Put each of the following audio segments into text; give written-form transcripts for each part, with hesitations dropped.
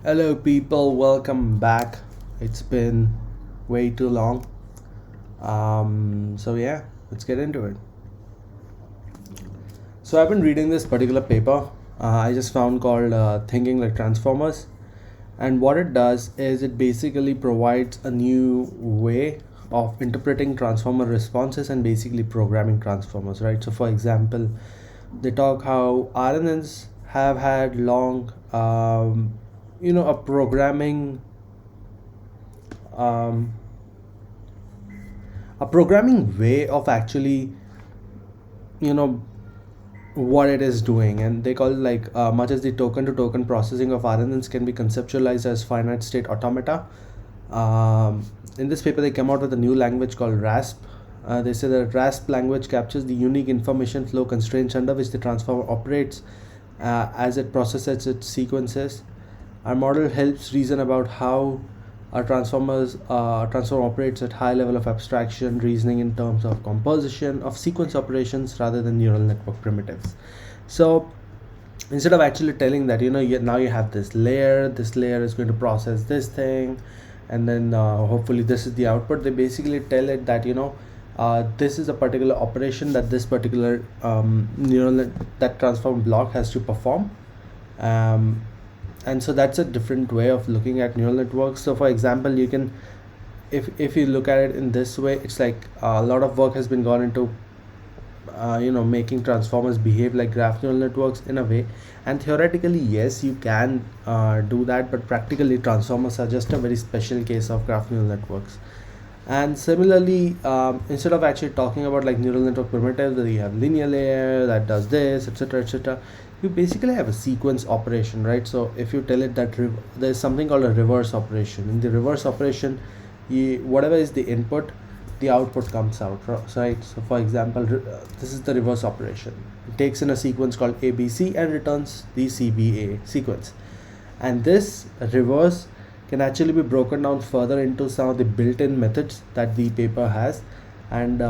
Hello, people, welcome back. It's been way too long. So let's get into it. So, I've been reading this particular paper I just found called Thinking Like Transformers. And what it does is it basically provides a new way of interpreting transformer responses and basically programming transformers, right? So, for example, they talk how RNNs have had long, a um, programming way of actually, you know, what it is doing, and they call it like much as the token to token processing of RNNs can be conceptualized as finite state automata. In this paper, they come out with a new language called RASP. They say that RASP language captures the unique information flow constraints under which the transformer operates as it processes its sequences. Our model helps reason about how transform operates at high level of abstraction, reasoning in terms of composition of sequence operations rather than neural network primitives. So instead of actually telling that now you have this layer is going to process this thing, and then hopefully this is the output, they basically tell it that this is a particular operation that this particular that transform block has to perform. Um, and so that's a different way of looking at neural networks. So for example, you can, if you look at it in this way, it's like a lot of work has been gone into making transformers behave like graph neural networks in a way, and theoretically yes, you can do that, but practically transformers are just a very special case of graph neural networks. And similarly, instead of actually talking about like neural network primitives that you have linear layer that does this, etc., etc., you basically have a sequence operation, right? So if you tell it that there's something called a reverse operation. In the reverse operation, whatever is the input, the output comes out, right? So for example, this is the reverse operation. It takes in a sequence called ABC and returns the CBA sequence. And this reverse can actually be broken down further into some of the built-in methods that the paper has, and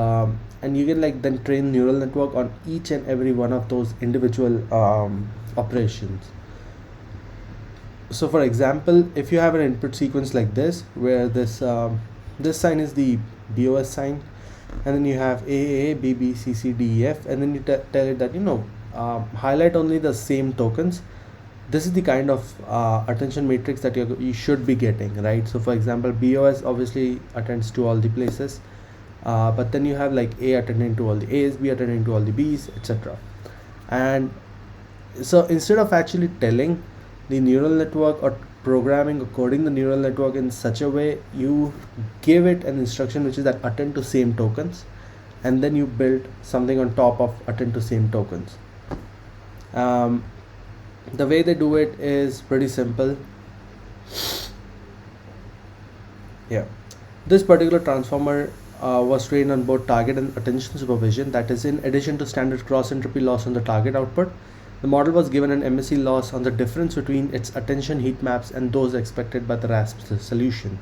you can like then train neural network on each and every one of those individual operations. So for example, if you have an input sequence like this, where this sign is the BOS sign, and then you have AAA, BB, CC, DEF, and then you tell it that highlight only the same tokens. This is the kind of attention matrix that you should be getting, right? So for example, BOS obviously attends to all the places, but then you have like A attending to all the A's, B attending to all the B's, etc. And so instead of actually telling the neural network or programming or coding the neural network in such a way, you give it an instruction which is that attend to same tokens, and then you build something on top of attend to same tokens. The way they do it is pretty simple. Yeah, this particular transformer was trained on both target and attention supervision. That is, in addition to standard cross entropy loss on the target output, the model was given an MSE loss on the difference between its attention heat maps and those expected by the RASP solution.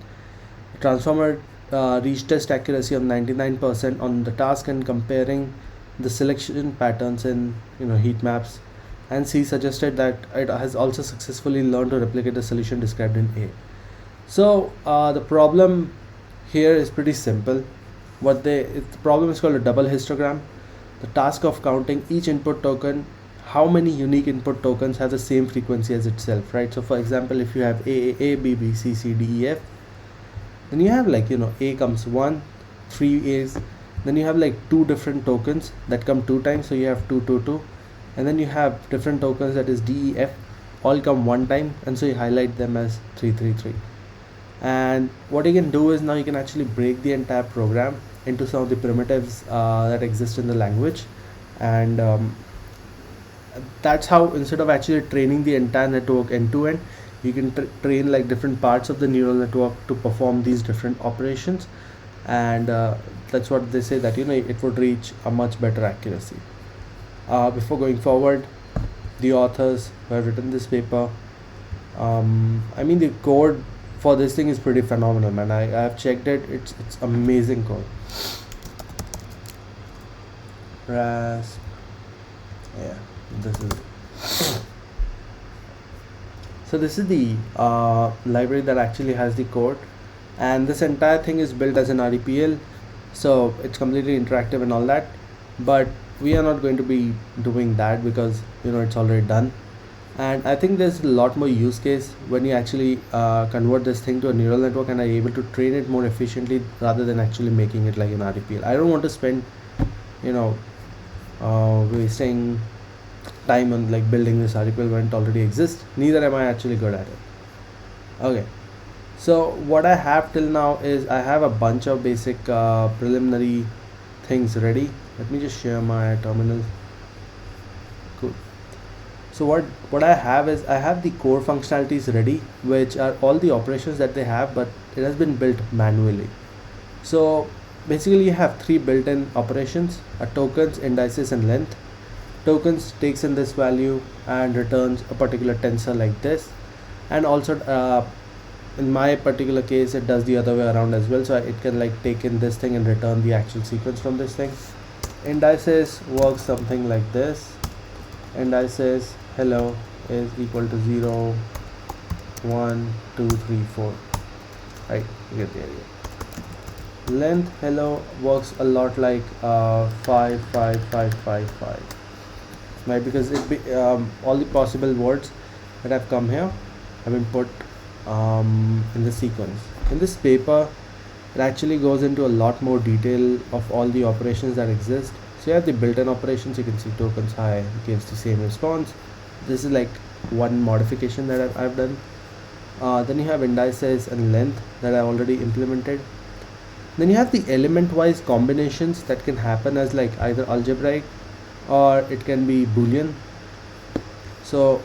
The transformer reached test accuracy of 99% on the task, and comparing the selection patterns in heat maps, and C suggested that it has also successfully learned to replicate the solution described in A. So the problem here is pretty simple. The problem is called a double histogram. The task of counting each input token, how many unique input tokens have the same frequency as itself, right? So for example, if you have A, B, B, C, C, D, E, F, then you have like A comes 1, 3 A's, then you have like two different tokens that come two times, so you have 2, 2, 2, and then you have different tokens that is D, E, F, all come one time, and so you highlight them as 3, 3, 3. And what you can do is now you can actually break the entire program into some of the primitives that exist in the language, and that's how, instead of actually training the entire network end to end, you can train like different parts of the neural network to perform these different operations, and that's what they say that it would reach a much better accuracy. Before going forward, the authors who have written this paper, I mean, the code for this thing is pretty phenomenal, man. I have checked it. It's amazing code. RASP, yeah, this is it. So this is the library that actually has the code, and this entire thing is built as an REPL, so it's completely interactive and all that. But we are not going to be doing that because it's already done. And I think there's a lot more use case when you actually convert this thing to a neural network and are able to train it more efficiently rather than actually making it like an REPL. I don't want to spend wasting time on like building this REPL when it already exists. Neither am I actually good at it. Okay, so what I have till now is I have a bunch of basic preliminary things ready. Let me just share my terminal. Cool. So what I have is I have the core functionalities ready, which are all the operations that they have, but it has been built manually. So basically you have three built-in operations: tokens, indices, and length. Tokens takes in this value and returns a particular tensor like this, and also in my particular case it does the other way around as well, so it can like take in this thing and return the actual sequence from this thing. Indices works something like this. Indices hello is equal to 0 1 2 3 4, right? You get the idea. Length hello works a lot like 5 5 5 5 5, right? Because all the possible words that have come here have been put in the sequence. In this paper it actually goes into a lot more detail of all the operations that exist. So you have the built-in operations. You can see tokens high gives the same response. This is like one modification that I've done. Then you have indices and length that I already implemented. Then you have the element-wise combinations that can happen as like either algebraic or it can be Boolean. So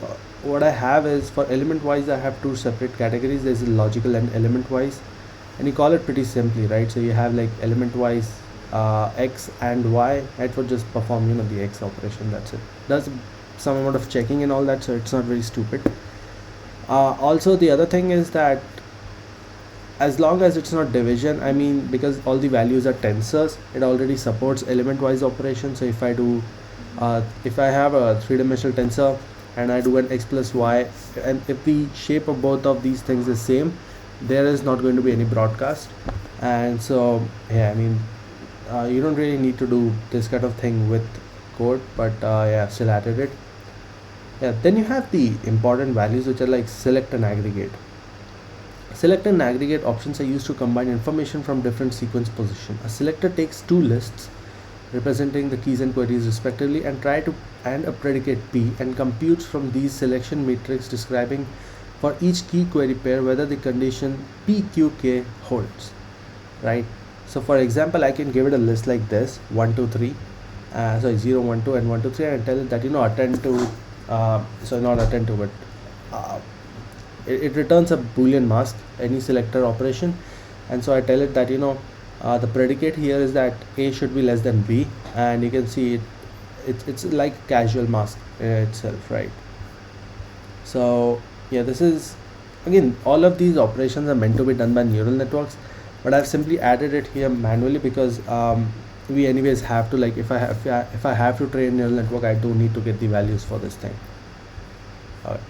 what I have is for element-wise I have two separate categories. There's a logical and element-wise, and you call it pretty simply, right? So you have like element-wise x and y. It would just perform the x operation. That's it. Does some amount of checking and all that, so it's not very stupid. Also the other thing is that as long as it's not division, I mean, because all the values are tensors, it already supports element-wise operation. So if I do if I have a three-dimensional tensor and I do an x plus y, and if the shape of both of these things is same, there is not going to be any broadcast. And so yeah, I mean, you don't really need to do this kind of thing with code, but yeah, still added it. Yeah, then you have the important values, which are like select and aggregate. Select and aggregate options are used to combine information from different sequence position. A selector takes two lists representing the keys and queries respectively and a predicate p, and computes from these selection matrix describing for each key query pair whether the condition pqk holds, right? So for example, I can give it a list like this: 1 2 3 sorry 0 1 2 and 1 2 3, and tell it that attend to so not attend to, but it returns a Boolean mask, any selector operation. And so I tell it that the predicate here is that a should be less than b, and you can see it's like casual mask itself, right? So yeah, this is, again, all of these operations are meant to be done by neural networks, but I've simply added it here manually because we anyways have to, like, if I have to train neural network, I do need to get the values for this thing. Alright.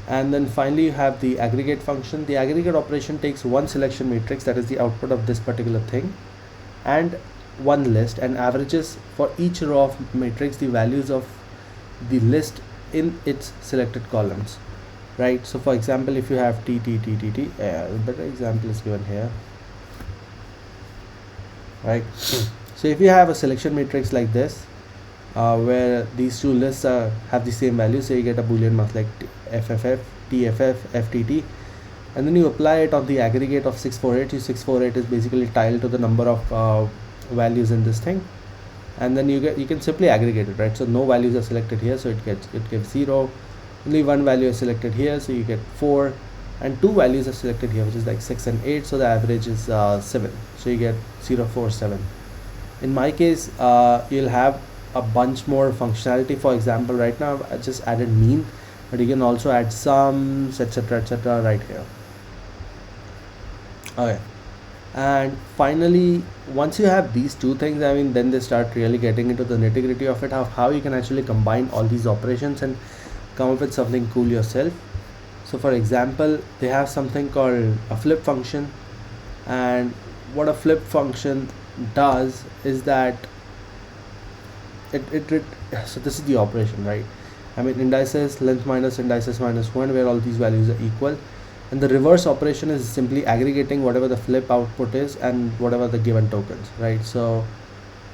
And then finally you have the aggregate function. The aggregate operation takes one selection matrix, that is the output of this particular thing, and one list, and averages for each row of matrix the values of the list in its selected columns, right? So for example, if you have a better example is given here, right? So if you have a selection matrix like this, where these two lists have the same value, so you get a Boolean mask like FFF, TFF, FTT, and then you apply it on the aggregate of 648. 648 is basically tiled to the number of values in this thing, and then you can simply aggregate it, right? So no values are selected here, so it gives 0. Only one value is selected here, so you get 4, and two values are selected here, which is like 6 and 8, so the average is 7, so you get 0 4 7. In my case, you'll have a bunch more functionality. For example, right now I just added mean, but you can also add sums, etc right here. Okay, and finally, once you have these two things, I mean, then they start really getting into the nitty-gritty of it, how you can actually combine all these operations and come up with something cool yourself. So for example, they have something called a flip function, and what a flip function does is that it so this is the operation, right? I mean, indices length minus indices minus 1, where all these values are equal, and the reverse operation is simply aggregating whatever the flip output is and whatever the given tokens, right? So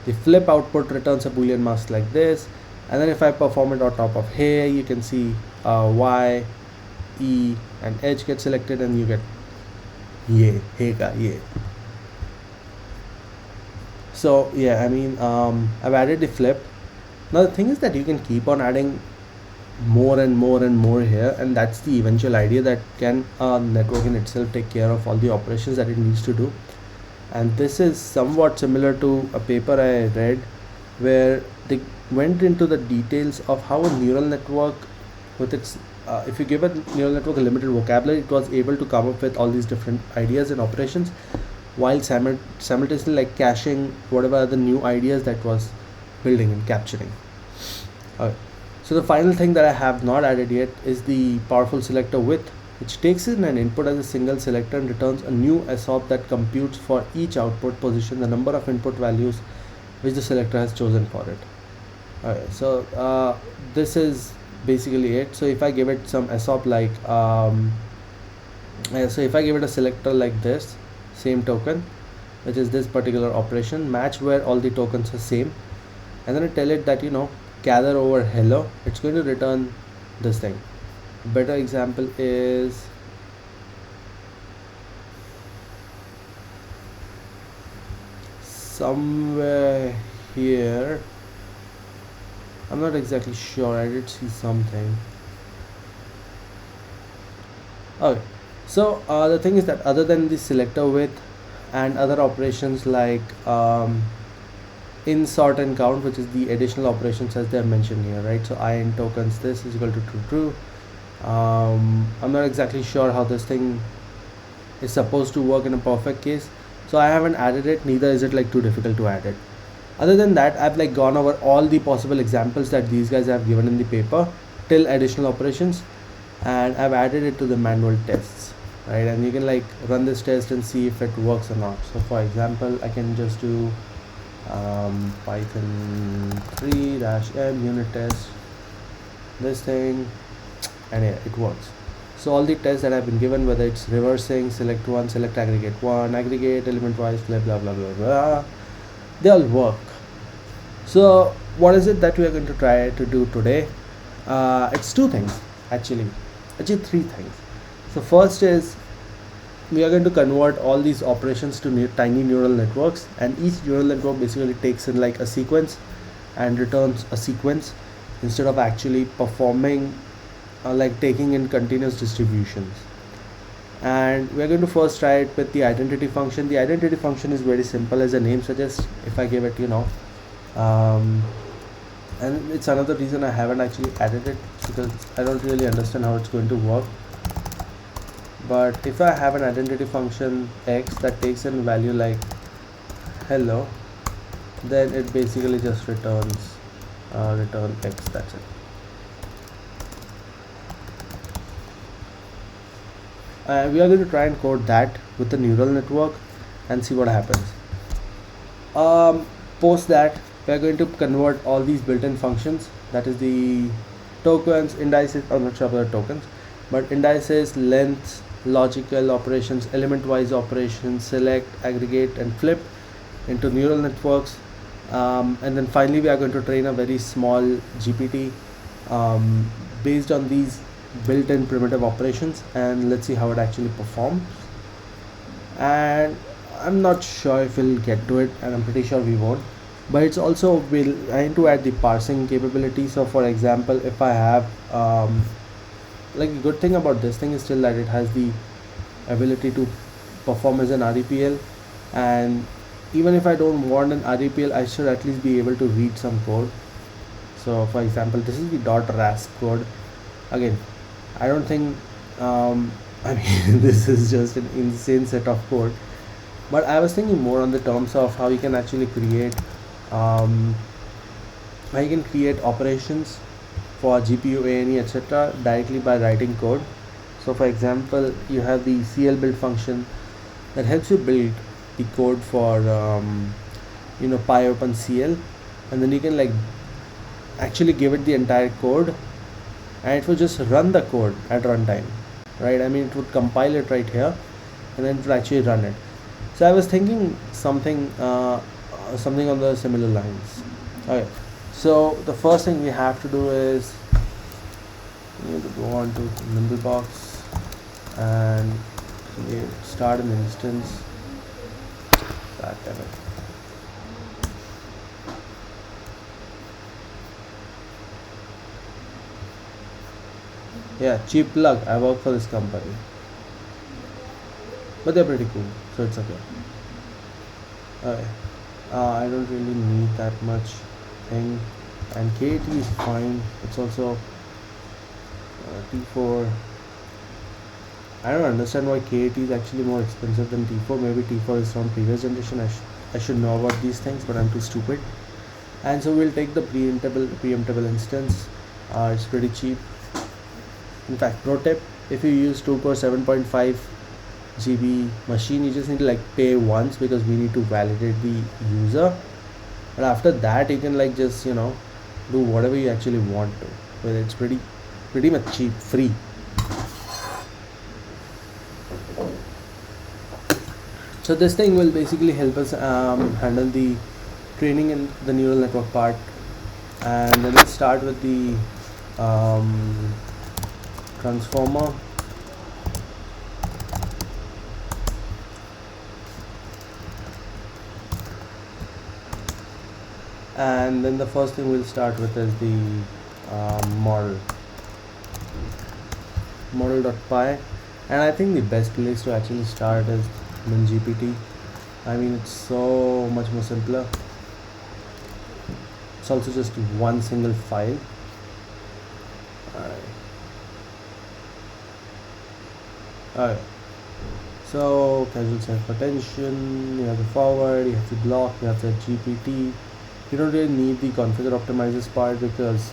the flip output returns a boolean mask like this, and then if I perform it on top of here, you can see y, e and h get selected, and you get ye, hey ka ye. So yeah, I mean, I've added the flip. Now the thing is that you can keep on adding more and more and more here, and that's the eventual idea, that can network in itself take care of all the operations that it needs to do. And this is somewhat similar to a paper I read where they went into the details of how a neural network with its if you give a neural network a limited vocabulary, it was able to come up with all these different ideas and operations while simultaneously like caching whatever the new ideas that was building and capturing. Okay. So the final thing that I have not added yet is the powerful selector width, which takes in an input as a single selector and returns a new SOP that computes for each output position the number of input values which the selector has chosen for it. Okay, so this is basically it. So if I give it some SOP like so if I give it a selector like this, same token, which is this particular operation, match where all the tokens are same, and then I tell it that, you know, gather over hello, it's going to return this thing. A better example is somewhere here, I'm not exactly sure, I did see something. Okay, so the thing is that other than the selector width and other operations like insert and count, which is the additional operations as they are mentioned here, right? So I in tokens this is equal to true. I'm not exactly sure how this thing is supposed to work in a perfect case, so I haven't added it, neither is it like too difficult to add it. Other than that, I've like gone over all the possible examples that these guys have given in the paper till additional operations, and I've added it to the manual tests, right? And you can like run this test and see if it works or not. So for example, I can just do python 3-m unit test this thing, and yeah, it works. So all the tests that I've been given, whether it's reversing, select one, select aggregate one, aggregate element wise, blah blah blah blah blah, they all work. So what is it that we are going to try to do today? It's two things actually three things. So first is we are going to convert all these operations to tiny neural networks, and each neural network basically takes in like a sequence and returns a sequence instead of actually performing like taking in continuous distributions. And we are going to first try it with the identity function. The identity function is very simple, as the name suggests. If I give it, you know, and it's another reason I haven't actually added it, because I don't really understand how it's going to work. But if I have an identity function x that takes in value like hello, then it basically just returns return x, that's it. We are going to try and code that with the neural network and see what happens. Post that, we are going to convert all these built-in functions, that is the tokens, indices, I'm not sure about the tokens, but indices, lengths, logical operations, element-wise operations, select, aggregate and flip into neural networks, and then finally we are going to train a very small GPT based on these built-in primitive operations, and let's see how it actually performs. And I'm not sure if we'll get to it, and I'm pretty sure we won't, but it's also we'll trying to add the parsing capability. So for example, if I have like a good thing about this thing is still that it has the ability to perform as an REPL, and even if I don't want an REPL, I should at least be able to read some code. So for example, this is the .RASP code. Again, I don't think I mean this is just an insane set of code, but I was thinking more on the terms of how you can actually create operations for GPU, ANE, etc. directly by writing code. So for example, you have the CL build function that helps you build the code for PyOpenCL, and then you can like actually give it the entire code, and it will just run the code at runtime, right? I mean, it would compile it right here, and then it would actually run it. So I was thinking something on the similar lines. Okay, so the first thing we have to do is we need to go on to Nimblebox and start an instance. God damn it. Yeah, cheap plug. I work for this company, but they're pretty cool, so it's okay. Okay. I don't really need that much thing, and KT is fine. It's also T4. I don't understand why KT is actually more expensive than T4. Maybe T4 is from previous generation. I should know about these things, but I'm too stupid. And so we'll take the preemptible instance. It's pretty cheap. In fact, pro tip: if you use 2-core 7.5 GB machine, you just need to like pay once because we need to validate the user. But after that, you can like just do whatever you actually want to. But it's pretty much cheap, free. So this thing will basically help us handle the training in the neural network part, and then let's start with the transformer. And then the first thing we'll start with is the model.py, and I think the best place to actually start is GPT. I mean, it's so much more simpler. It's also just one single file. Alright. So casual self-retention, you have the forward, you have the block, you have the GPT. You don't really need the configure optimizers part because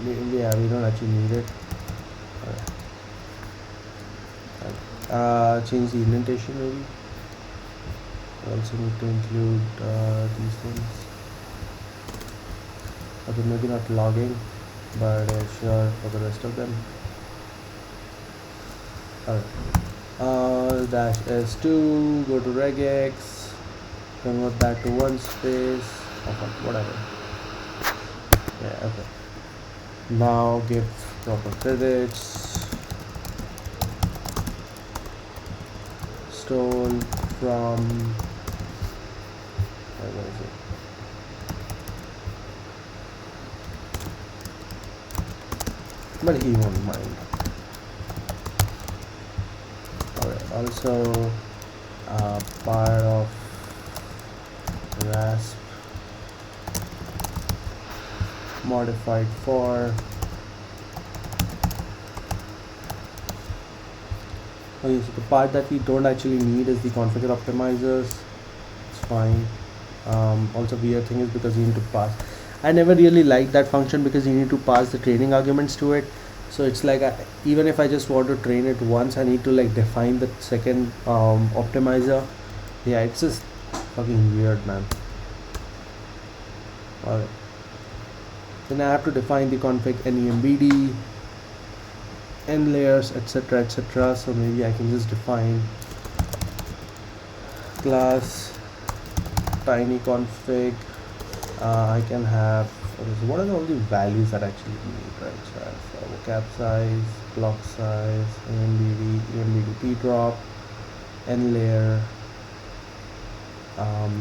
we don't actually need it. Change the indentation maybe. I also need to include these things. Okay, maybe not logging, but sure for the rest of them. Alright. Dash S2, go to regex, convert that to one space. Whatever. Yeah, okay. Now give proper credits. Stole from where is it? But he won't mind. Alright, also part of RASP modified for. Okay, so the part that we don't actually need is the configure optimizers. It's fine. Also weird thing is because you need to pass. I never really liked that function because you need to pass the training arguments to it. So it's like even if I just want to train it once, I need to like define the second optimizer. Yeah, it's just fucking weird, man. Alright. Then I have to define the config NEMBD, n layers, etc, etc. So maybe I can just define class tiny config. I can have what are all the values that actually need, right? So vocab size, block size, EMBD p drop, n layer.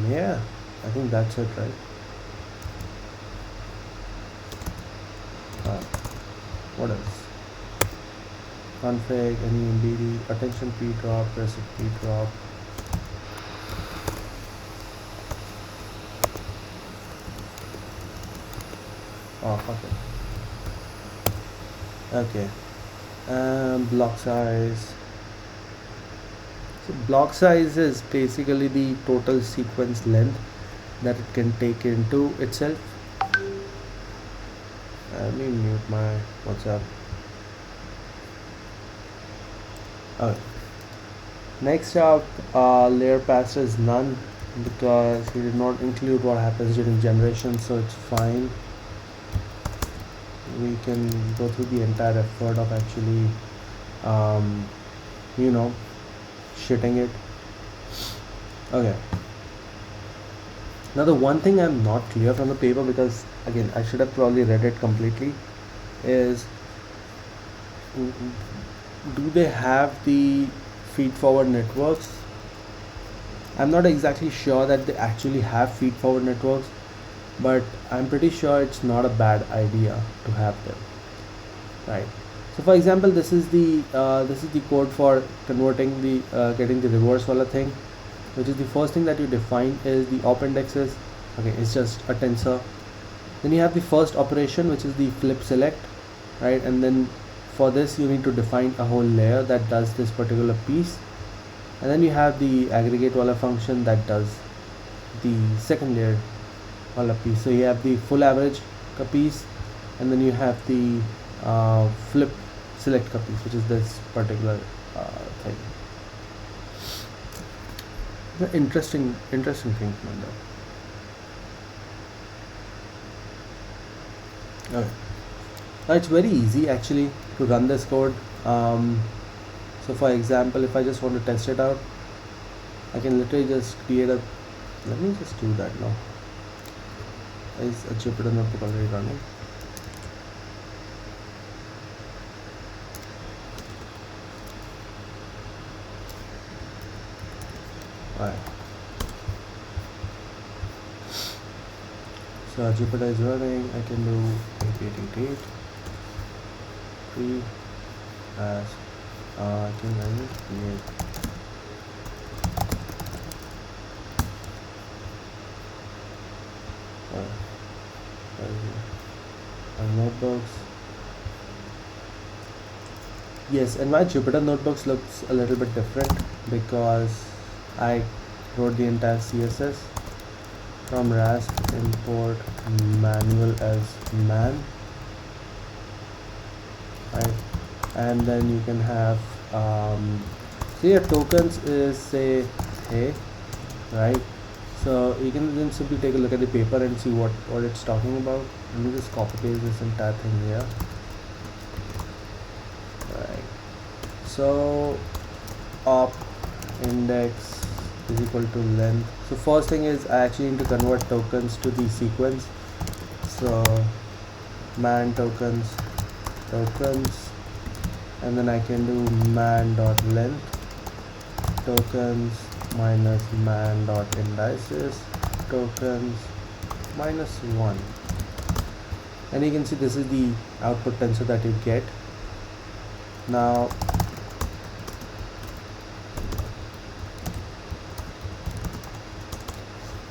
Yeah, I think that's it, right? What else? Config, NEMBD, attention p drop, receipt p drop. Oh, fuck it. Okay. Block size. So block size is basically the total sequence length that it can take into itself. Let me mute my WhatsApp. Okay. Next up, layer pass is none because we did not include what happens during generation, so it's fine. We can go through the entire effort of actually um, you know shitting it. Okay, now the one thing I'm not clear from the paper, because again I should have probably read it completely, is do they have the feed forward networks? I'm not exactly sure that they actually have feed forward networks, but I'm pretty sure it's not a bad idea to have them, right? So for example, this is the code for converting the getting the reverse wallet thing, which is the first thing that you define is the op indexes. Okay, it's just a tensor. Then you have the first operation, which is the flip select, right? And then for this you need to define a whole layer that does this particular piece, and then you have the aggregate wallet function that does the second layer wallet piece. So you have the full average piece, and then you have the flip select piece, which is this particular thing. The interesting thing, Manda. Okay. Now it's very easy actually to run this code. So for example, if I just want to test it out, I can literally just create a, let me just do that now. Is a Jupyter notebook already running? Alright. So Jupyter is running. I can do 8888 3 as I think I need to create notebooks. Yes, and my Jupyter notebooks looks a little bit different because I wrote the entire CSS from RASP import manual as man, right? And then you can have so your tokens is say hey, right? So you can then simply take a look at the paper and see what it's talking about. Let me just copy paste this entire thing here. Right. So op index is equal to length. So first thing is I actually need to convert tokens to the sequence. So man tokens, and then I can do man dot length tokens minus man dot indices tokens minus 1, and you can see this is the output tensor that you get. Now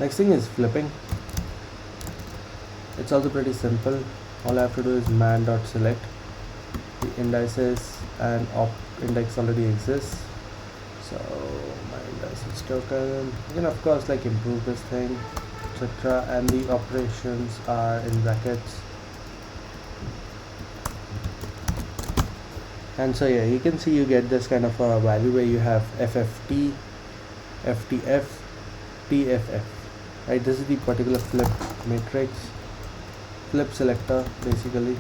next thing is flipping. It's also pretty simple. All I have to do is man dot select the indices, and op index already exists, so my indices token. You can of course like improve this thing, etc., and the operations are in brackets. And so yeah, you can see you get this kind of a value where you have FFT, FTF, TFF, right? This is the particular flip matrix, flip selector basically.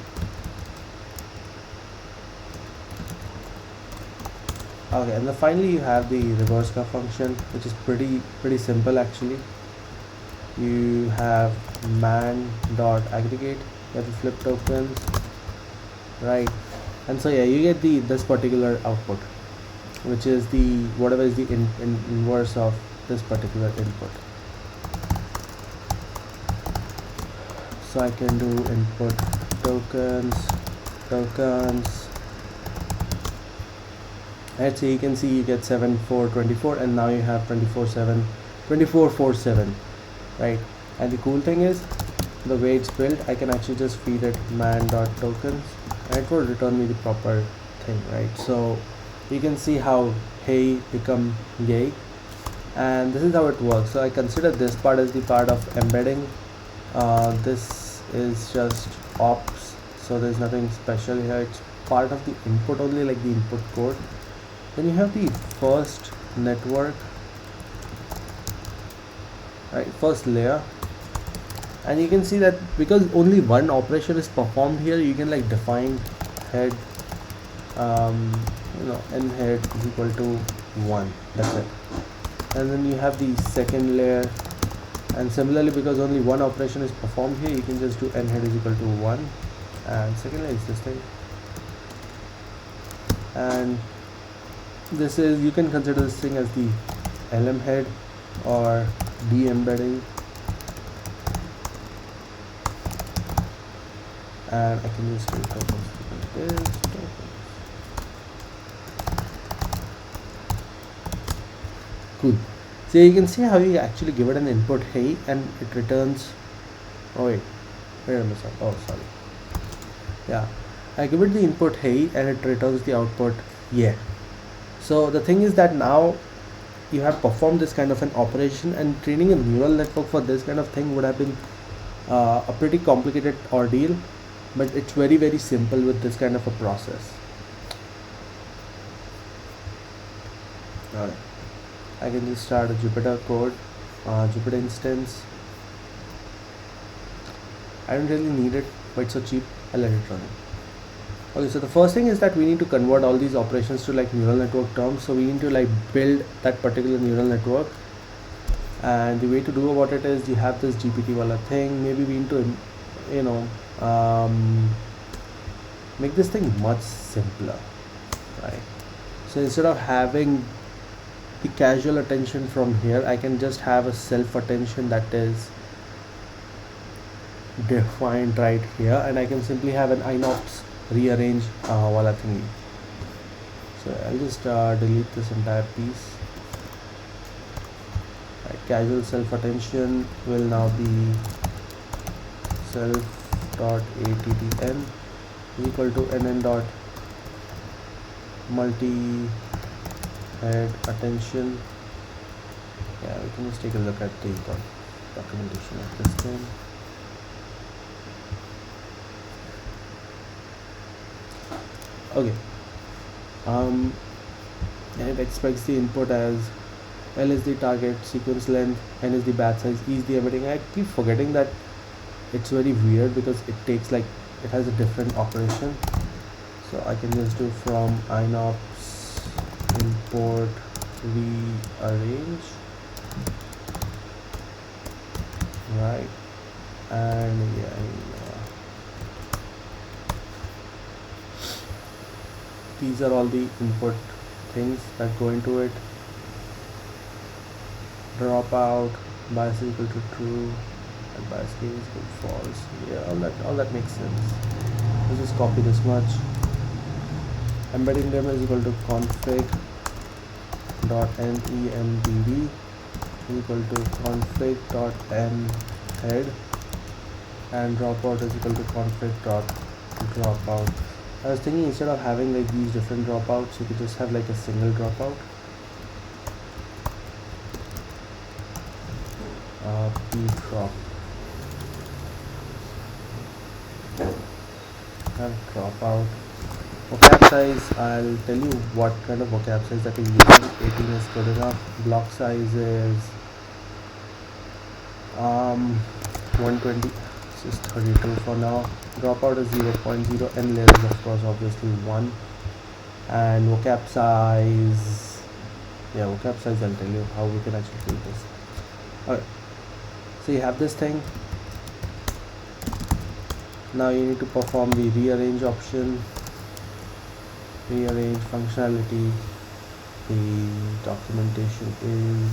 Okay, and then finally you have the reverse curve function, which is pretty simple actually. You have man dot aggregate, you have the flip tokens, right? And so yeah, you get this particular output, which is the whatever is the inverse of this particular input. So I can do input tokens, right? So you can see you get 7424, and now you have 2447, right? And the cool thing is the way it's built, I can actually just feed it man dot tokens, and it will return me the proper thing, right? So you can see how hey become yay, and this is how it works. So I consider this part as the part of embedding. This is just ops, so there's nothing special here. It's part of the input only, like the input code. Then you have the first network, right, first layer, and you can see that because only one operation is performed here, you can like define head, n head is equal to 1. That's it. And then you have the second layer, and similarly because only one operation is performed here, you can just do n head is equal to 1, and second layer is this thing. And this is, you can consider this thing as the lm head or de-embedding, and I can just do tokens like this, tokens. Cool. So you can see how you actually give it an input hey, and it returns, oh wait a minute, oh sorry, yeah, I give it the input hey and it returns the output yeah. So the thing is that now you have performed this kind of an operation, and training a neural network for this kind of thing would have been a pretty complicated ordeal, but it's very simple with this kind of a process. Alright, I can just start a Jupyter code, Jupyter instance. I don't really need it, but it's so cheap, I'll let it run. Okay, so the first thing is that we need to convert all these operations to like neural network terms. So we need to like build that particular neural network, and the way to do about it is you have this GPT Wallet thing. Maybe we need to make this thing much simpler, right? So instead of having the casual attention from here, I can just have a self attention that is defined right here, and I can simply have an inops rearrange wallet thingy. So I'll just delete this entire piece. Right, casual self attention will now be self.attn is equal to nn dot multi head attention. Yeah, we can just take a look at the documentation of this thing. Okay, and it expects the input as L is the target sequence length, N is the batch size, E is the embedding. I keep forgetting that it's very weird because it takes like, it has a different operation. So I can just do from inops import rearrange, right, and yeah, these are all the input things that go into it. Dropout, bias is equal to true, and bias gain is equal to false. Yeah, all that makes sense. Let's just copy this much. Embedding them is equal to config dot nembd is equal to config dot nhead, and dropout is equal to config dot dropout. I was thinking instead of having like these different dropouts, you could just have like a single dropout. Drop. Have dropout. Vocab size, I'll tell you what kind of vocab size that you're using. 18 is good enough. Block size is 120. It's just 32 for now. Dropout is 0.0, and layer is of course obviously 1. And vocab size, yeah, vocab size, I'll tell you how we can actually do this. Alright, so you have this thing. Now you need to perform the rearrange option. Rearrange functionality. The documentation is,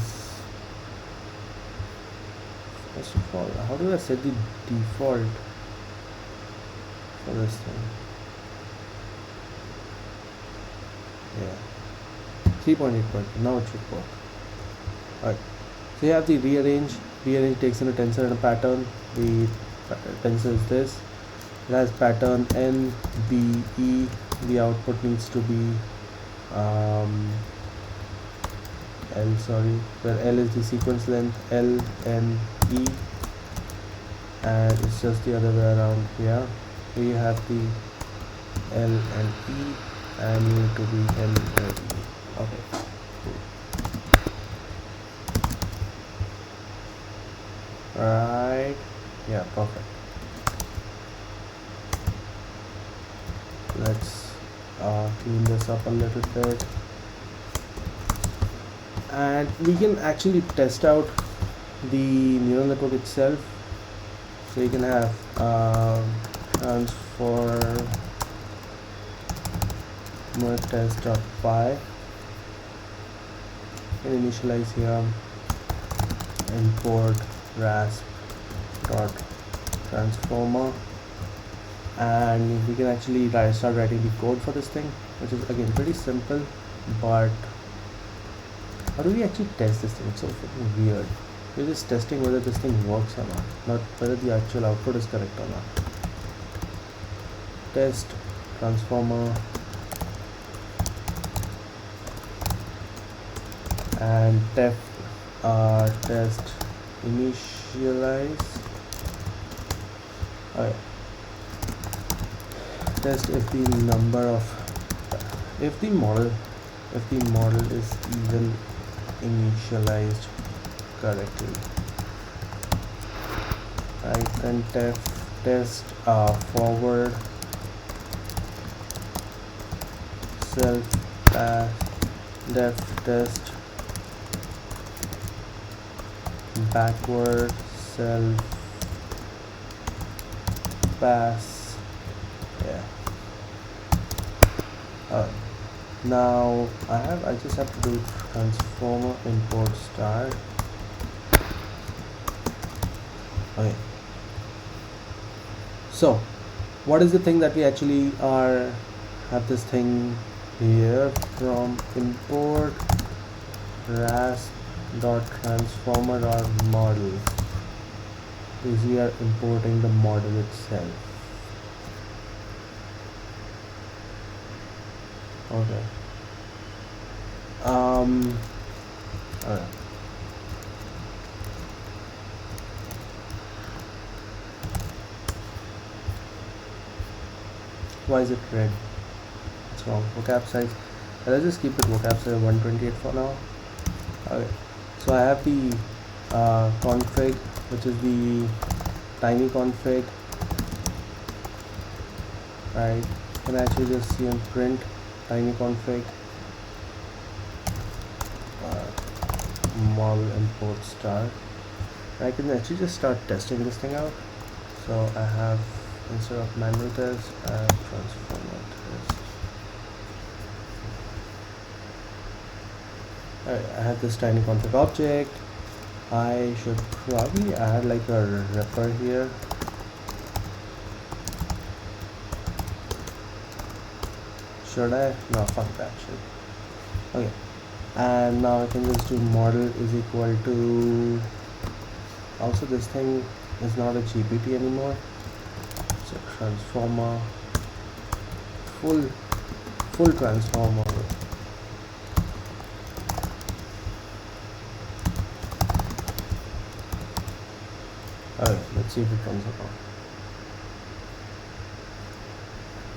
first of all, how do I set the default for this thing? Yeah, 3.8. Now it should work. Alright, so you have the rearrange. Rearrange takes in a tensor and a pattern. The tensor is this. It has pattern N, B, E. The output needs to be L, where L is the sequence length, L, N, E, and it's just the other way around here. Here you have the L and E, and you need to be N and E. Okay. Right. Yeah, perfect. Let's clean this up a little bit, and we can actually test out the neural network itself. So you can have transformer test.py and initialize here, import RASP dot transformer, and we can actually start writing the code for this thing, which is again pretty simple. But how do we actually test this thing? It's so freaking weird. We're just testing whether this thing works or not whether the actual output is correct or not. Test transformer and test initialize. Test if the model is even initialized correctly. Right, then test forward self def test backward self pass. Yeah. Now I just have to do transformer import star. Okay. So what is the thing that we actually have this thing here from import RASP dot transformer or model is we are importing the model itself. Okay. Alright. Why is it red? What's wrong? Vocab size. Let's just keep it vocab size 128 for now. Okay. So I have the config, which is the tiny config. Right. Can I actually just see and print tiny config model import star. I can actually just start testing this thing out. So I have, instead of manual test, I have transformer test. Alright, I have this tiny config object. I should probably add like a wrapper here. Should I? No, fuck that shit. Okay. And now I can just do model is equal to, also this thing is not a GPT anymore, so transformer, full transformer. Alright, let's see if it comes up.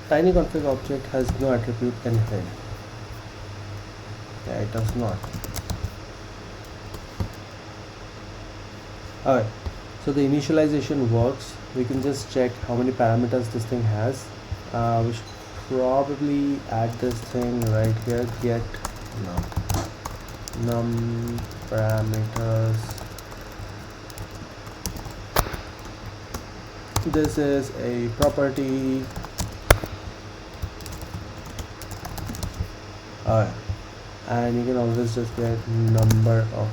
Tiny config object has no attribute anything. Yeah, it does not. Alright, so the initialization works. We can just check how many parameters this thing has. We should probably add this thing right here, get num parameters. This is a property. Alright. And you can always just get number of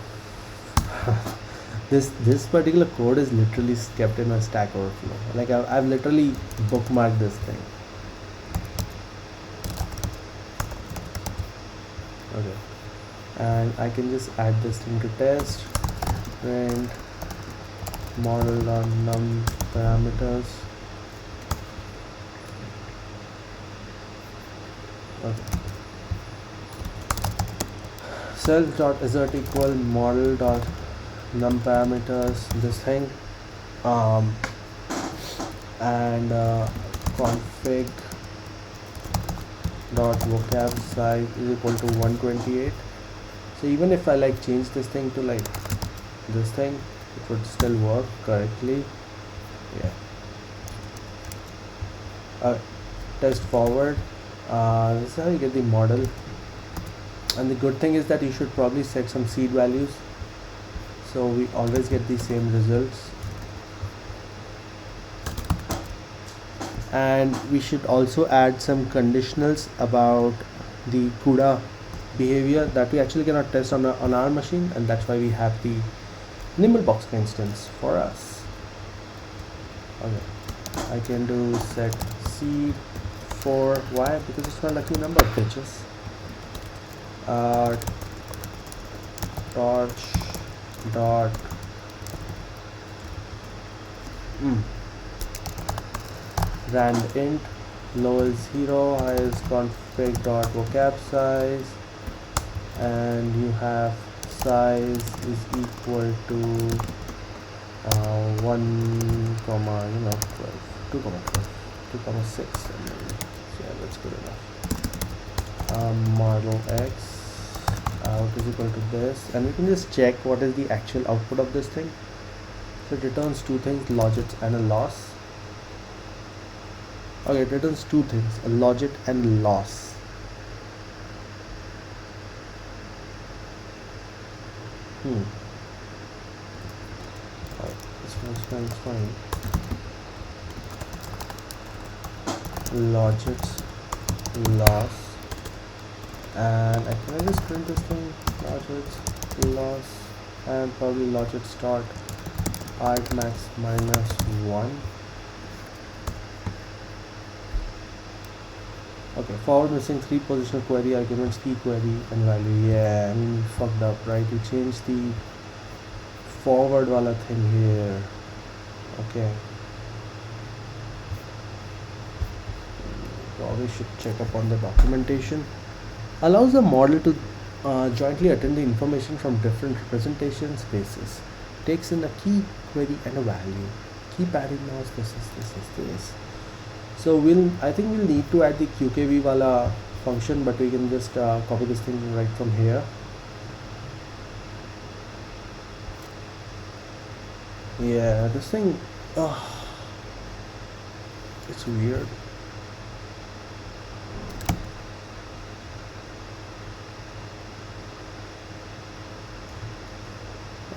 this particular code is literally kept in a Stack Overflow. Like I've literally bookmarked this thing. Okay, and I can just add this thing to test, print model on num parameters. Okay. Self dot assert equal model dot num parameters, this thing, and config dot vocab size is equal to 128. So even if I like change this thing to like this thing, it would still work correctly. Yeah. Test forward. This is how you get the model, and the good thing is that you should probably set some seed values so we always get the same results. And we should also add some conditionals about the CUDA behavior that we actually cannot test on our machine, and that's why we have the Nimblebox instance for us. Okay, I can do set seed for why, because it's not a lucky number, bitches. Torch dot rand int low is 0, high is config dot vocab size, and you have size is equal to 1 comma 12, 2 comma 12, 2 comma 6, and then, yeah, that's good enough. Model x out is equal to this, and we can just check what is the actual output of this thing. So it returns two things, logits and a loss. Okay, it returns two things, a logit and loss. Alright, this one's fine. Logits, loss, and can I just print this thing? Logits, loss, and probably logit start argmax -1. Okay, forward missing 3 positional query arguments, key query and value. Yeah, I mean, fucked up, right? You change the forward wala thing here. Okay, probably should check up on the documentation. Allows the model to jointly attend the information from different representation spaces. Takes in a key, query and a value. Key padding knows this. So I think we'll need to add the QKV wala function, but we can just copy this thing right from here. Yeah, this thing, it's weird.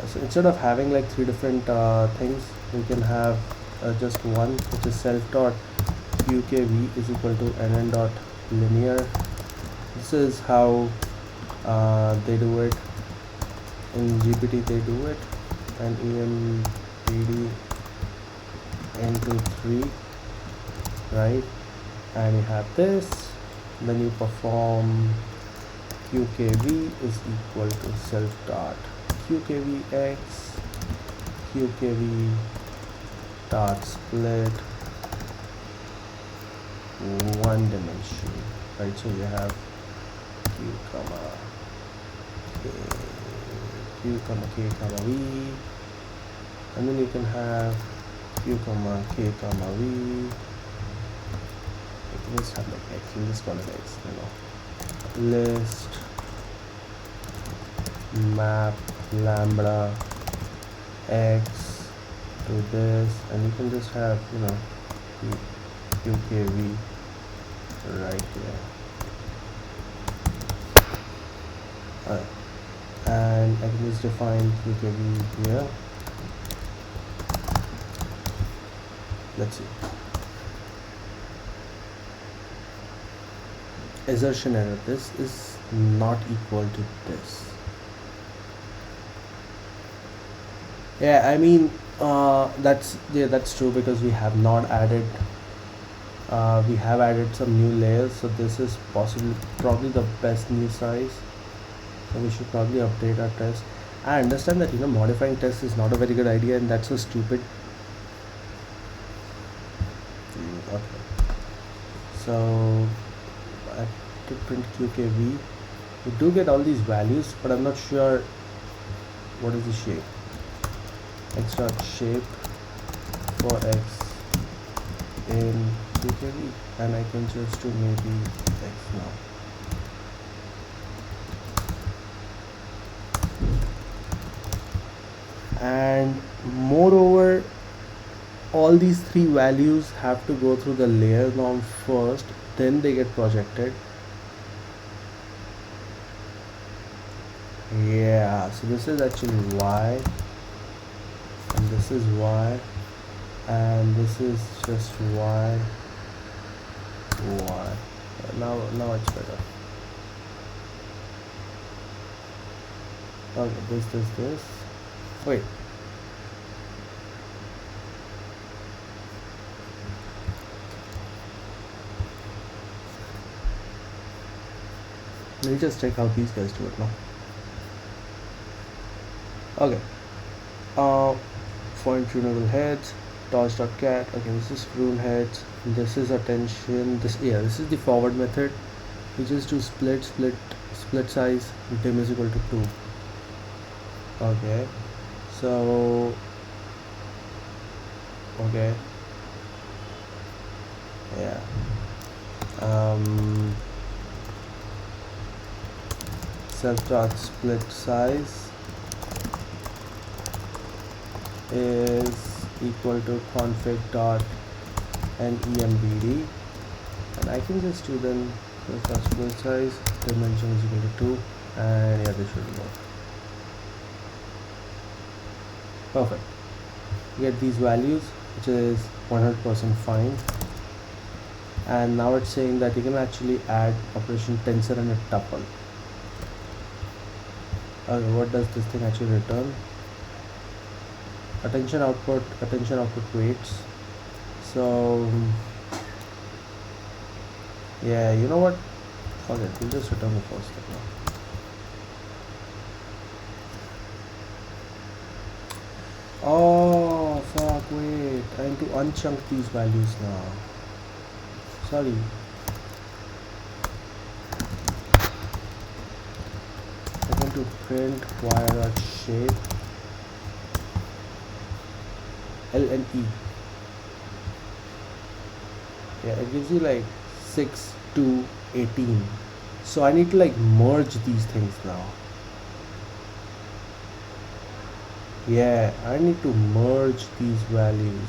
So instead of having like 3 different things, we can have just one, which is self.qkv is equal to nn.linear. This is how they do it in GPT. They do it, and empd into 3, right? And you have this, then you perform qkv is equal to self.qkvx, qkv dot split 1 dimension, right? So you have q comma k comma v, and then you can have q comma k comma v. You can just have like x, you just call it x, list map lambda x to this, and you can just have qkv right here. Alright, and I can just define qkv here. Let's see. Assertion error, this is not equal to this. Yeah, I mean, that's true, because we have not added we have added some new layers, so this is probably the best new size, so we should probably update our test. I understand that modifying tests is not a very good idea, and that's so stupid. Okay, so I have to print qkv. We do get all these values, but I'm not sure what is the shape. X dot shape for x in basically, and I can just do maybe X now. And moreover, all these three values have to go through the layer norm first, then they get projected. Yeah, so this is actually Y, and this is Y, and this is just Y. Now it's better. Okay, this. Wait. Let me just check how these guys do it now. Okay. Point tunable heads, torch.cat. Okay, this is prune heads. This is attention. This is the forward method. We just do split size. Dim is equal to 2. Okay. So. Okay. Yeah. Self.split size is equal to config.nembd, and I can just do then self.split size dimension is equal to 2, and yeah, this should work. Perfect. You get these values, which is 100% fine. And now it's saying that you can actually add operation tensor and a tuple. Okay, what does this thing actually return? Attention output weights. So yeah, you know what? Okay, we'll just return the first step now. Oh fuck, wait, I need to unchunk these values now. Sorry. I'm going to print y.shape L and E. Yeah, it gives you like 6 to 18. So I need to like merge these things now. Yeah, I need to merge these values.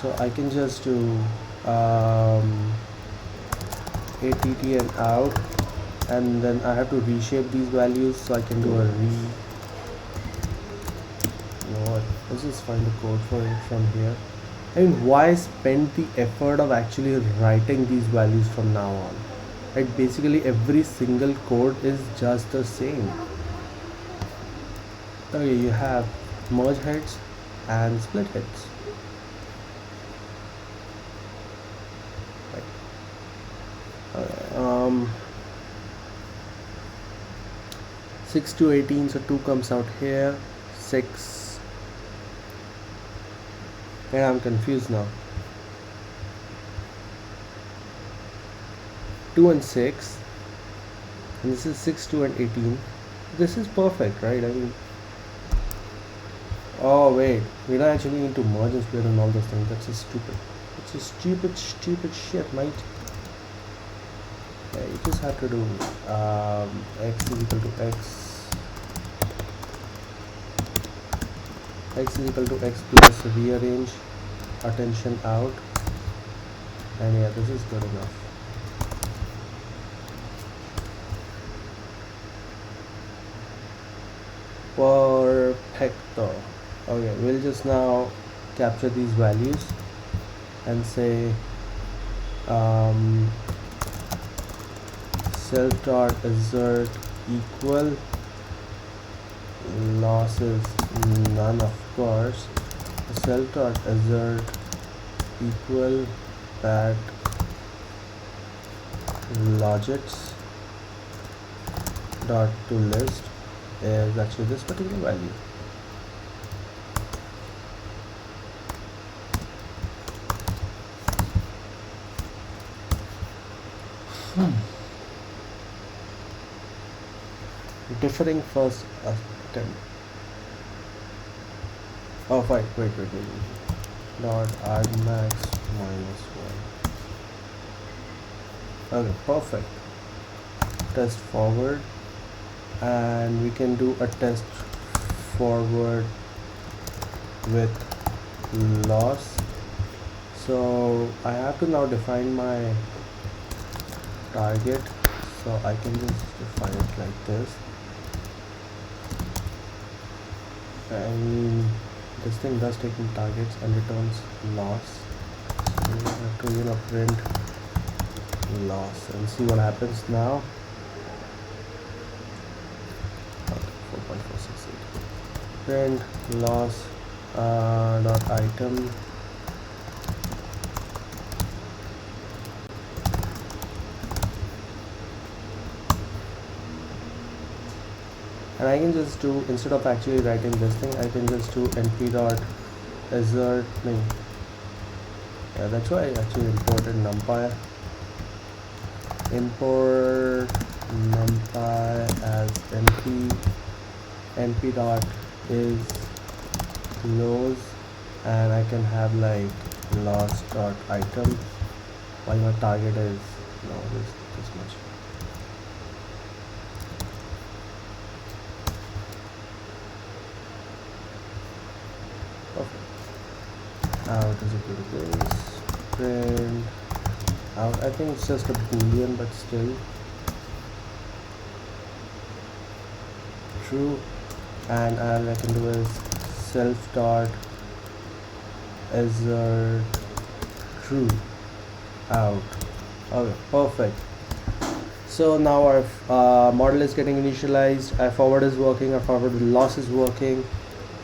So I can just do ATT and out, and then I have to reshape these values, so I can do a you know what, let's just find the code for it from here. I mean, why spend the effort of actually writing these values from now on? Right, basically every single code is just the same. Okay, you have merge heads and split heads. 6 to 18, so 2 comes out here, 6, yeah, I'm confused now. 2 and 6, and this is 6, 2 and 18. This is perfect, right? I mean, oh wait, we don't actually need to merge and split and all those things. That's just stupid. It's just stupid shit, mate. Yeah, you just have to do x is equal to x is equal to x plus rearrange attention out, and yeah, this is good enough. Perfecto. Okay, we'll just now capture these values and say self.assert equal losses none, of course, self.assert equal that logits dot to list is actually this particular value. Differing first attempt. Oh, wait. Dot argmax -1. Okay, perfect. Test forward, and we can do a test forward with loss. So I have to now define my target, so I can just define it like this. And this thing does take in targets and returns loss, so we have to print loss and see what happens now. Okay, 4.468. Print loss dot item. And I can just do, instead of actually writing this thing, I can just do np dot assert. Yeah, that's why I actually imported numpy. Import numpy as np dot is close, and I can have like loss dot item while my target is this much. Out is equal to this. Print out. I think it's just a boolean, but still true. And all I can do is self dot assert true out. Okay, perfect. So now our model is getting initialized, our forward is working, our forward loss is working,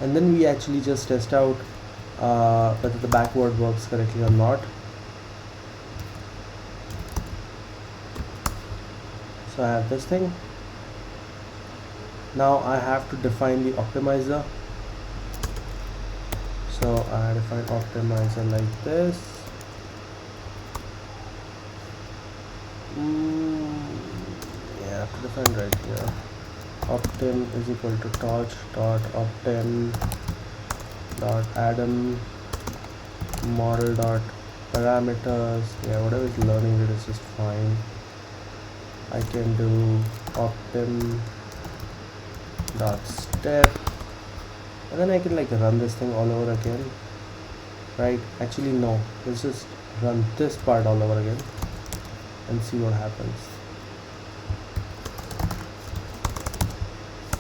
and then we actually just test out whether the backward works correctly or not. So I have this thing. Now I have to define the optimizer. So I define optimizer like this. Yeah, I have to define right here. Optim is equal to torch dot optim dot Adam model dot parameters. Yeah, whatever is learning it is just fine. I can do optim dot step, and then I can like run this thing all over again, right? Actually no, let's just run this part all over again and see what happens.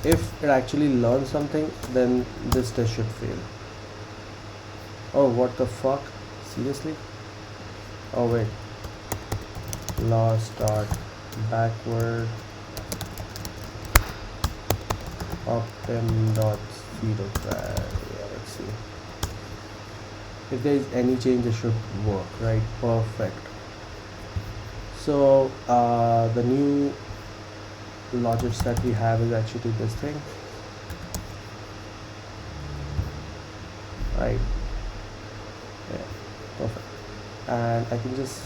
If it actually learns something, then this test should fail. Oh, what the fuck? Seriously? Oh wait. Loss dot backward optim dot zero. Yeah, let's see. If there is any change, it should work, right? Perfect. So the new logics that we have is actually this thing, right? Yeah, perfect. And I can just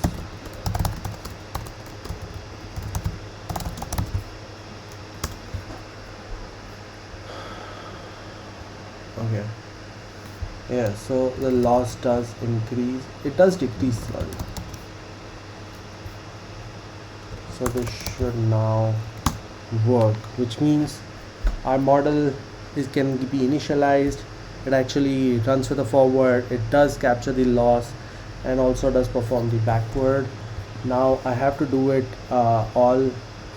okay, yeah, so the loss does increase, it does decrease, sorry. So this should now work, which means our model can be initialized. It actually runs with the forward, it does capture the loss, and also does perform the backward. Now I have to do it all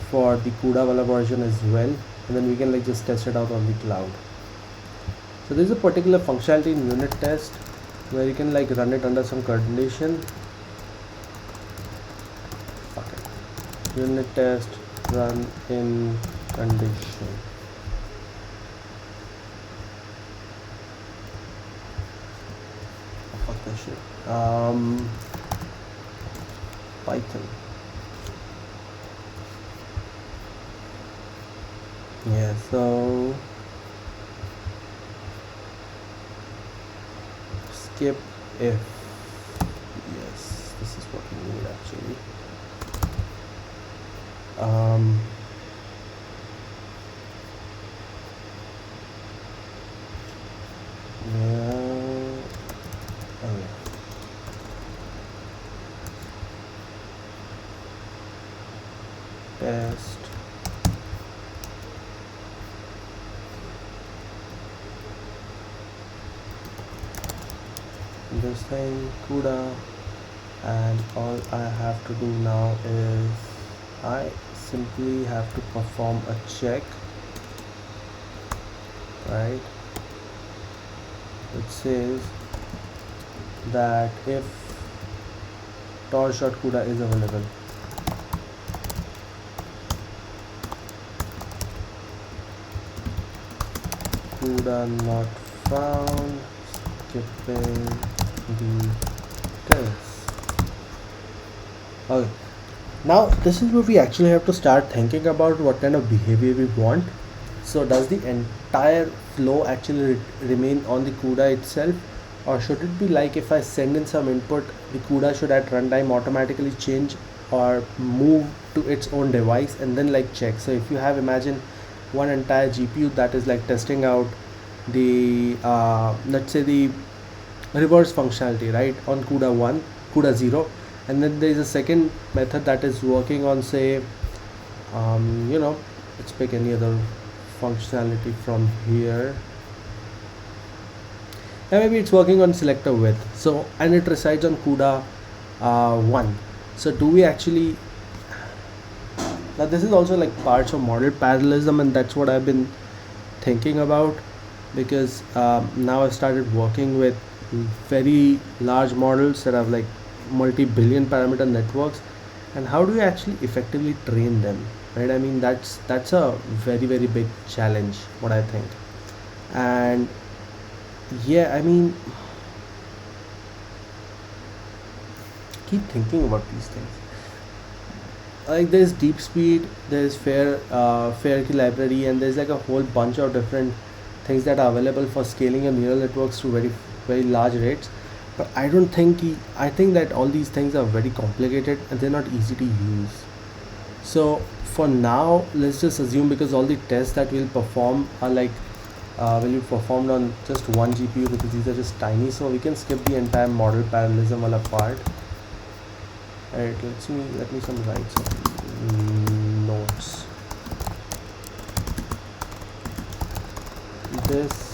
for the CUDA wala version as well, and then we can like just test it out on the cloud. So there is a particular functionality in unit test where you can like run it under some condition. Okay. Unit test run in condition. Oh, fuck that shit. Python. Yeah, so skip if. Yes, this is what we need actually. Yeah. Okay. test this thing CUDA, and all I have to do now is I simply have to perform a check, right? It says that if torch.CUDA is available, CUDA not found, skipping the test. Okay, now this is where we actually have to start thinking about what kind of behavior we want. So does the entire flow actually remain on the CUDA itself, or should it be like if I send in some input, the CUDA should at runtime automatically change or move to its own device and then like check? So if you have, imagine one entire GPU that is like testing out the let's say the reverse functionality, right, on CUDA 1, CUDA 0, and then there is a second method that is working on, say, let's pick any other functionality from here, and maybe it's working on Selector Width, so, and it resides on CUDA 1. So do we actually, now this is also like parts of model parallelism, and that's what I've been thinking about, because now I've started working with very large models that have like multi-billion parameter networks, and how do you actually effectively train them, right? I mean, that's a very very big challenge, what I think. And yeah, I mean, keep thinking about these things. Like there's deep speed, there's fair key library, and there's like a whole bunch of different things that are available for scaling your neural networks to very very large rates. But I don't think I think that all these things are very complicated and they're not easy to use. So for now, let's just assume, because all the tests that we'll perform are like will be performed on just one GPU, because these are just tiny, so we can skip the entire model parallelism wala part. Alright, let me write some notes. This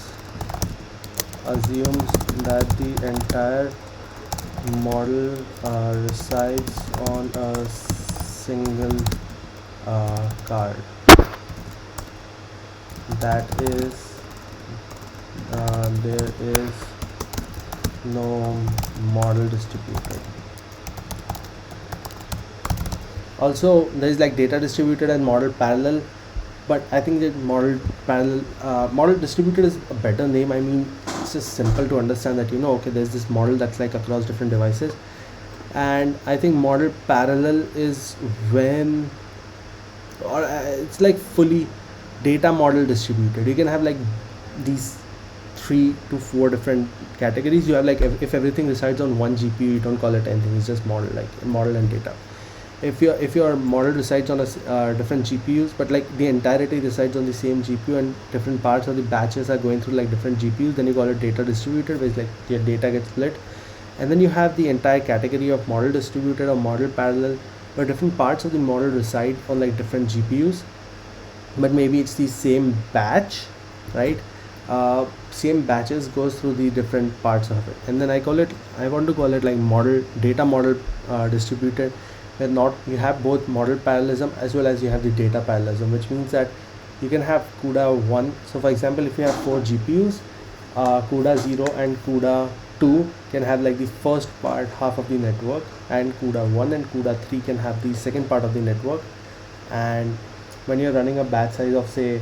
assumes that the entire model resides on a single card. That is, there is no model distributed. Also, there is like data distributed and model parallel, but I think that model distributed is a better name. I mean, it's just simple to understand that, okay, there's this model that's like across different devices. And I think model parallel is when, or it's like fully data model distributed. You can have like these 3 to 4 different categories. You have like, if everything resides on one GPU, you don't call it anything, it's just model, like model and data. If your model resides on a different GPUs, but like the entirety resides on the same GPU and different parts of the batches are going through like different GPUs, then you call it data distributed, where it's like your data gets split. And then you have the entire category of model distributed or model parallel, where different parts of the model reside on like different GPUs, but maybe it's the same batch, right? Same batches goes through the different parts of it. And then I want to call it like data model distributed, where you have both model parallelism as well as you have the data parallelism, which means that you can have CUDA 1. So for example, if you have 4 GPUs, CUDA 0 and CUDA 2 can have like the first part, half of the network, and CUDA 1 and CUDA 3 can have the second part of the network. And when you're running a batch size of say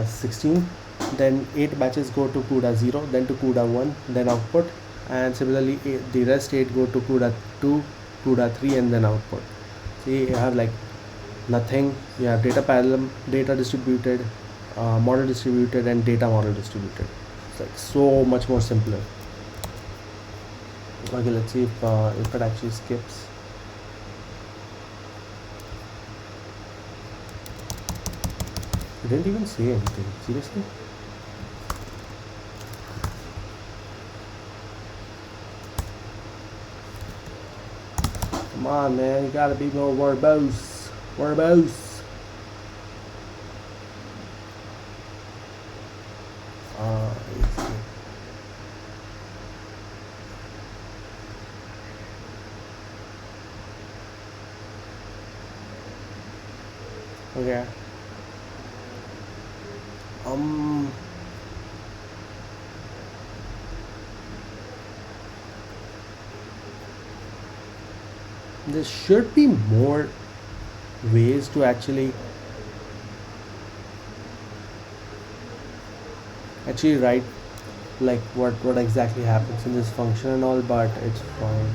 16, then 8 batches go to CUDA 0, then to CUDA 1, then output, and similarly the rest 8 go to CUDA 2, CUDA 3, and then output. See, you have like nothing. You have data parallel, data distributed, model distributed, and data model distributed. It's like so much more simpler. Okay, let's see if it actually skips. It didn't even say anything. Seriously? Come on, man, you gotta be more verbose. Verbose. Let's see. Okay. There should be more ways to actually write like what exactly happens in this function and all, but it's fine.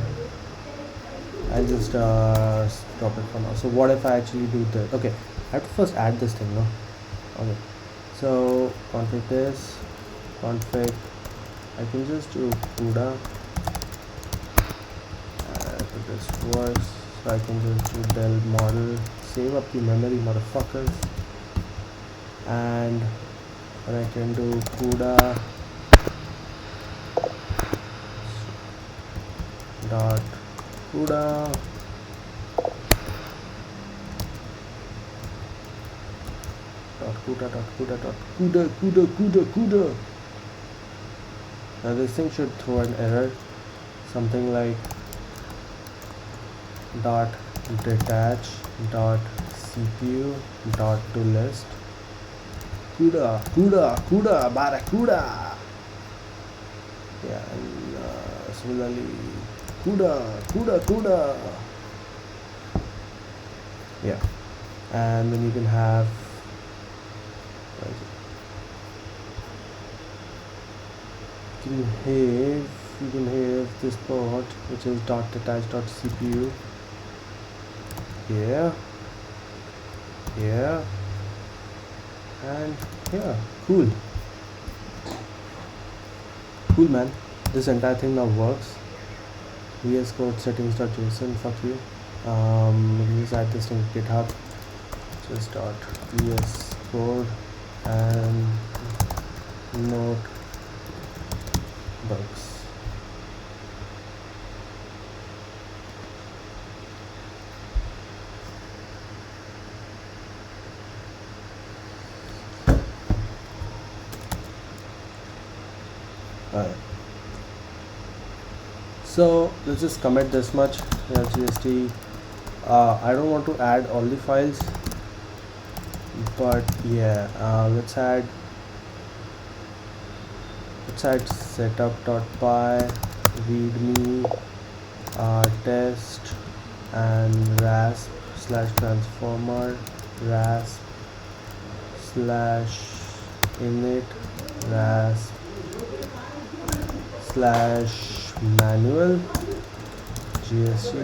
I'll just stop it for now. So what if I actually do this? Okay, I have to first add this thing, no? Okay, so config this, config. I can just do CUDA. If this works, so I can just do del model, save up the memory, motherfuckers, and I can do CUDA dot CUDA CUDA. Now this thing should throw an error, something like dot detach dot CPU dot to list CUDA barracuda. Yeah, and similarly CUDA. Yeah, and then you can have you can have this part which is dot detach dot CPU. Yeah, and yeah, cool man. This entire thing now works. VS Code settings.json, fuck you. We can just add this thing to GitHub, just dot VS Code and note bugs. So let's just commit this much. GST. I don't want to add all the files, but yeah, let's add setup.py, readme, test, and rasp / transformer, rasp / init, rasp / manual, GST,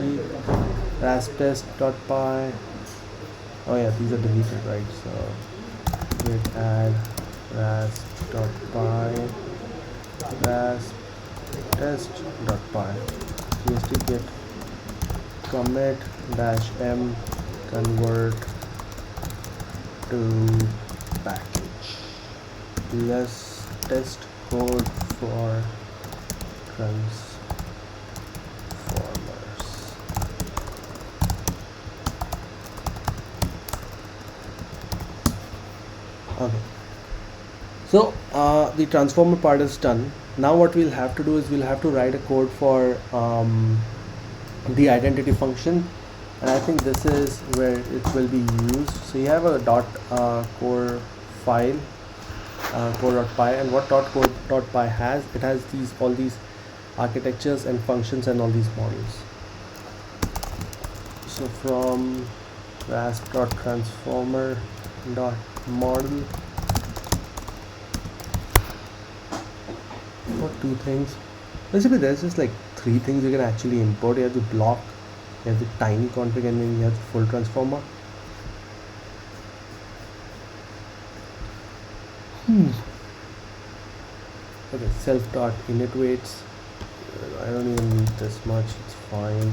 rasp test.py. Oh yeah, these are deleted, right? So git add rasp.py, rasp test.py, GST git commit -m convert to package. Let's test code for transformers. Okay, so the transformer part is done. Now what we'll have to do is we'll have to write a code for the identity function, and I think this is where it will be used. So you have a core file, core.py, and what core.py has, it has all these architectures and functions and all these models. So from rasp.transformer model, what two things? Basically there's just like three things you can actually import. You have the block, you have the tiny config, and then you have the full transformer. Okay, self.init weights. I don't even need this much, it's fine.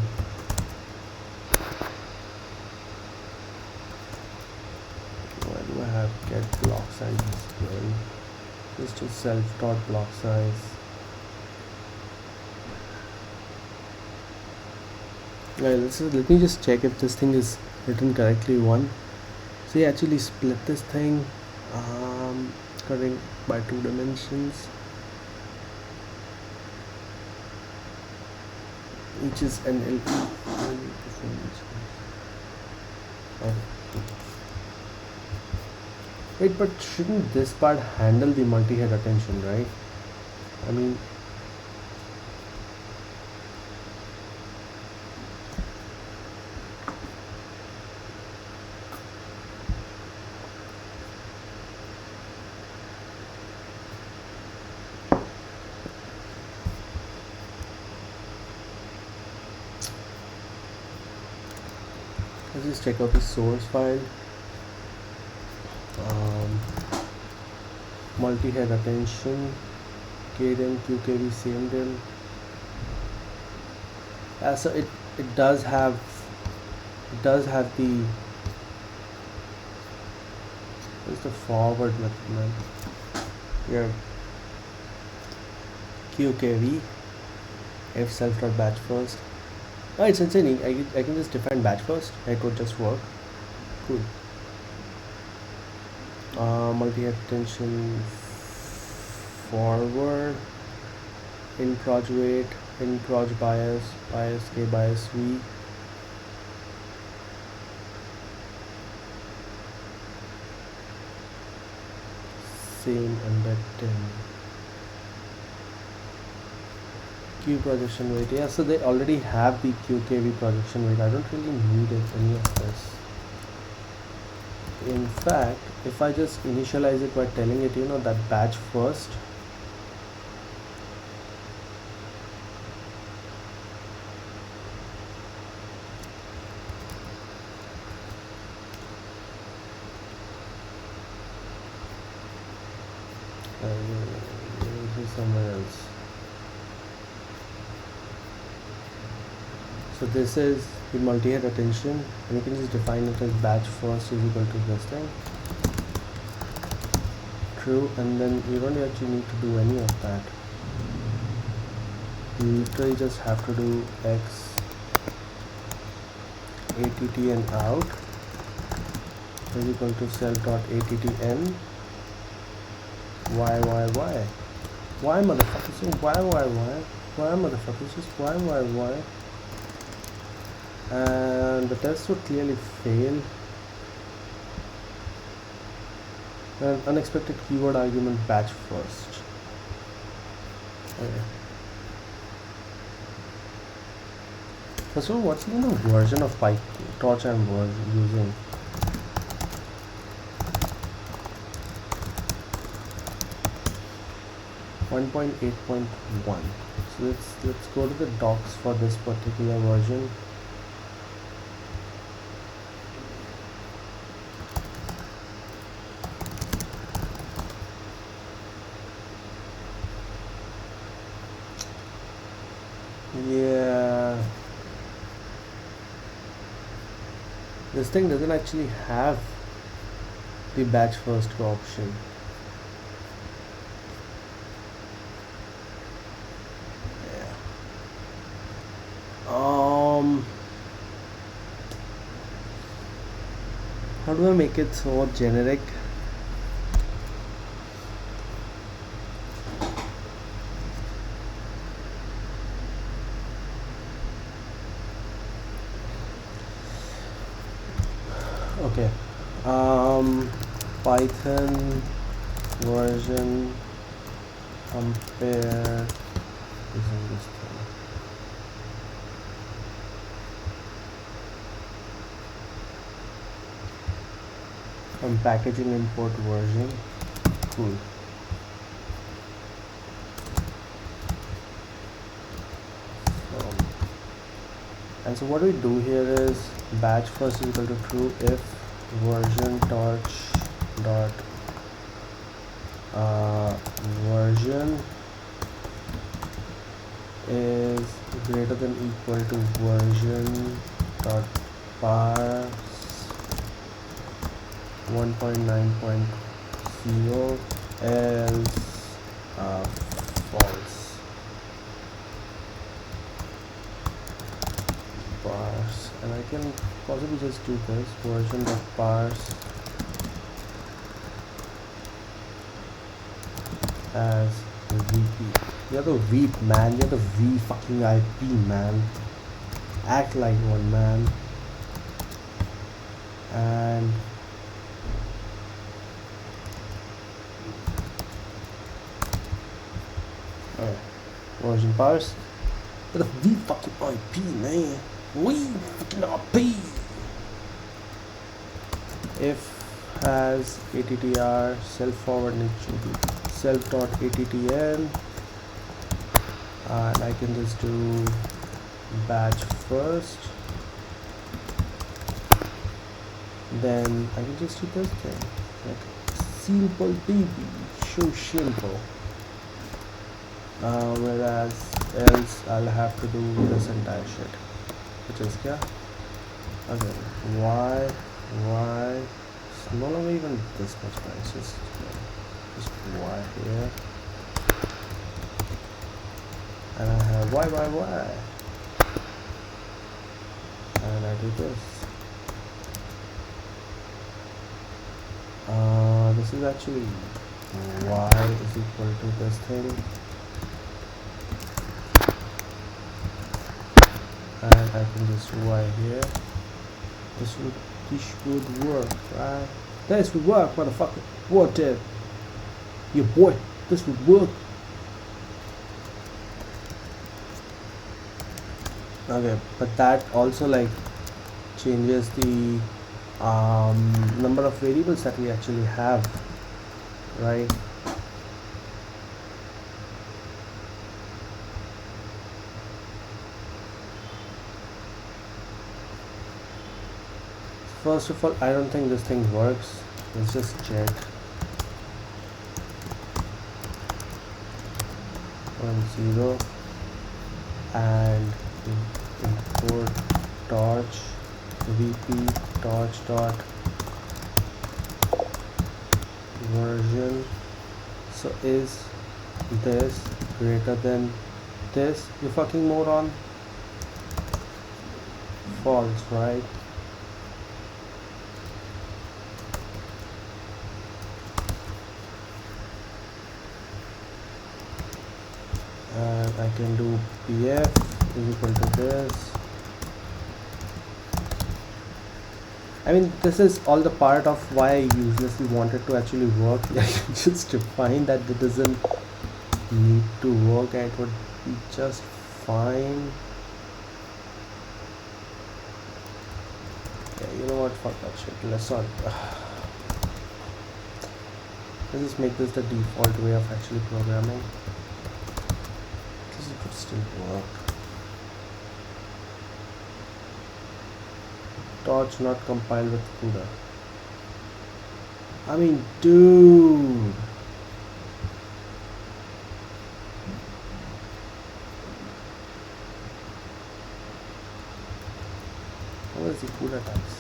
Why do I have get block size as well? Just to self.block size. Let me just check if this thing is written correctly. So you actually split this thing. vectoring by 2 dimensions. Each is an LE. Wait, but shouldn't this part handle the multi-head attention, right? I mean, let's just check out the source file. Multi-head attention, KDIM, QKV, same DIM. So it does have the, what's the forward method, man? Here, QKV, if self.batch first. Oh, it's insane. I can just define batch first. It would just work. Cool. Multi-head attention forward, in proj weight, in proj bias, k bias v. Same embed 10. Q projection weight. Yeah, so they already have the QKV projection weight. I don't really need any of this. In fact, if I just initialize it by telling it, that batch first, somewhere else. So this is the multi-head attention, and you can just define it as batch first is equal to this thing, true, and then you don't actually need to do any of that. You literally just have to do x att and out is equal to self.attn y motherfuckers, so y motherfuckers, just y, and the test would clearly fail. An unexpected keyword argument batch first. Okay. First of all, what's the version of PyTorch I'm using? .8.1. So let's go to the docs for this particular version. Yeah, this thing doesn't actually have the batch first option. How do I make it so generic? Okay, Python version compare using this thing. Packaging import version. Cool. And so what we do here is batch first is equal to true if version torch dot version is greater than equal to version dot parse 1.9.0 else false. Parse, and I can possibly just do this version dot parse as VP. You're the VP, man. You're the V fucking IP, man. Act like one, man. And version parse. You're the V fucking IP, man. We fucking IP. If has attr self forward needs to be self.attn, and I can just do batch first, then I can just do this thing like simple baby, so simple. Whereas else I'll have to do this entire shit, which is yeah, okay, why it's no longer even this much price, just y here, and I have y, and I do this. This is actually y is equal to this thing, and I can just do y here. This would work, right? This would work, motherfucker. What did? Yeah, boy, this would work. Okay, but that also like changes the number of variables that we actually have, right? First of all, I don't think this thing works. Let's just check. 1 0 and import torch vp torch dot version. So is this greater than this, you fucking moron? False, right? And I can do pf is equal to this. I mean, this is all the part of why I uselessly wanted to actually work. I can just define that it doesn't need to work and it would be just fine. Yeah, you know what, fuck that shit. Let's not let's just make this the default way of actually programming. This could still work. Torch not compiled with CUDA. I mean, dude. What is the CUDA tags?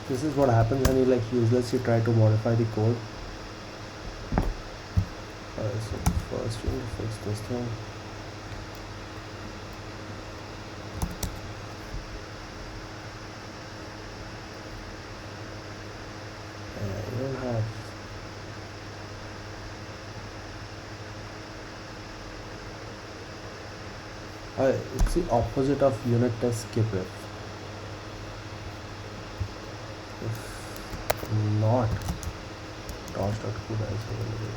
This is what happens when you like uselessly try to modify the code. So first we need to fix this thing. You don't have it's the opposite of unit test skip if. If not, torch.CUDA is available.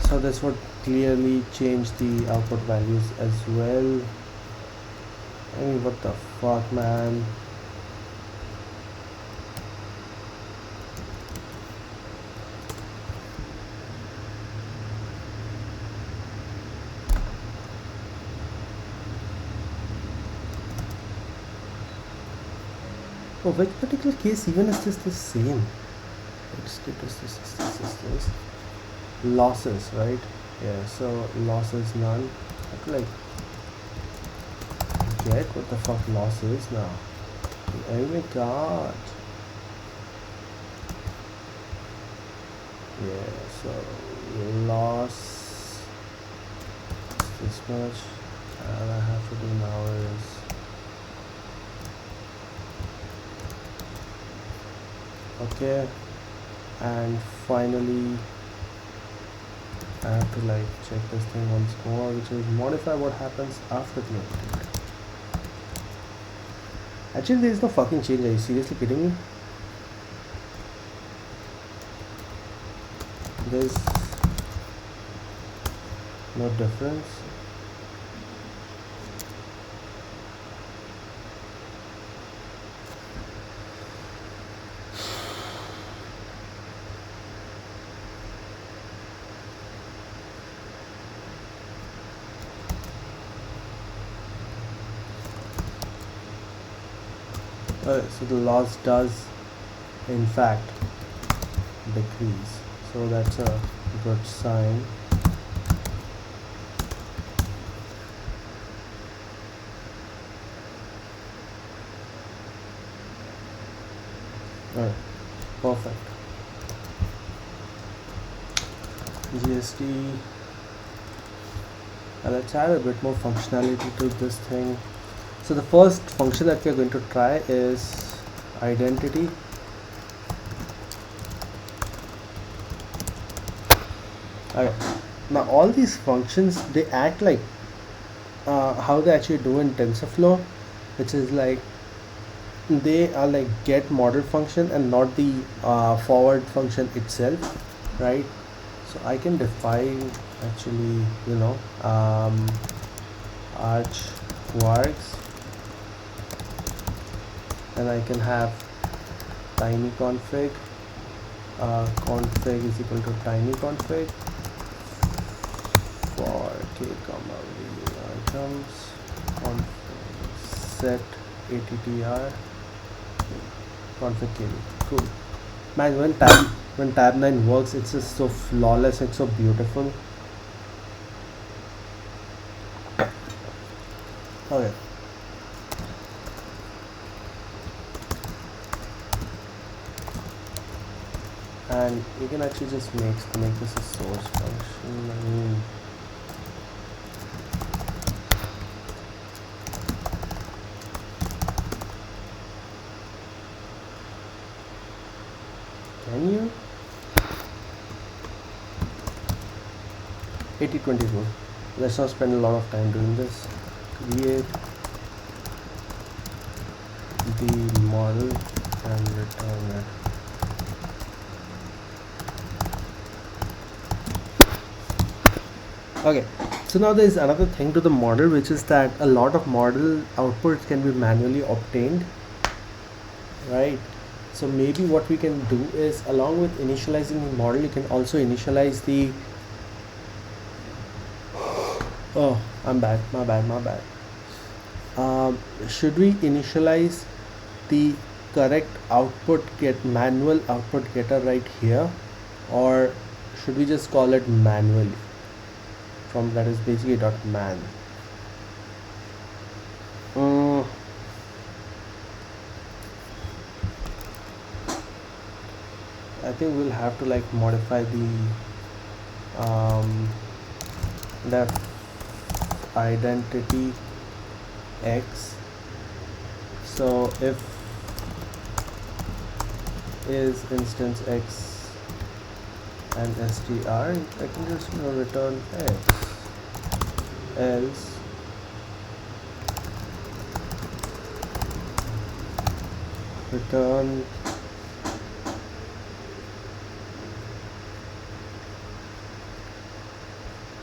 So this would clearly change the output values as well. I mean, what the fuck, man? Oh, which particular case even is this the same? Let's get this. Losses, right? Yeah, so losses none. I have to like get what the fuck loss is now. Oh my god. Yeah, so loss this much, and I have to do now is okay, and finally I have to like check this thing once more, which is modify what happens after the update. Actually, there is no fucking change. Are you seriously kidding me? There's no difference. So the loss does in fact decrease, so that's a good sign. Alright, perfect. GST. Let's add a bit more functionality to this thing. So the first function that we are going to try is identity. Alright, now all these functions, they act like how they actually do in TensorFlow, which is like they are like get model function and not the forward function itself, right? So I can define actually, you know, arch quarks, and I can have tiny config, config is equal to tiny config for k comma v items, config set attr config kb. Cool. Man, when tab 9 works, it's just so flawless, it's so beautiful. Okay. And you can actually just make this a source function. I mean, can you? 80-20 rule. Let's not spend a lot of time doing this. Create the model and return it. Okay, so now there is another thing to the model, which is that a lot of model outputs can be manually obtained, right? So maybe what we can do is, along with initializing the model, you can also initialize the oh, I'm bad, my bad. Should we initialize the correct manual output getter right here, or should we just call it manually? From that is basically .man. I think we'll have to like modify the identity x. So if is instance x and str, I can just return x, else return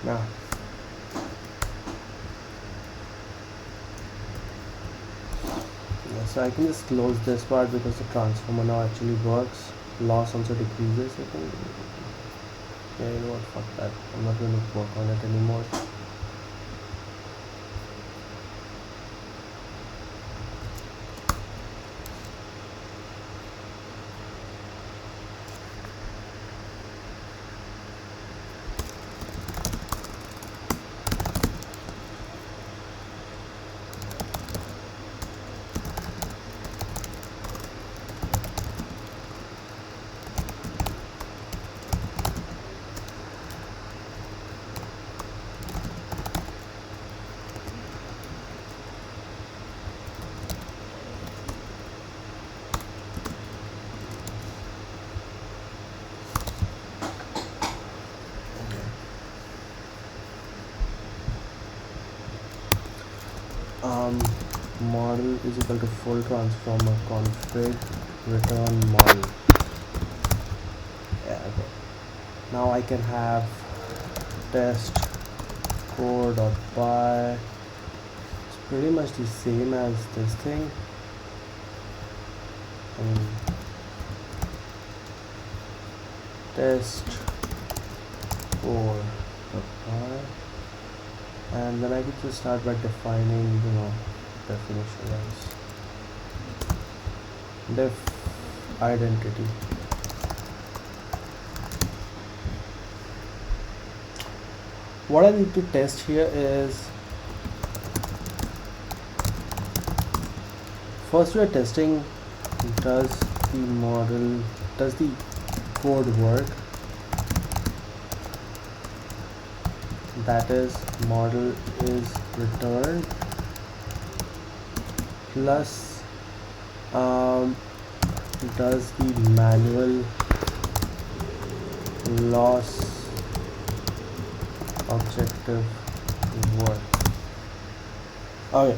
now. So I can just close this part because the transformer now actually works. Loss also decreases. I think. Yeah, you know what? Fuck that. I'm not going to work on it anymore. um, model is equal to full transformer config return model. Yeah, okay. Now I can have test core.py. It's pretty much the same as this thing. Test core.py, and then I could just start by defining, definition as def identity. What I need to test here is, first we are testing, does the code work? That is, model is returned plus does the manual loss objective work? Okay.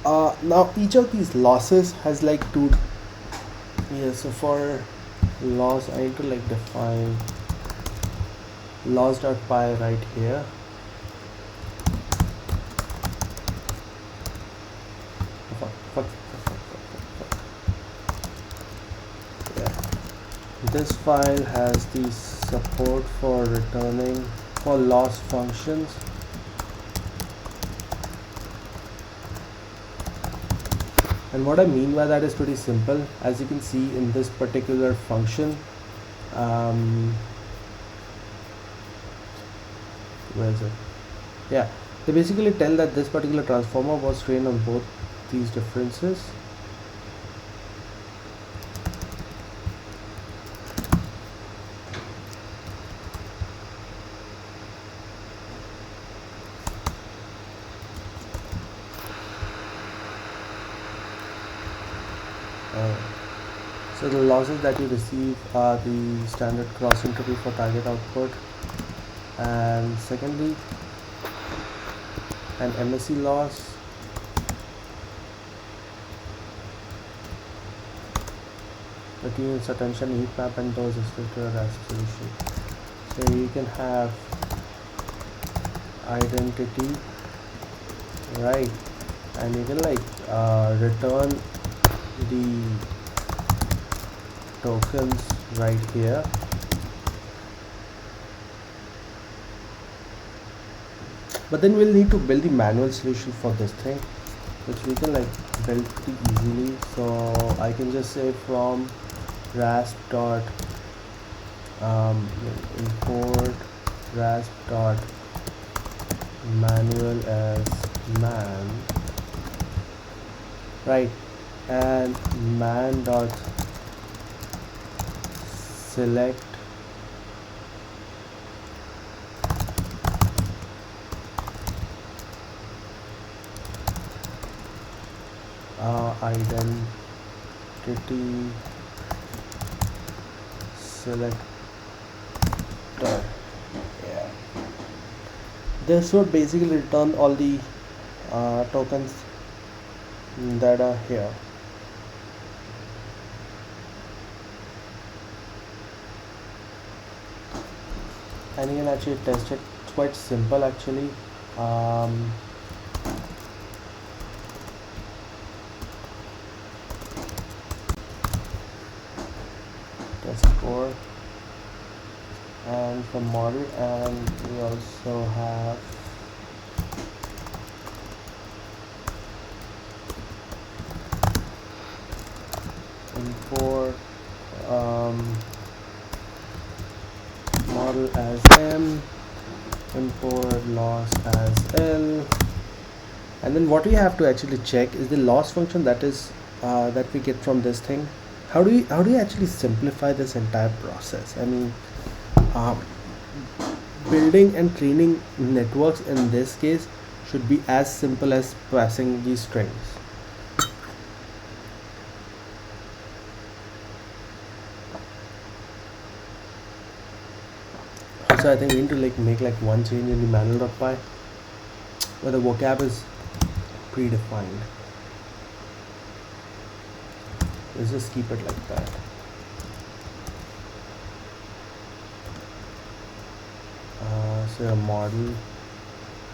Now each of these losses has like two. Yeah, so for loss I need to like define loss.py right here. Yeah. This file has the support for returning for loss functions. And what I mean by that is pretty simple. As you can see in this particular function, where is it? Yeah, they basically tell that this particular transformer was trained on both these differences. So the losses that you receive are the standard cross entropy for target output, and secondly an MSE loss, the units attention heat map, and those expected to a RASP solution. So you can have identity, right, and you can like return the tokens right here. But then we'll need to build the manual solution for this thing, which we can like build pretty easily. So I can just say from rasp dot import rasp dot manual as man, right, and man dot select identity selector. Yeah, this would basically return all the tokens that are here. And you can actually test it. It's quite simple actually. Test core and the model, and we also have import model as M, import loss as L, and then what we have to actually check is the loss function that is that we get from this thing. How do you actually simplify this entire process? I mean, building and cleaning networks in this case should be as simple as passing these strings. So I think we need to like make like one change in the manual.py where the vocab is predefined. Let's just keep it like that. So a model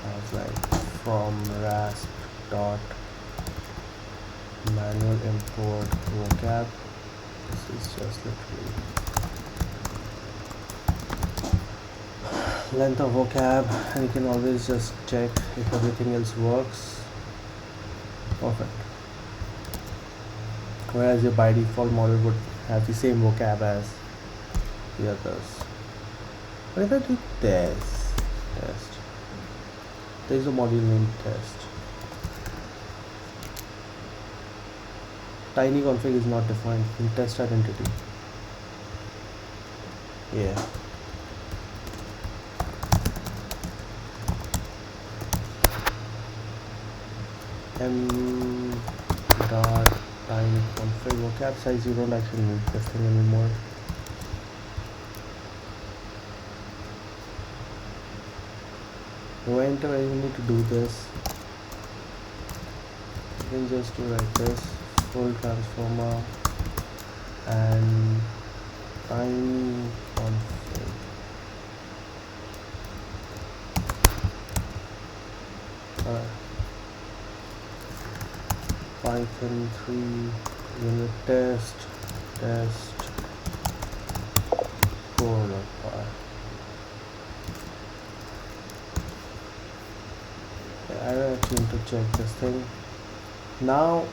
has like from RASP dot manual import vocab. This is just literally length of vocab, and you can always just check if everything else works. Perfect. Whereas your by default model would have the same vocab as the others. What if I do test? There is a module named test. Tiny config is not defined in test identity. Yeah. M dot tiny config vocab size. You don't actually need this thing anymore. Whenever you need to do this, you can just do like this, full transformer and tiny config. Python 3 unit test core.py. I don't actually need to check this thing now.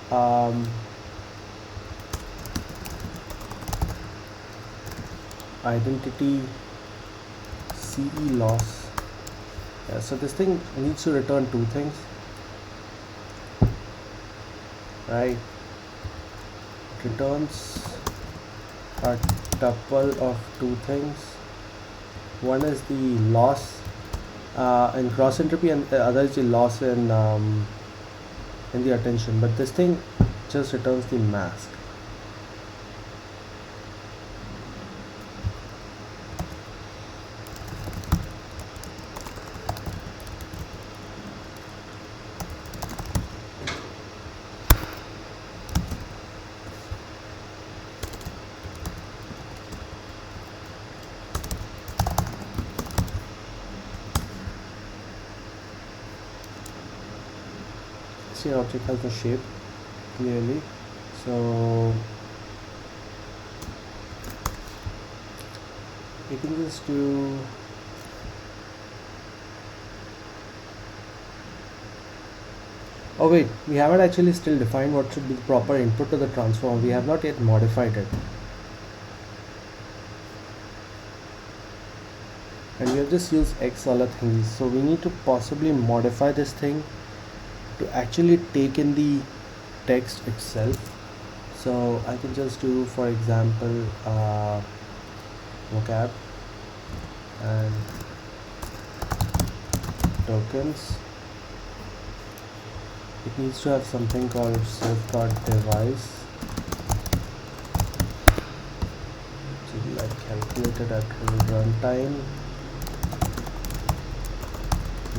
Identity CE loss. Yeah, so this thing needs to return two things, right? It returns a tuple of two things. One is the loss in cross entropy, and the other is the loss in the attention. But this thing just returns the mask. Your object has no shape clearly, so you can just do oh wait, we haven't actually still defined what should be the proper input to the transform. We have not yet modified it, and we have just used X all the things, so we need to possibly modify this thing to actually take in the text itself. So I can just do, for example, vocab and tokens. It needs to have something called self.device to be like calculated at runtime,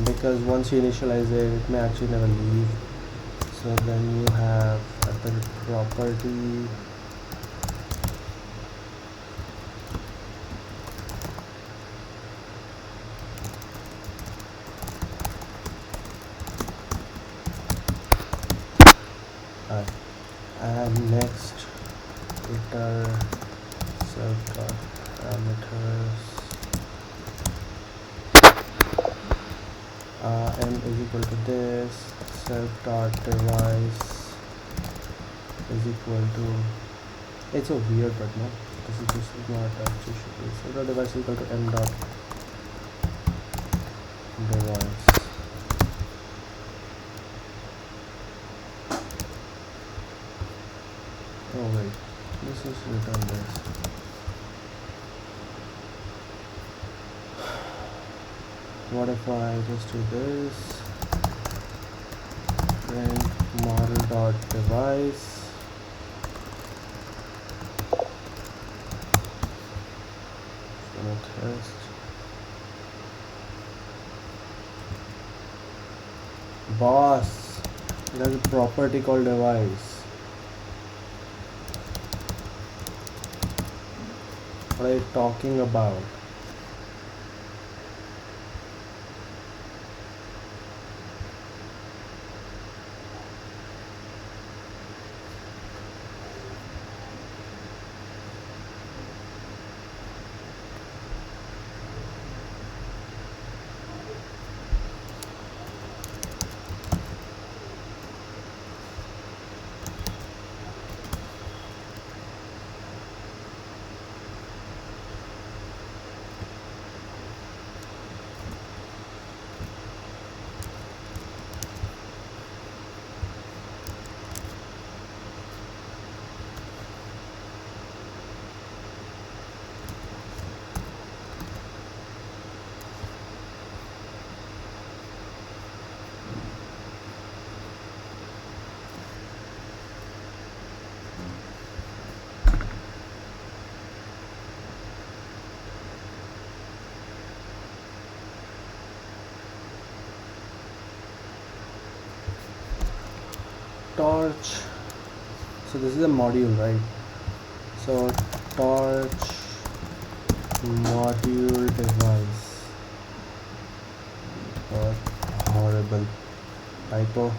because once you initialize it may actually never leave. So then you have at the property and next iter self.parameters m is equal to this, self.device is equal to, it's so weird, but no, this is not actually should be self.device is equal to m dot device. Oh wait, this is return this. What if I just do this, print model.device, test, boss, There's a property called device. What are you talking about? Torch. So this is a module, right? So torch module device. What horrible typo.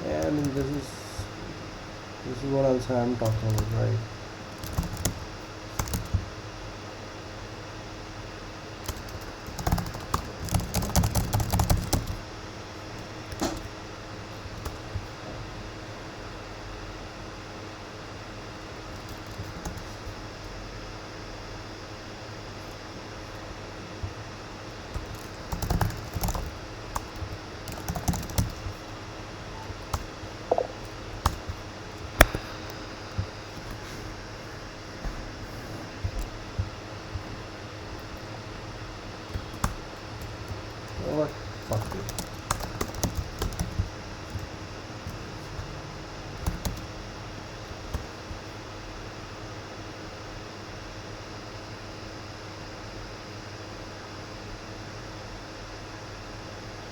Yeah, I mean this is what else I'm talking about, right? What? Fuck you.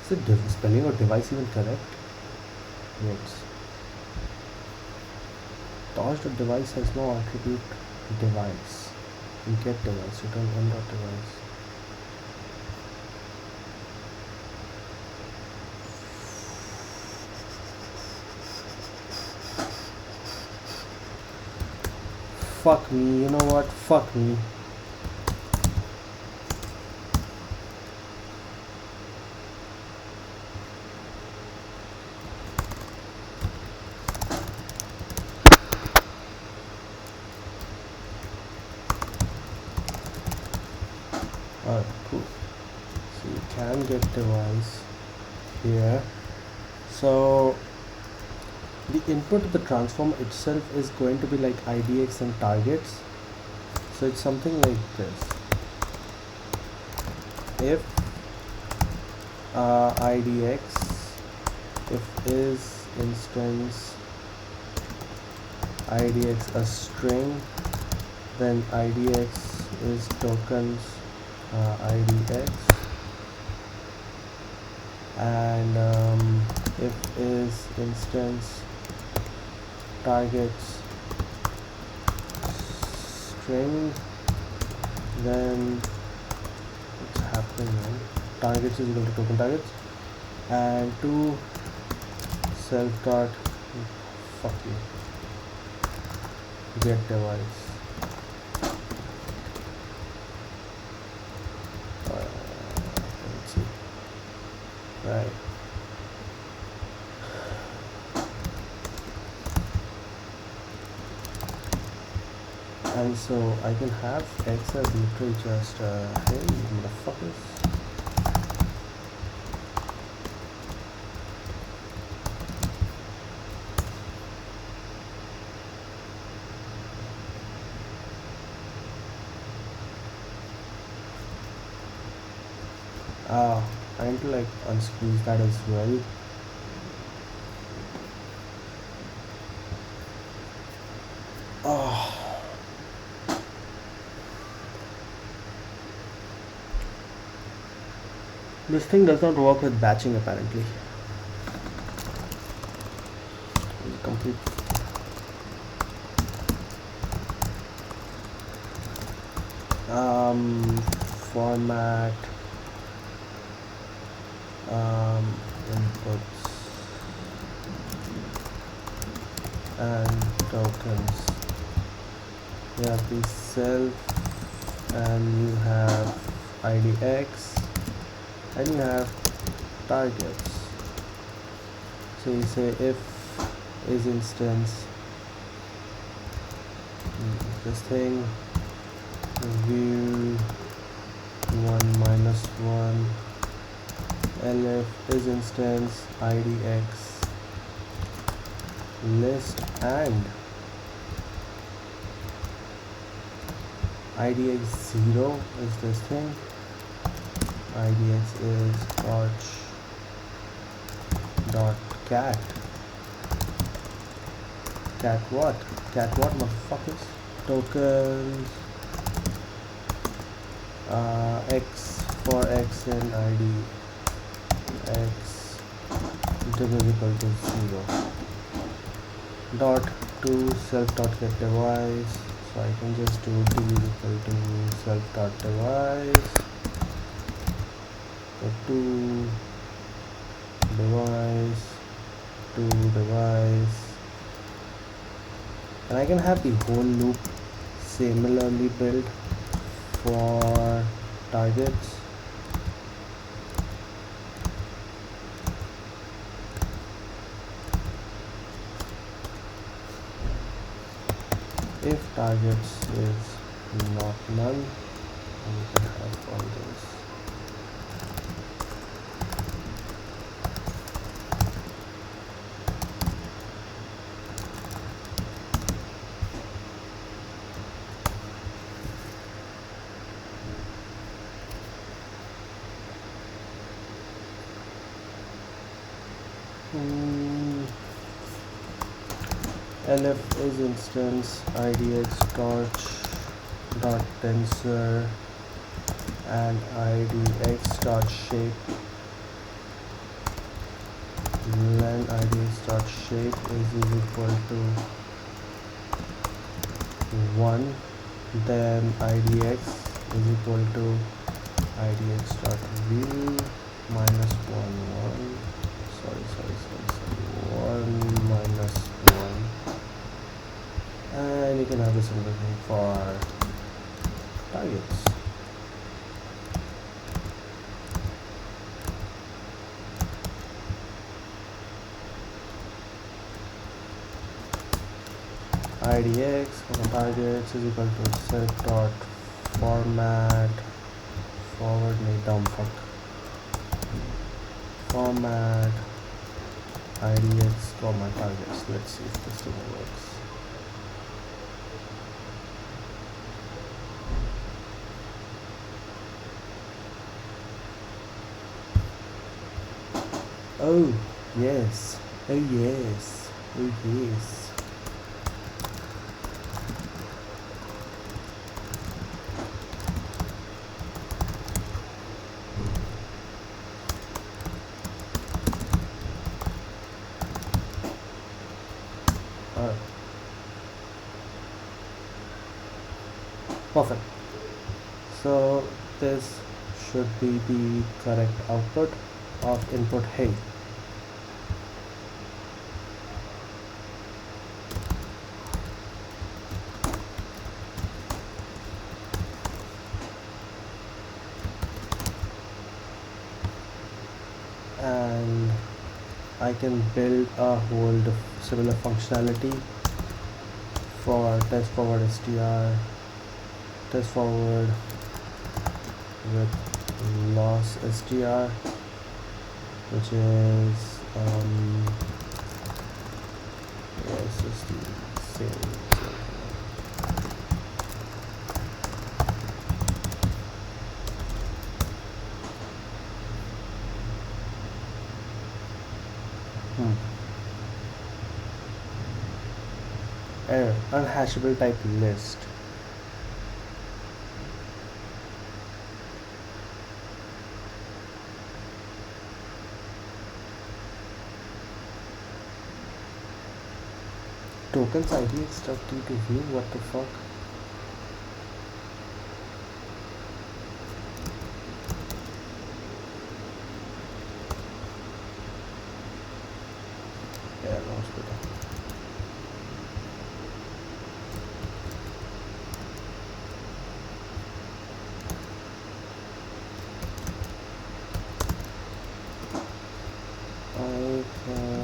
Is the spelling of device even correct? Yes. Torch.device has no attribute device. You get device, return one.device. Fuck me, you know what? Fuck me. Alright, cool. So you can get device here. So the input of the transform itself is going to be like IDX and targets. So it's something like this. If IDX, if is instance IDX a string, then IDX is tokens IDX, and if is instance targets string, then what's happening now? Targets is equal to token targets, and to self dot fuck you get device. Let's see. Right. And so I can have X as literally just hey motherfuckers. I need to like unsqueeze that as well. Oh. This thing does not work with batching apparently. Complete. Format, inputs and tokens. You have the self and you have IDX and you have targets. So you say if is instance this thing view 1 minus 1 elif is instance idx list and idx 0 is this thing, idx is torch dot cat what motherfuckers, tokens x for x and id x divisible to 0 dot to self dot get device. So I can just do divisible to self dot device, so to device, and I can have the whole loop similarly built for targets. If targets is not null, then you can have all this. Elif is instance idx torch dot tensor and idx dot shape, len idx dot shape is equal to 1, then idx is equal to idx dot view minus 1 1 minus 1, and you can have the similar thing for targets. idx for targets is equal to set dot format forward format idx comma targets. Let's see if this thing works. Oh yes, oh yes, oh yes. Perfect. So this should be the correct output of input hey. And I can build a whole similar functionality for test forward str, test forward with loss str, which is it's just the same. Error, unhashable type list. Tokens ID extracted to view, what the fuck? Yeah, lost it. I can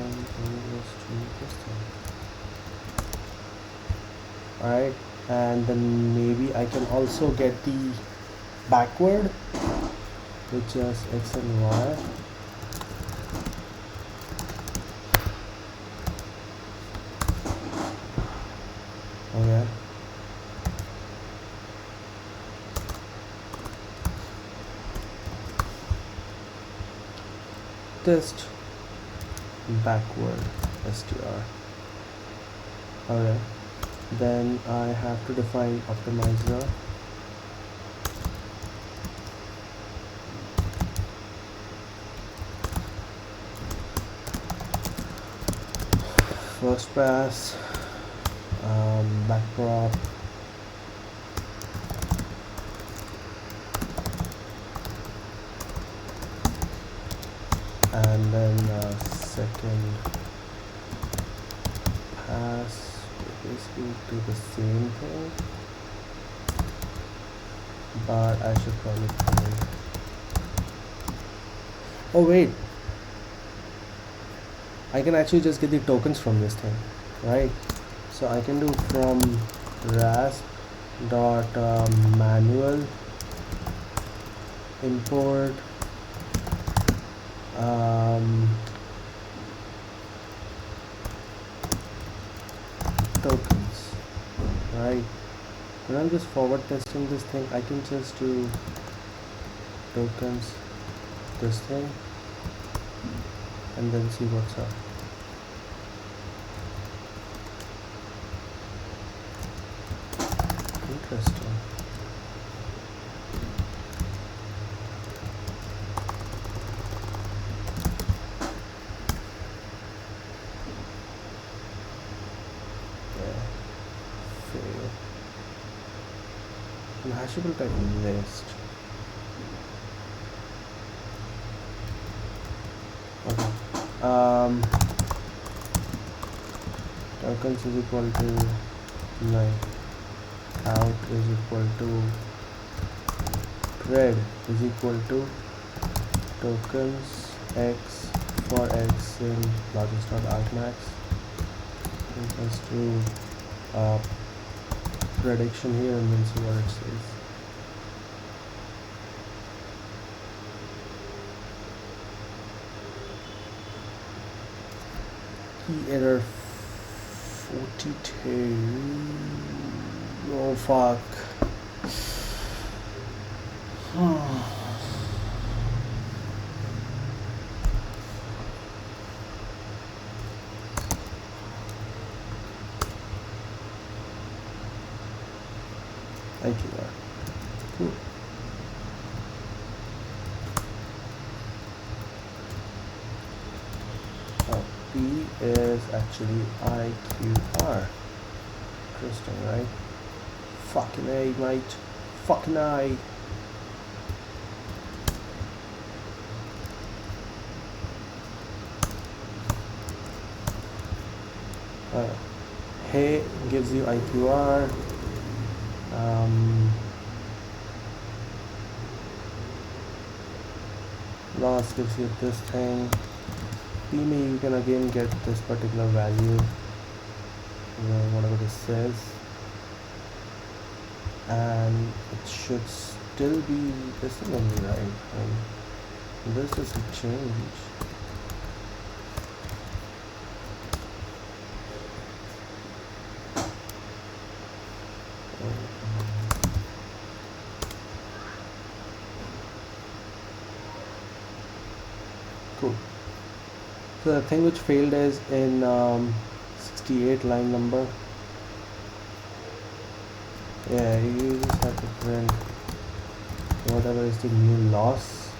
illustrate this thing. Alright, and then maybe I can also get the backward, which is x and y. Okay. Test backward str. Okay. Then I have to define optimizer. First pass, backprop, and then second pass. Basically do the same thing, but I should probably find. Oh wait, I can actually just get the tokens from this thing, right? So I can do from RASP dot manual import tokens, right? When I'm just forward testing this thing, I can just do tokens this thing and then see what's up. Interesting. Hashable type list. Okay. Tokens is equal to 9. Out is equal to thread is equal to tokens x for x in logis.argmax equals to prediction here, and then see what it says. Key error 42. Oh fuck. IQR. Cool. Oh, P is actually IQR. Interesting, right? Fucking A, mate. Fucking A. Hey gives you IQR. Loss gives you this thing. PME, you can again get this particular value, whatever this says, and it should still be this thing only, right? And this doesn't change. Cool. So the thing which failed is in 68 line number. Yeah, you just have to print whatever is the new loss.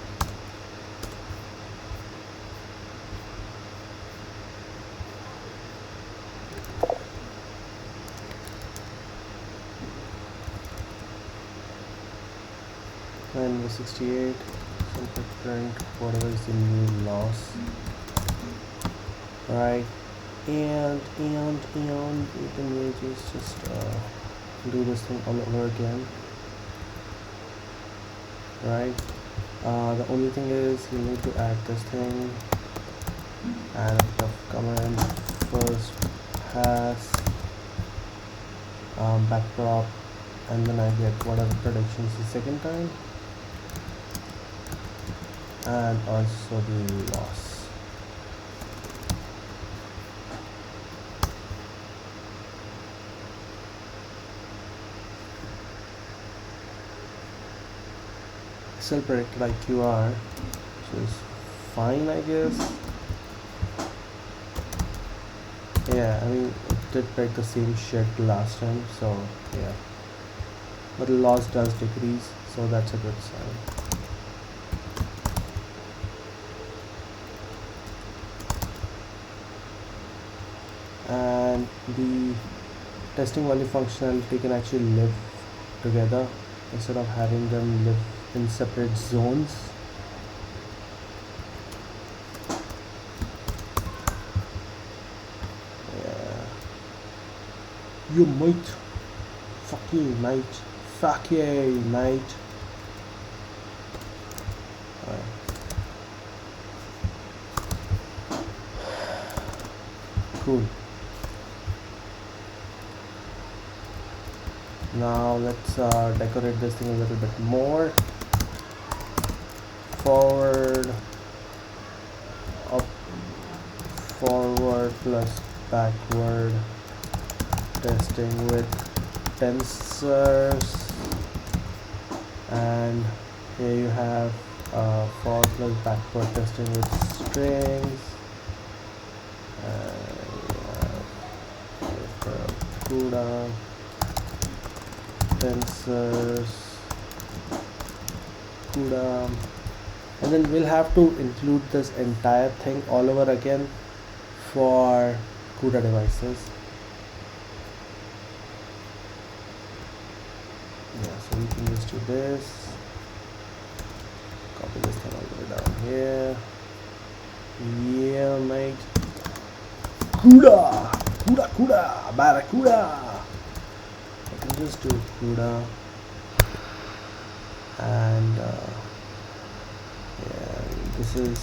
And 68, simply print whatever is the new loss. Right, and you can really just do this thing all over again. Right, the only thing is you need to add this thing, add a bit of command, first pass, backdrop, and then I get whatever predictions the second time, and also the loss. Still predicted IQR, which is fine, I guess. Yeah, I mean, it did predict the same shit last time, so yeah. But the loss does decrease, so that's a good sign. And the testing value functionality can actually live together instead of having them live in separate zones. Yeah. You might. Fuck you, mate. Fuck you, mate. Alright. Cool. Now let's decorate this thing a little bit more. Forward, up, forward plus backward, testing with tensors, and here you have forward plus backward testing with strings, CUDA, tensors, CUDA. And then we'll have to include this entire thing all over again for CUDA devices. Yeah, so we can just do this, copy this thing all the way down here. Yeah, mate. CUDA, CUDA, CUDA, Barracuda. I can just do CUDA, and yeah, this is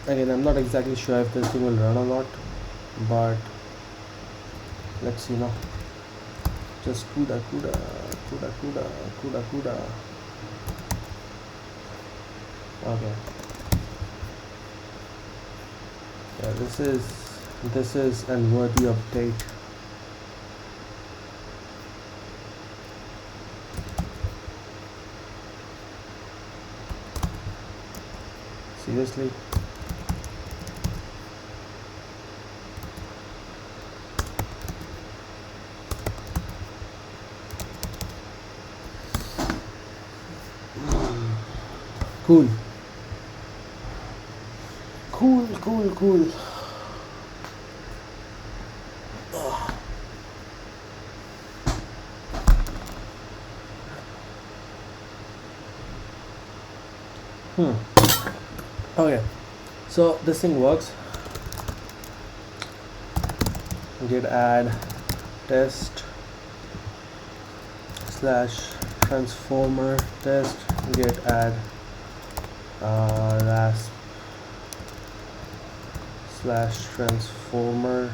again, I'm not exactly sure if this thing will run or not, but let's see now. Just CUDA, CUDA, CUDA, CUDA, CUDA, CUDA. Okay. Yeah, this is a worthy update. Seriously? Cool. Cool. Okay, so this thing works. Git add test / transformer test, git add RASP / transformer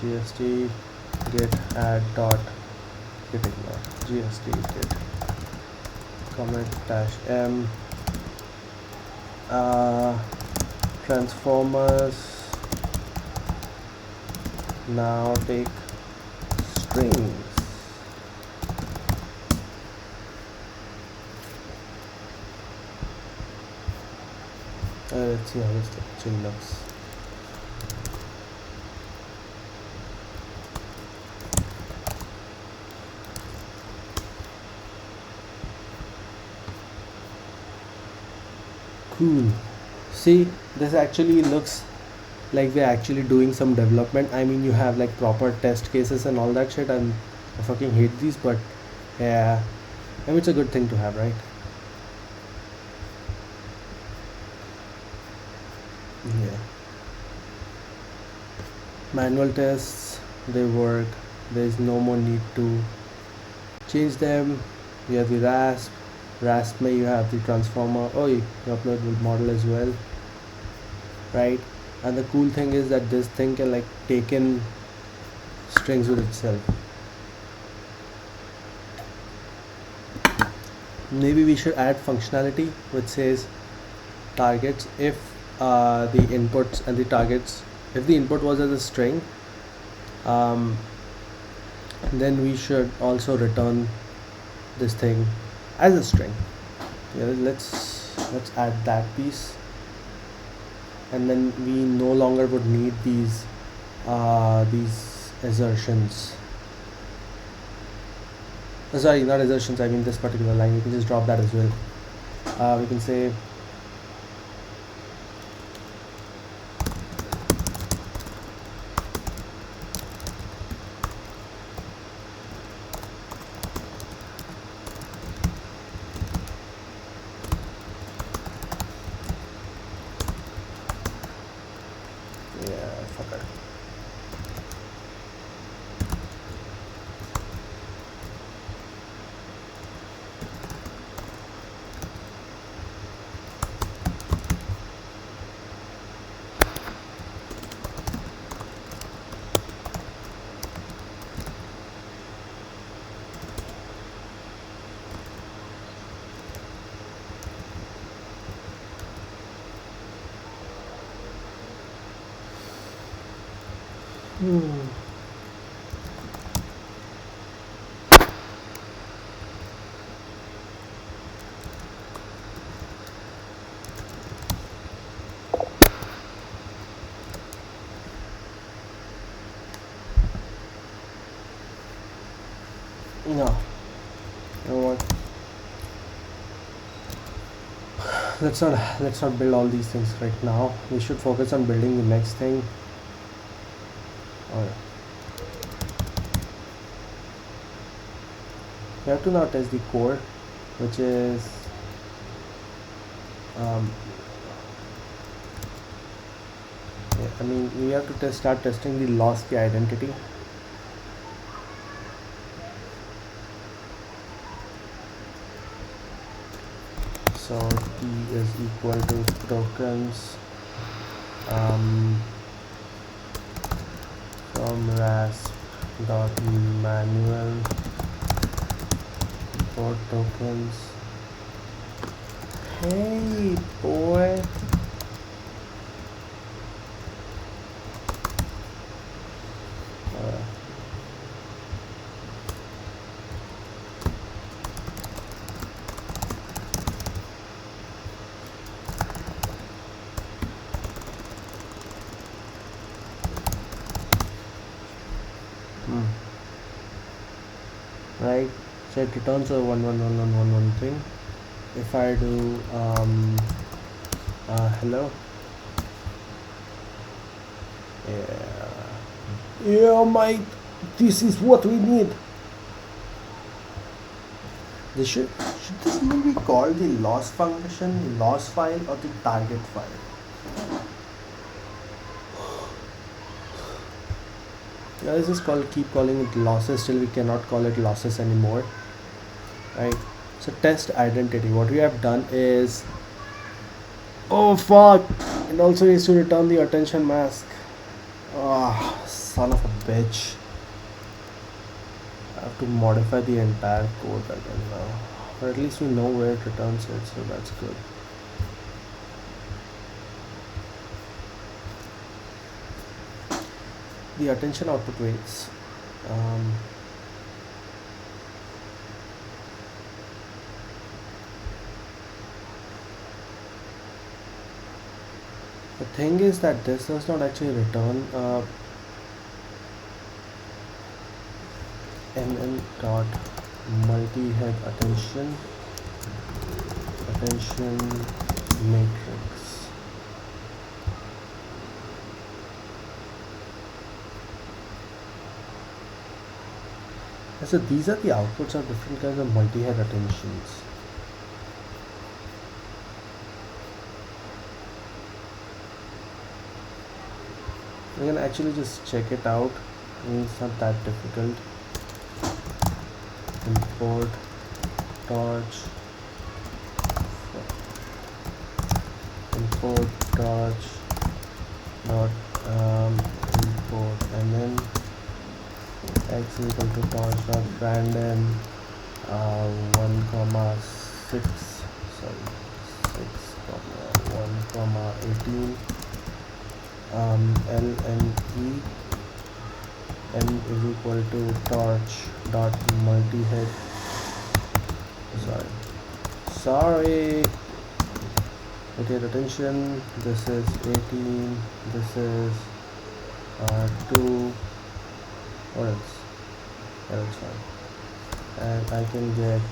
gst git add dot git ignore gst git commit -m transformers. Now take strings Let's see how this actually looks. Cool. See, this actually looks like we're actually doing some development. I mean, you have like proper test cases and all that shit, and I fucking hate these, but yeah, I mean, it's a good thing to have, right? Yeah. Manual tests, they work. There's no more need to change them. You have the RASP may you have the transformer. Oh, you upload the model as well, right? And the cool thing is that this thing can like take in strings with itself. Maybe we should add functionality which says targets if the inputs and the targets, if the input was as a string, um, then we should also return this thing as a string. Yeah, let's add that piece, and then we no longer would need these assertions. Sorry, not assertions, I mean this particular line. We can just drop that as well. We can say yeah, fucker. No, you know what? Let's not build all these things right now. We should focus on building the next thing. Alright. We have to now test the core, which is yeah, I mean we have to start testing the loss key identity. So t is equal to tokens from RASP dot manual for tokens. Hey boy. Right, so it returns a 111111 thing. If I do hello, yeah mate, this is what we need. This should this be called the loss function, loss file, or the target file? Yeah, let's just keep calling it losses till we cannot call it losses anymore, right? So test identity, what we have done is, oh fuck, it also needs to return the attention mask. Ah, son of a bitch. I have to modify the entire code again now, or at least we know where it returns it, so that's good. The attention output weights, The thing is that this does not actually return mn dot multi-head attention matrix. So these are the outputs of different kinds of multi-head attentions. You can actually just check it out. It's not that difficult. Import torch dot import, and then x is equal to torch dot random 1,6 1,18 lne n is equal to torch dot multi-head sorry multi-head attention. This is 18, this is 2. What else? Yeah, that's fine. And I can get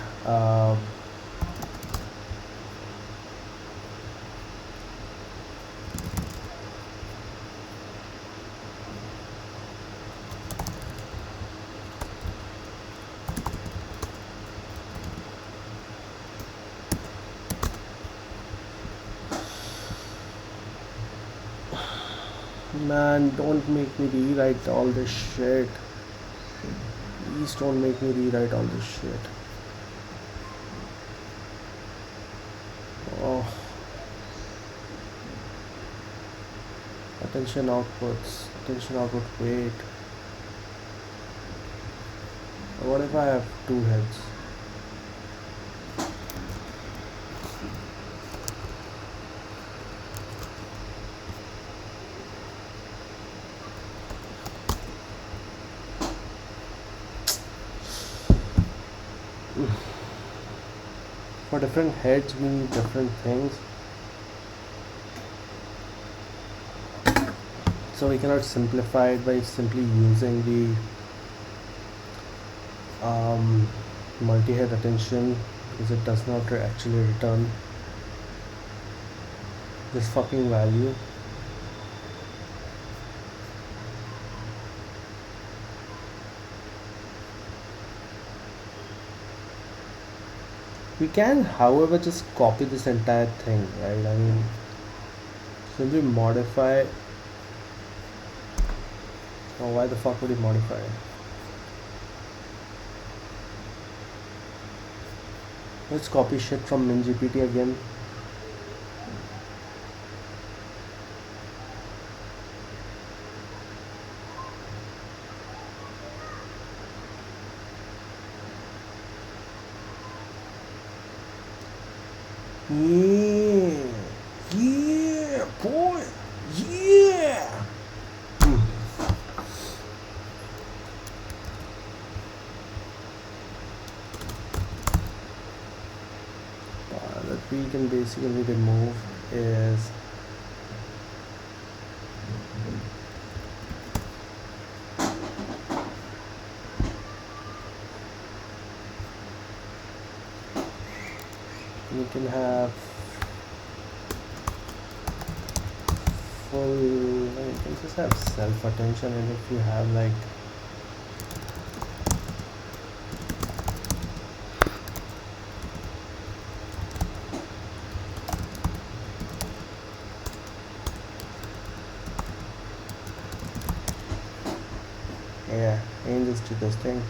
man, don't make me rewrite all this shit. Please don't make me rewrite all this shit. Oh. Attention output, wait. What if I have 2 heads? For different heads we need different things, so we cannot simplify it by simply using the multi-head attention, because it does not actually return this fucking value. We can, however, just copy this entire thing, right? I mean, simply modify. Oh, why the fuck would he modify it? Let's copy shit from MinGPT again. Yeah, boy, yeah. That we can basically remove is you can have full, you can just have self-attention, and if you have like and just do this thing.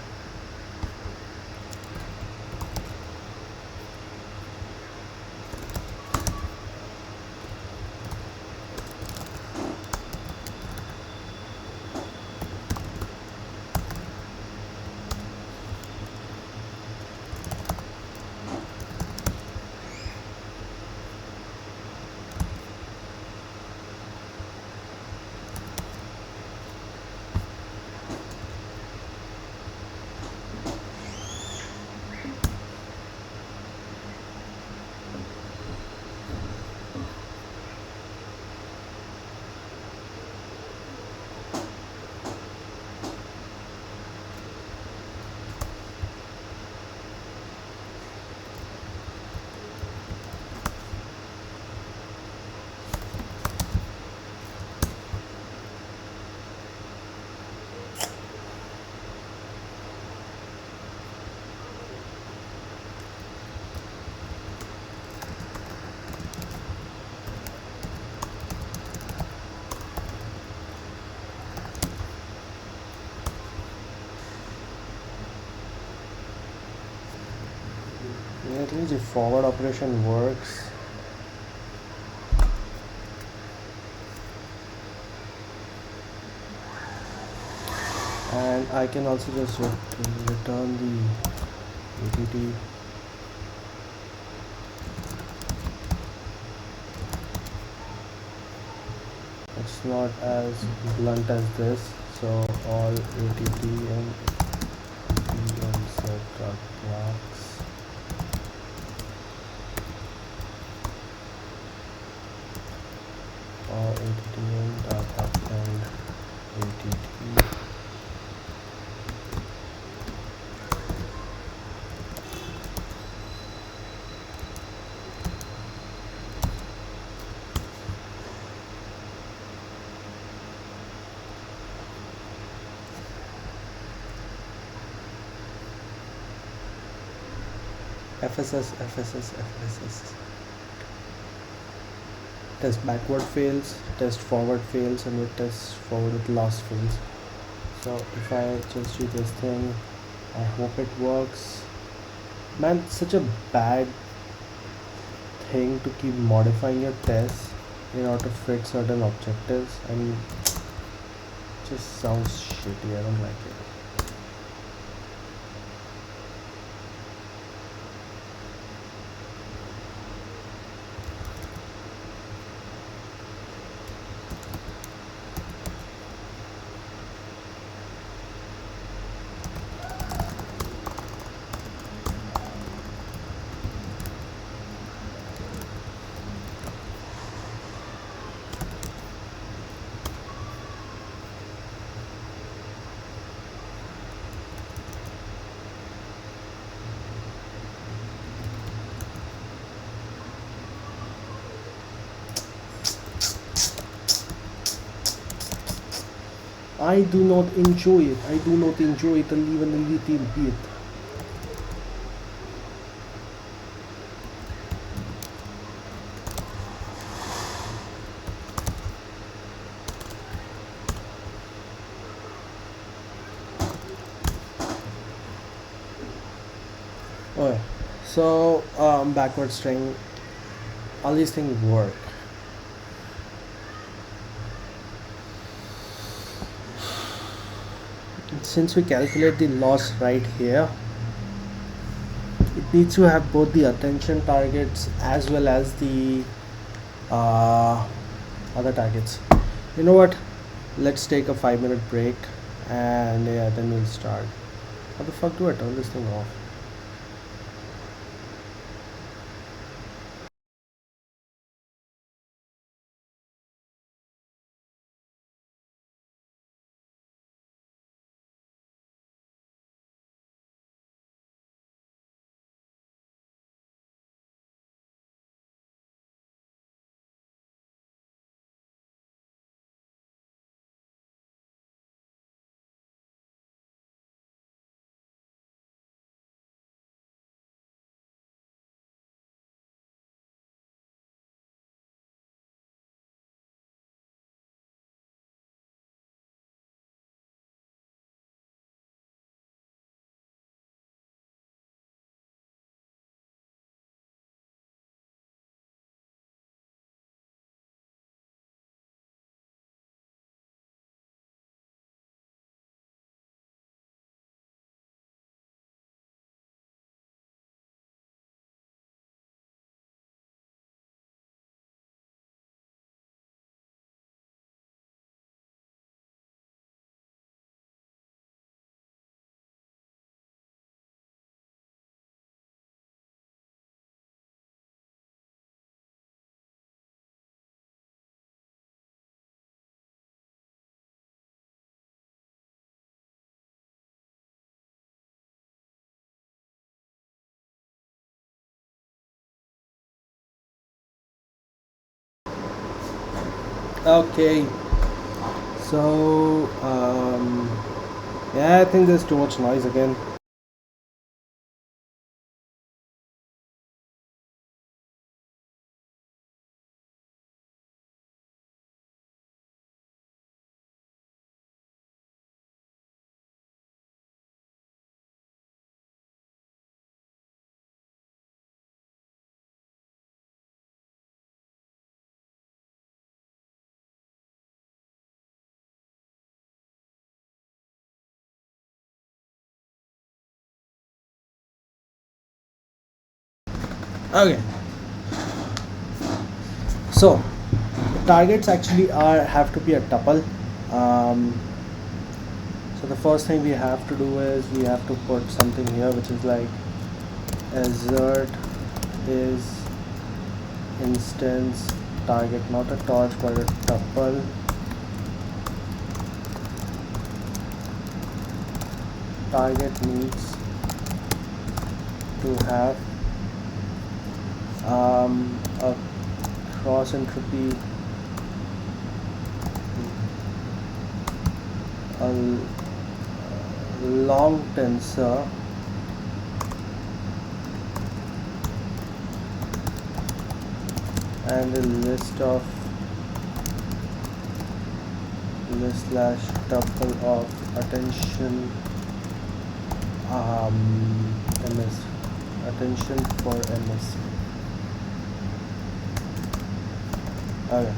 At least the forward operation works. And I can also just return the ATT. It's not as blunt as this, so all ATT and set blocks. Or ATT and append ATT. FSS. Test backward fails, test forward fails, and with test forward with loss fails. So if I just do this thing, I hope it works. Man, such a bad thing to keep modifying your tests in order to fit certain objectives. I mean, just sounds shitty. I don't like it. I do not enjoy it. I do not enjoy it even a little bit. Okay, so backward string, all these things work. Since we calculate the loss right here, it needs to have both the attention targets as well as the other targets. You know what? Let's take a 5-minute break, and yeah, then we'll start. How the fuck do I turn this thing off? Okay, so yeah, I think there's too much noise again. Okay, so targets actually have to be a tuple. um, so the first thing we have to do is we have to put something here which is like assert is instance target, not a torch but a tuple. Target needs to have a cross entropy, a long tensor, and a list slash tuple of attention ms attention for ms. Okay.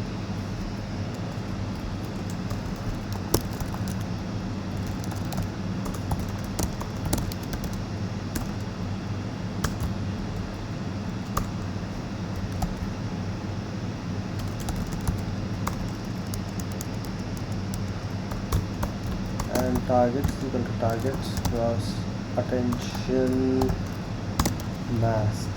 And targets is equal to targets cross attention masks.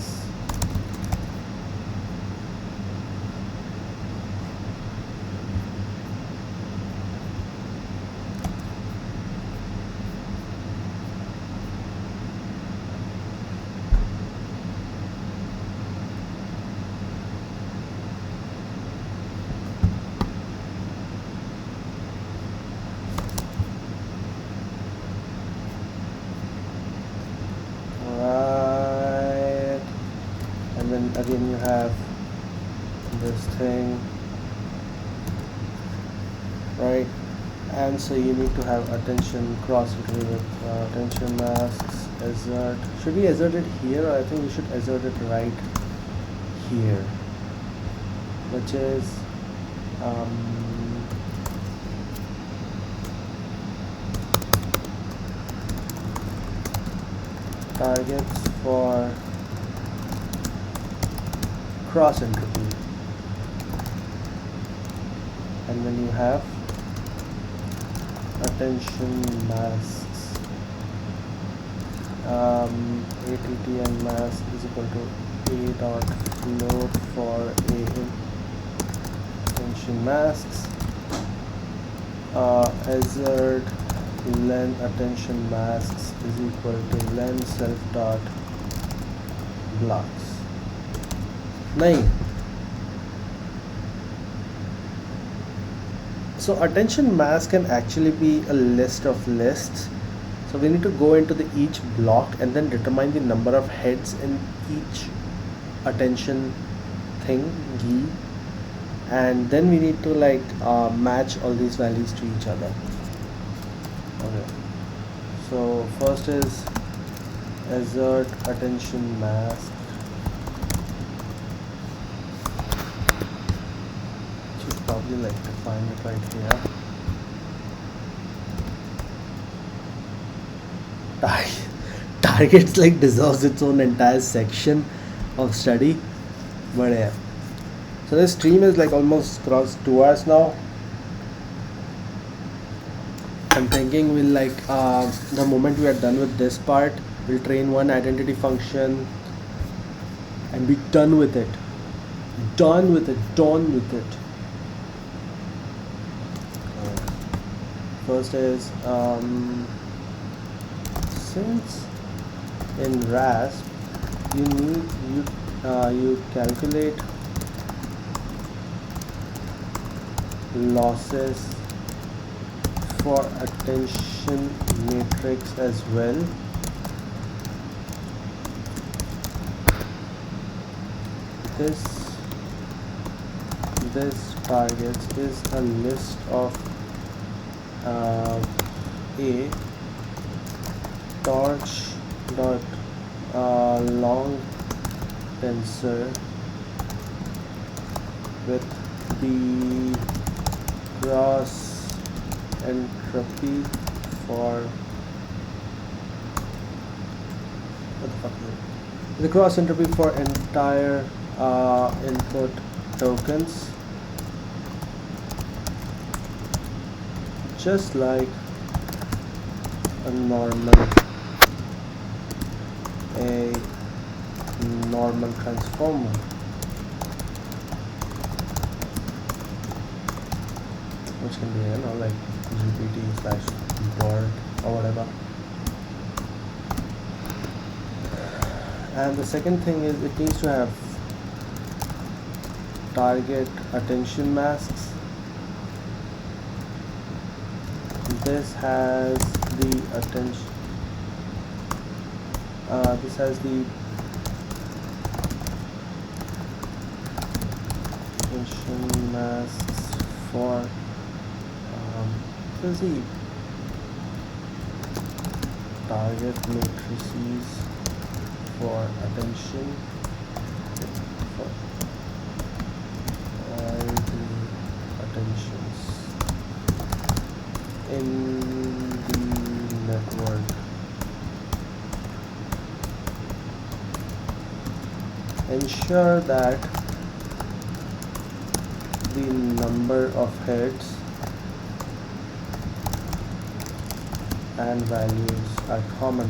And then again you have this thing, right? And so you need to have attention cross between with attention masks, assert. Should we assert it here, or I think we should assert it right here, which is targets for cross entropy, and then you have attention masks. ATTN mask is equal to a dot float for a attention masks. Assert len attention masks is equal to len self dot blocks. नहीं. So attention mask can actually be a list of lists. So we need to go into the each block and then determine the number of heads in each attention thingy, and then we need to like match all these values to each other. Okay. So first is assert attention mask. Should probably like define it right here. Targets like deserves its own entire section of study, but yeah. So this stream is like almost crossed 2 hours now. I'm thinking we'll like the moment we are done with this part, we'll train one identity function and be done with it. Done with it. First is since in RASP you calculate losses for attention matrix as well. This targets is a list of a torch dot long tensor with the cross entropy for what the fuck is it? the cross entropy for entire input tokens, just like a normal transformer. Which can be, you know, like GPT/Word or whatever. And the second thing is it needs to have target attention masks. This has the attention. This has the attention masks for. This is the target matrices for attention. For all the attentions in the network. Ensure that the number of heads and values are common.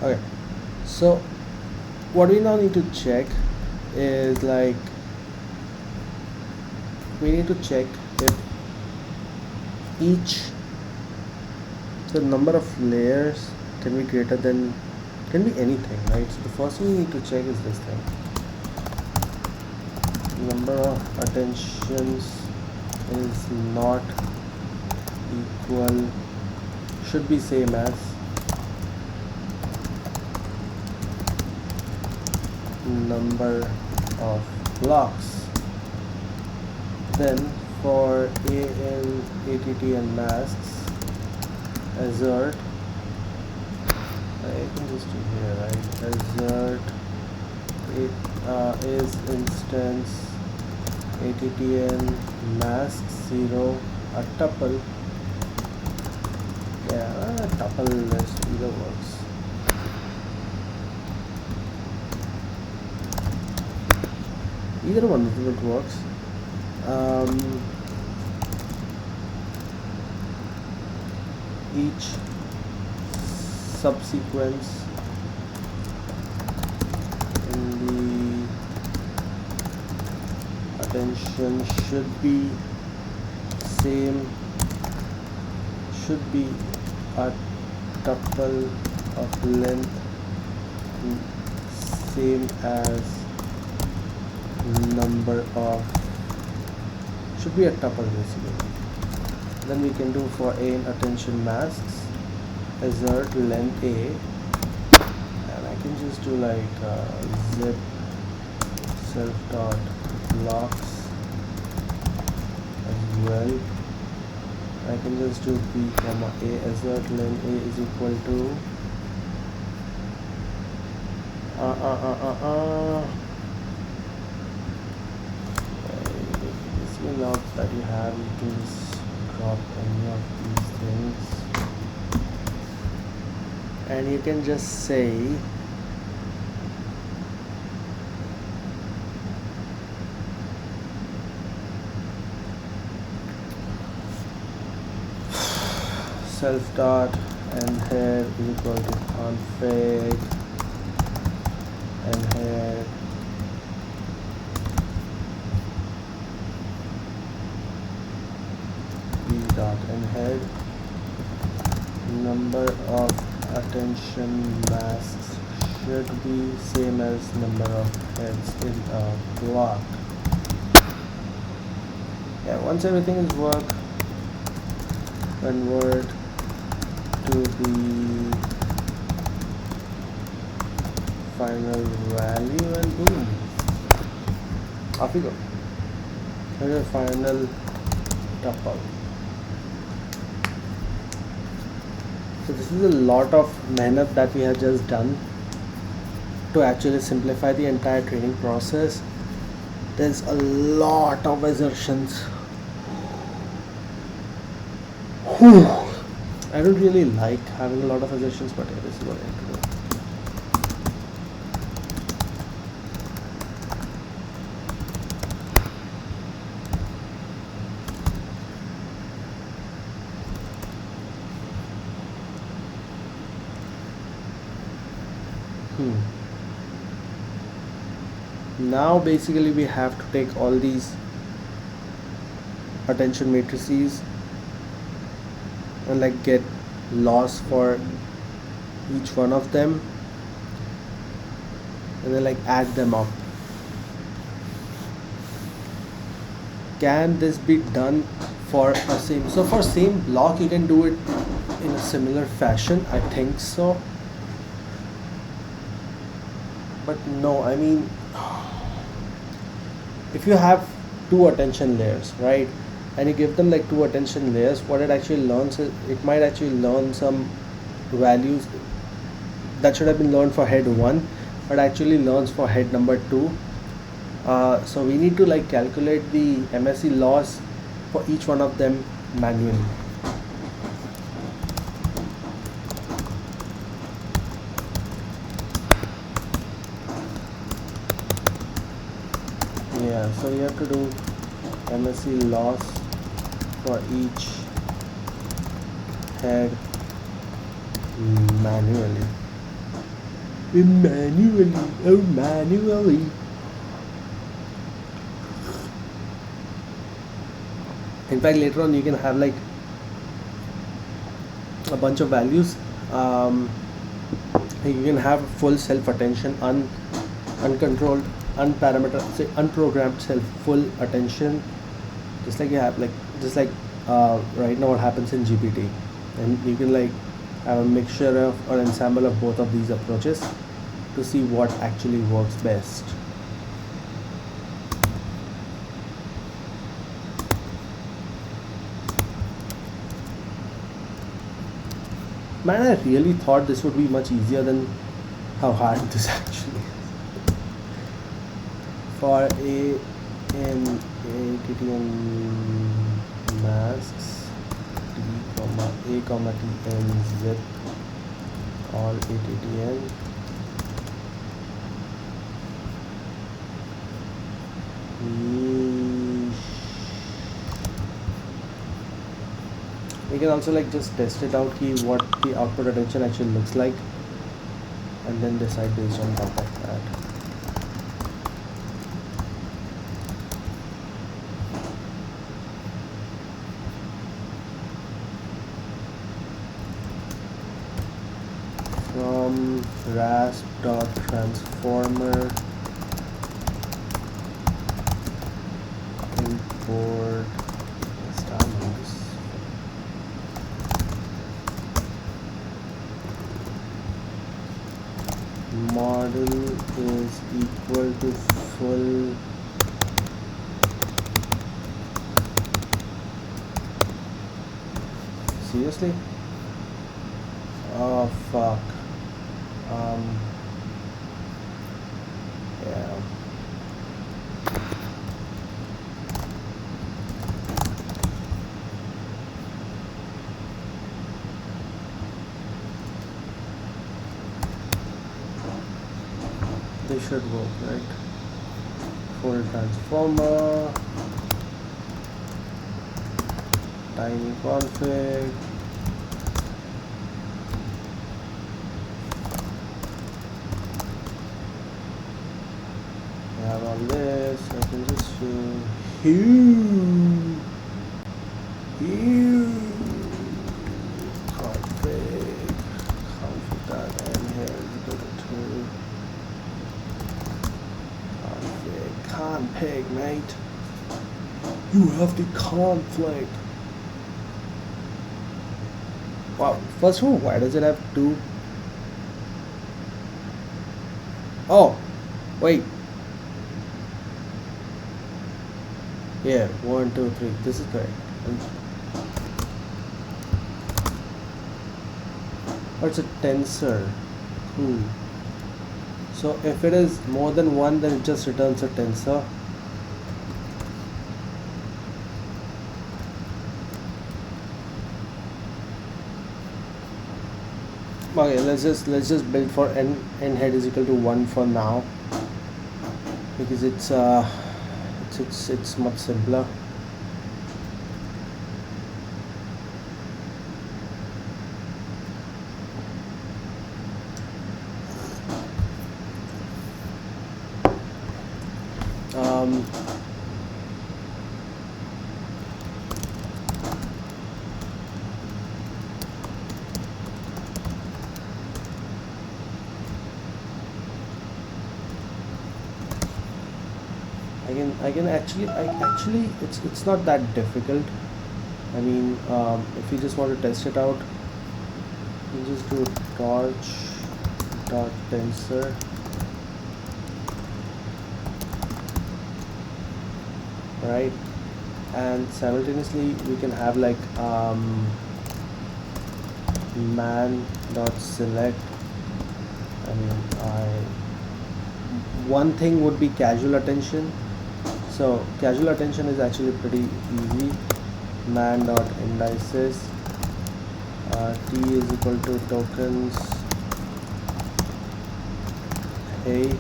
Okay, so what we now need to check is, like, we need to check if the number of layers can be greater than, can be anything, right? So the first thing we need to check is this thing. Number of attentions is not equal, should be same as number of blocks. Then for AN, ATT and masks, assert, I can just do here, right? Assert it is instance ATTN mask 0 a tuple. Yeah, a tuple list either works. Either one of it works. Each subsequence in the attention should be a tuple of length same as number of, should be a tuple basically. Then we can do for A in attention masks, assert length A, and I can just do like zip self dot blocks as well. I can just do B comma A, assert length A is equal to now that you have, you can just drop any of these things and you can just say self dot and head is equal to config and head dot and head, number of attention masks should be same as number of heads in a block. Yeah, once everything is work, convert to the final value and boom, off you go. Here's the final tuple. So this is a lot of mehnat that we have just done to actually simplify the entire training process. There's a lot of assertions. I don't really like having a lot of suggestions, but yeah, this is what I have to do. Now basically we have to take all these attention matrices and like get loss for each one of them and then like add them up. Can this be done for a same, so for same block you can do it in a similar fashion? I think so, but no, I mean, if you have two attention layers, right, and you give them like two attention layers, what it actually learns is it might actually learn some values that should have been learned for head 1 but actually learns for head number 2. So we need to like calculate the MSE loss for each one of them manually. Yeah, so you have to do MSE loss for each head manually. Manually. In fact, later on you can have like a bunch of values. You can have full self-attention, uncontrolled, unparameterized, say unprogrammed full attention, just like you have like right now what happens in GPT, and you can like have a mixture of or ensemble of both of these approaches to see what actually works best. Man, I really thought this would be much easier than how hard this actually is. For A in ATTN masks, T comma A comma TN zip all ATTN. We can also like just test it out what the output attention actually looks like and then decide based on top of that. From RASP.transformer import model is equal to full seriously? Oh fuck. Yeah. They should work, right? Full transformer, tiny config, I have all this. I can just do huge config that, and here we go to config, mate. You have the conflict. Wow. First of all, why does it have two? Oh, wait. Yeah, 1, 2, 3. This is correct. Oh, it's a tensor. Cool. So if it is more than 1, then it just returns a tensor. Okay, let's just build for n head is equal to 1 for now, because it's much simpler. um, I can actually it's not that difficult. I mean, if you just want to test it out, you just do torch dot tensor, right? And simultaneously we can have like man dot select. I mean, one thing would be casual attention. So casual attention is actually pretty easy. Man dot indices, t is equal to tokens hey,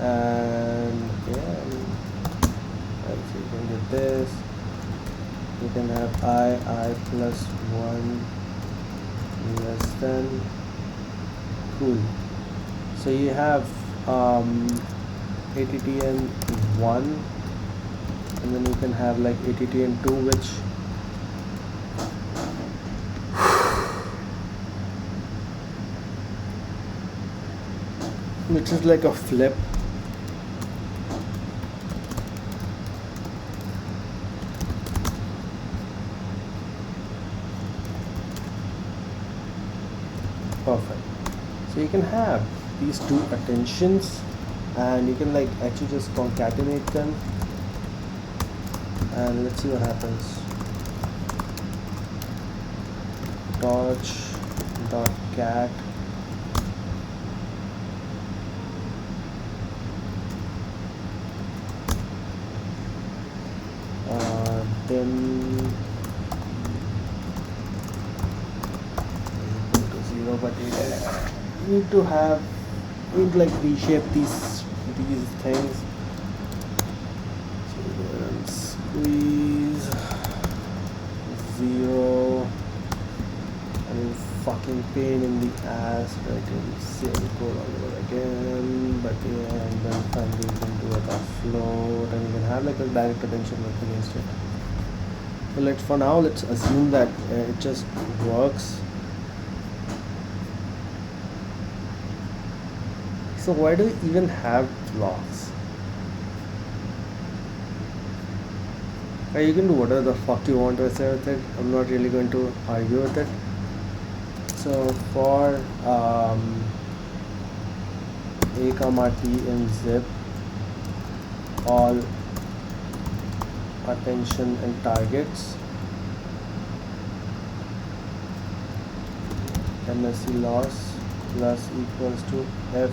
and yeah, let's see, you can get this. You can have I plus 1 less than, cool. So you have ATTN 1, and then you can have like ATTN 2, which is like a flip. Perfect. So you can have these two attentions, and you can like actually just concatenate them, and let's see what happens. Torch dot cat dim equal to 0, but you need to have, you need to like reshape these things. So go ahead and squeeze 0. I mean, fucking pain in the ass, right? And same code all over again, but yeah, and then finally you can do it off float, and you can have like a direct attention work against it. So for now let's assume that it just works. So why do we even have blocks? You can do whatever the fuck you want to say with it. I'm not really going to argue with it. So for a comma t in zip, all attention and targets, MSC loss plus equals to f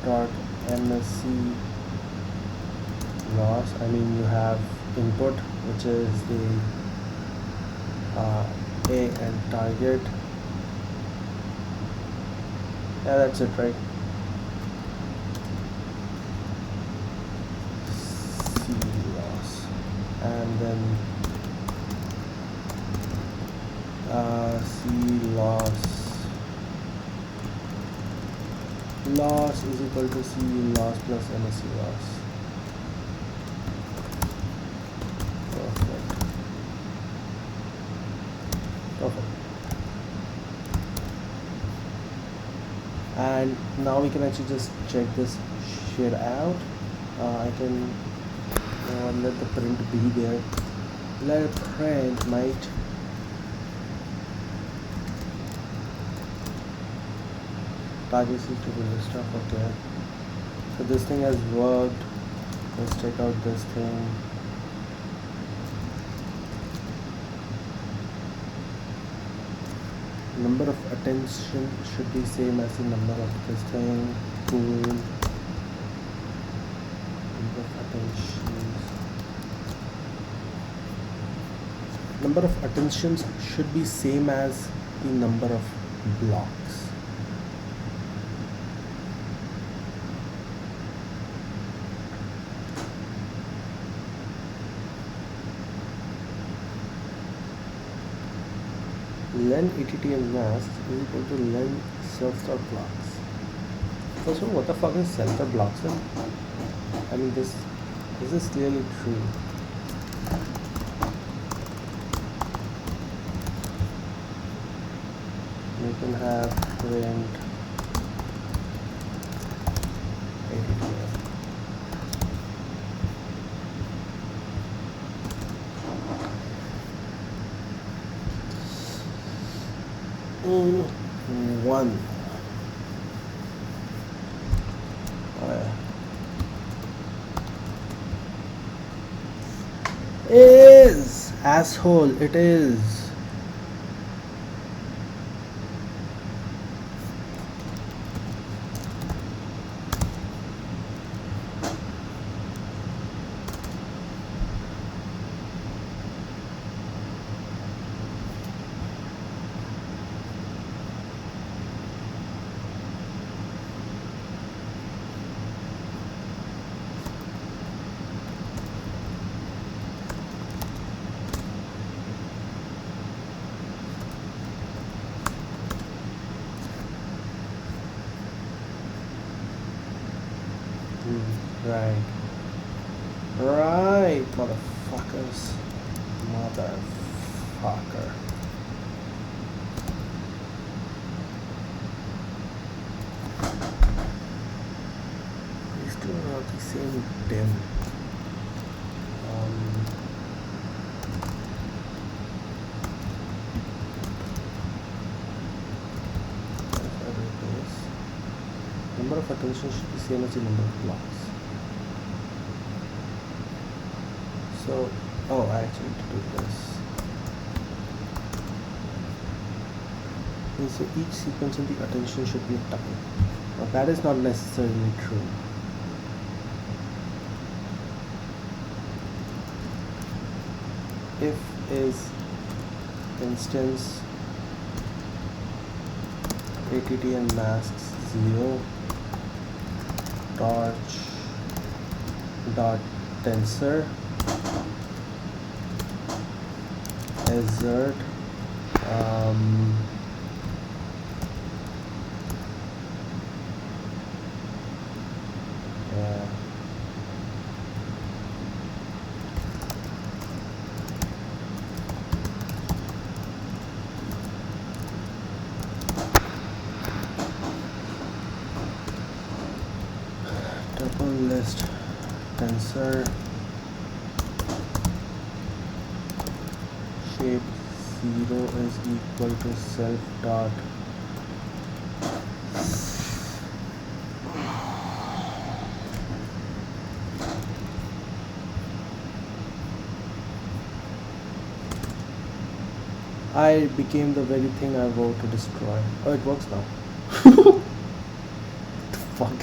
dot MSC loss. I mean, you have input, which is the A and target. Yeah, that's it, right? C loss, and then C loss is equal to C loss plus MSC loss. Perfect. And now we can actually just check this shit out. I can let the print be there. Let it print, mate. Target seems to be this stuff. Okay, so this thing has worked. Let's check out this thing. Number of attention should be same as the number of this thing. Cool. Number of attentions. Number of attentions should be same as the number of blocks. Len ETTL mask is equal to len self.blocks. First of all, what the fuck is self.blocks? I mean, this is clearly true. You can have print ETTL. One. Is asshole, it is. Right, motherfuckers. Motherfucker. These two are not the same dim. Number of attention should be same as the number of blocks. So, I actually need to do this. And so each sequence of the attention should be a tuple. Now that is not necessarily true. If is instance ATTL masks 0 dot tensor assert tuple list tensor shape 0 is equal to self dot I became the very thing I vowed to destroy. Oh, it works now. What the fuck?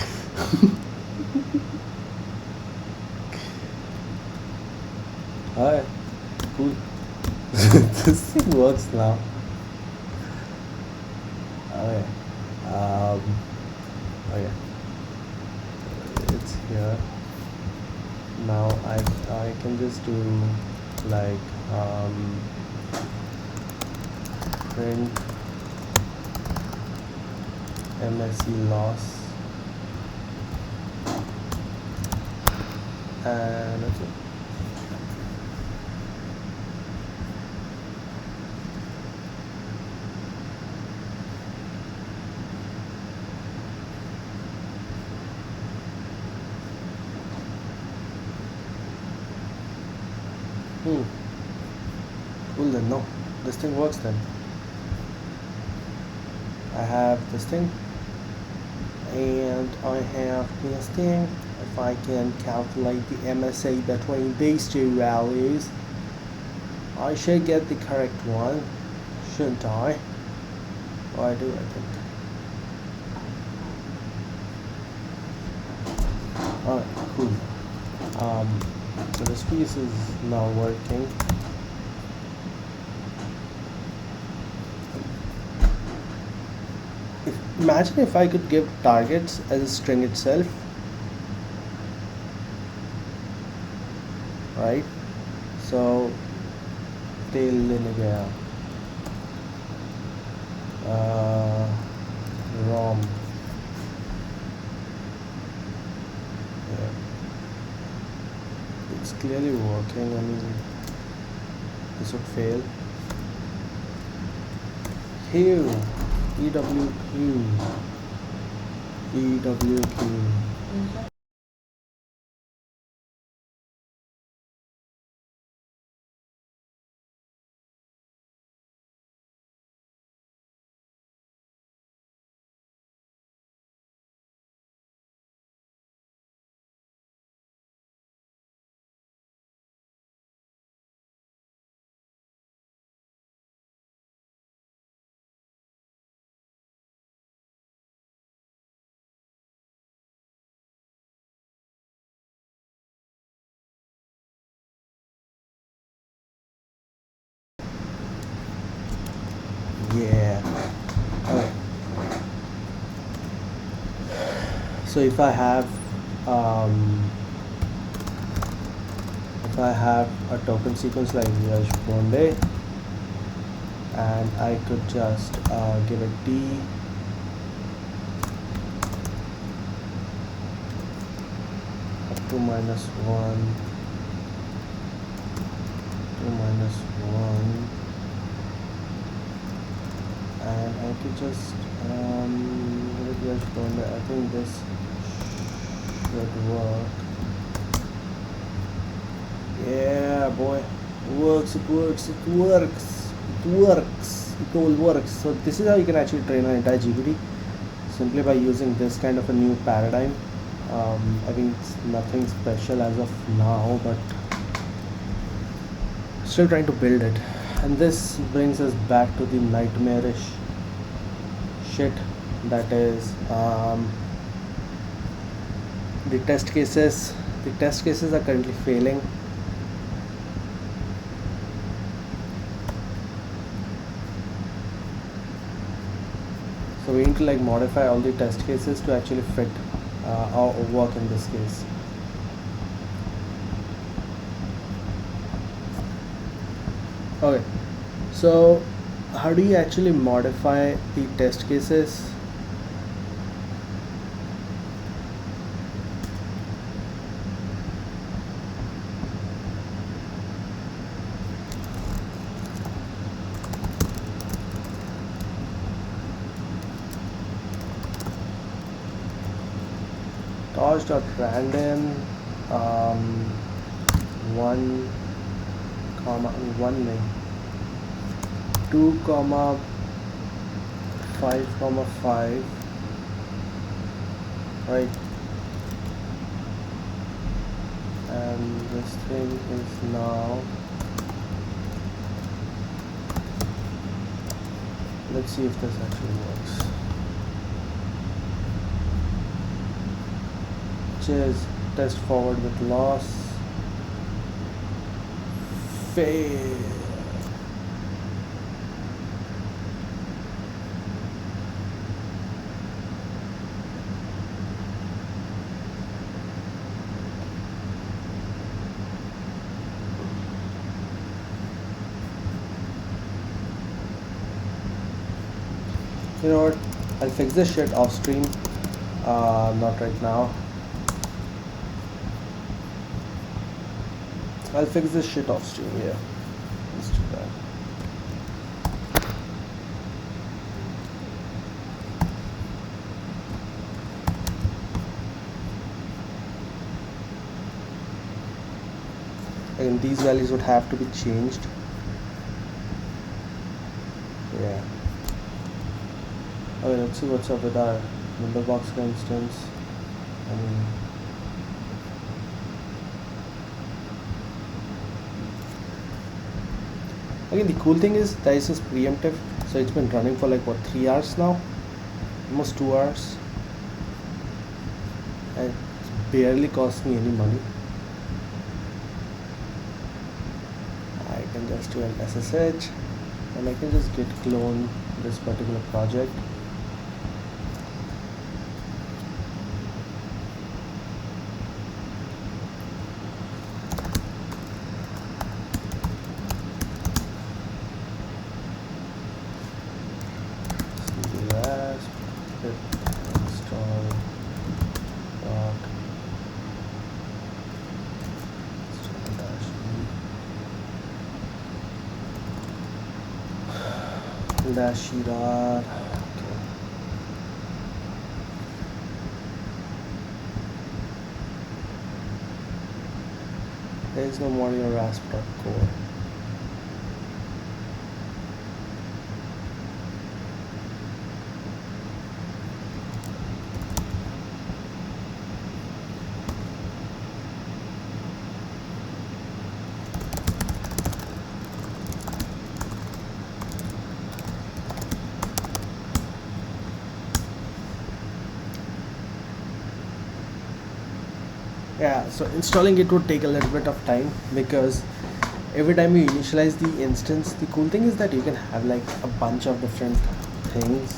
Alright, cool. This thing works now. Okay. Okay. It's here. Now I can just do like print MSC loss and that's it. Cool then, no. This thing works then. I have this thing and I have this thing. If I can calculate the MSA between these two values, I should get the correct one, shouldn't I? Well, I do, I think. Alright, cool. So this piece is now working. Imagine if I could give targets as a string itself, right? So tail लेने गया ROM. Yeah. It's clearly working. I mean, this would fail. Here, EWQ. Yeah. Okay. So if I have a token sequence like Yash Bonde, and I could just give it D, up to -1, to -1, and I could just give it Yash Bonde. I think this should work. Yeah, boy, it works, it works, it works, it works, it all works. So this is how you can actually train an entire GPT, simply by using this kind of a new paradigm. I think it's nothing special as of now, but still trying to build it. And this brings us back to the nightmarish shit, that is the test cases. The test cases are currently failing. So we need to like modify all the test cases to actually fit our work in this case. Okay, so how do you actually modify the test cases? Tosh.random 1 comma 1 नहीं 2 comma 5 comma 5, right? And this thing is now, let's see if this actually works. Is test forward with loss, fail. You know what, I'll fix this shit off stream, not right now. I'll fix this shit off stream, yeah. Let's do that. And these values would have to be changed. Yeah. Okay, let's see what's up with our number box, for instance. I mean, again, the cool thing is this is preemptive, so it's been running for like what, 3 hours now, almost 2 hours, and it's barely cost me any money. I can just do an SSH, and I can just git clone this particular project. dash -r. There is no more your RASP.core. Yeah, so installing it would take a little bit of time because every time you initialize the instance, the cool thing is that you can have like a bunch of different things,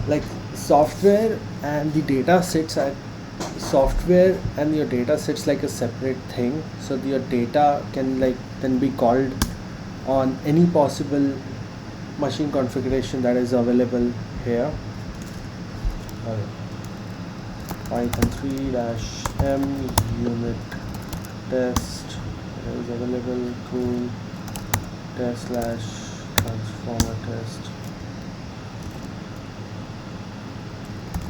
like software and the data sits at software, and your data sits like a separate thing, so your data can like then be called on any possible machine configuration that is available here. Python 3-m unit test is available. Cool. Test / transformer test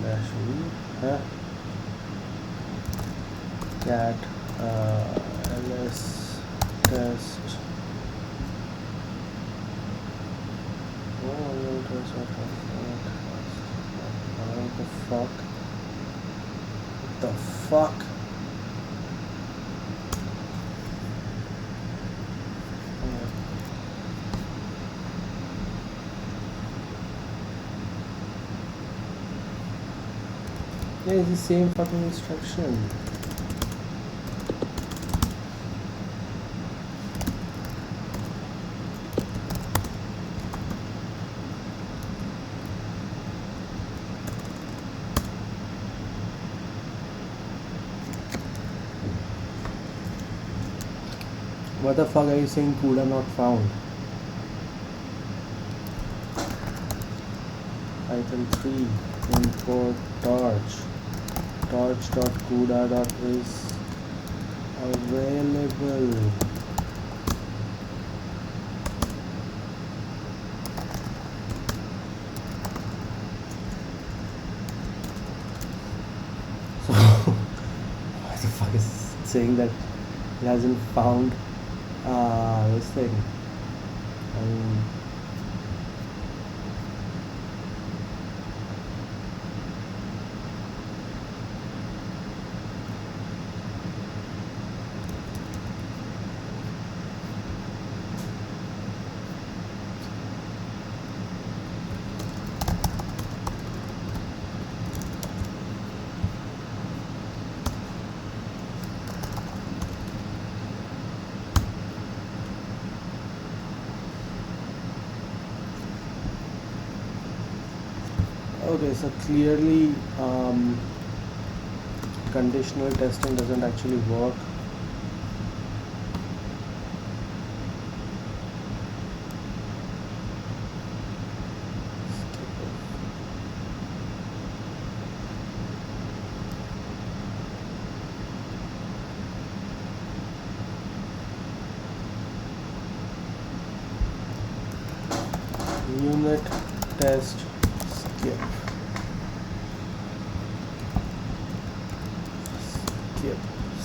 -v cat ls test. What the fuck? The fuck? Yeah, it's the same fucking instruction. What the fuck are you saying? CUDA not found. Python 3 import torch. Torch.cuda.is available. So what the fuck is saying that it hasn't found this thing? Okay, so clearly conditional testing doesn't actually work. Unit test skip.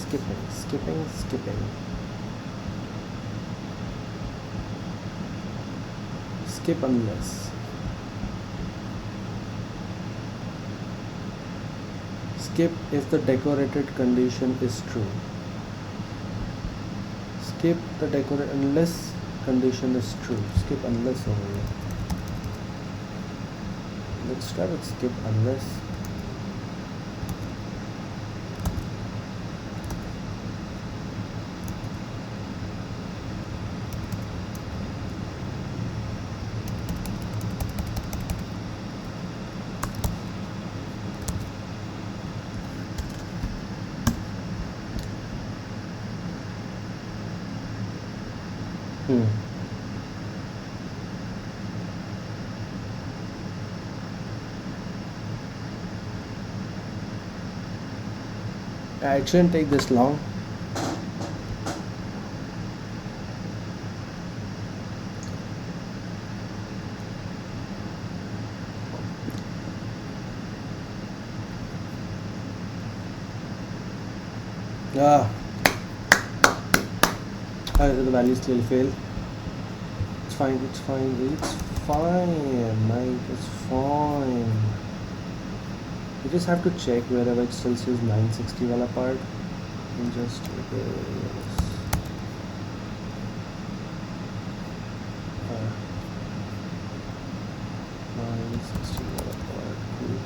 Skipping. Skip unless. Skip if the decorated condition is true. Skip the decorated unless condition is true. Skip unless over here. Let's try with skip unless. It shouldn't take this long. Ah, the values clearly fail. It's fine, it's fine, it's fine, Mike, it's fine. You just have to check wherever it still says 960 wala part and just this. 960 wala part. Cool.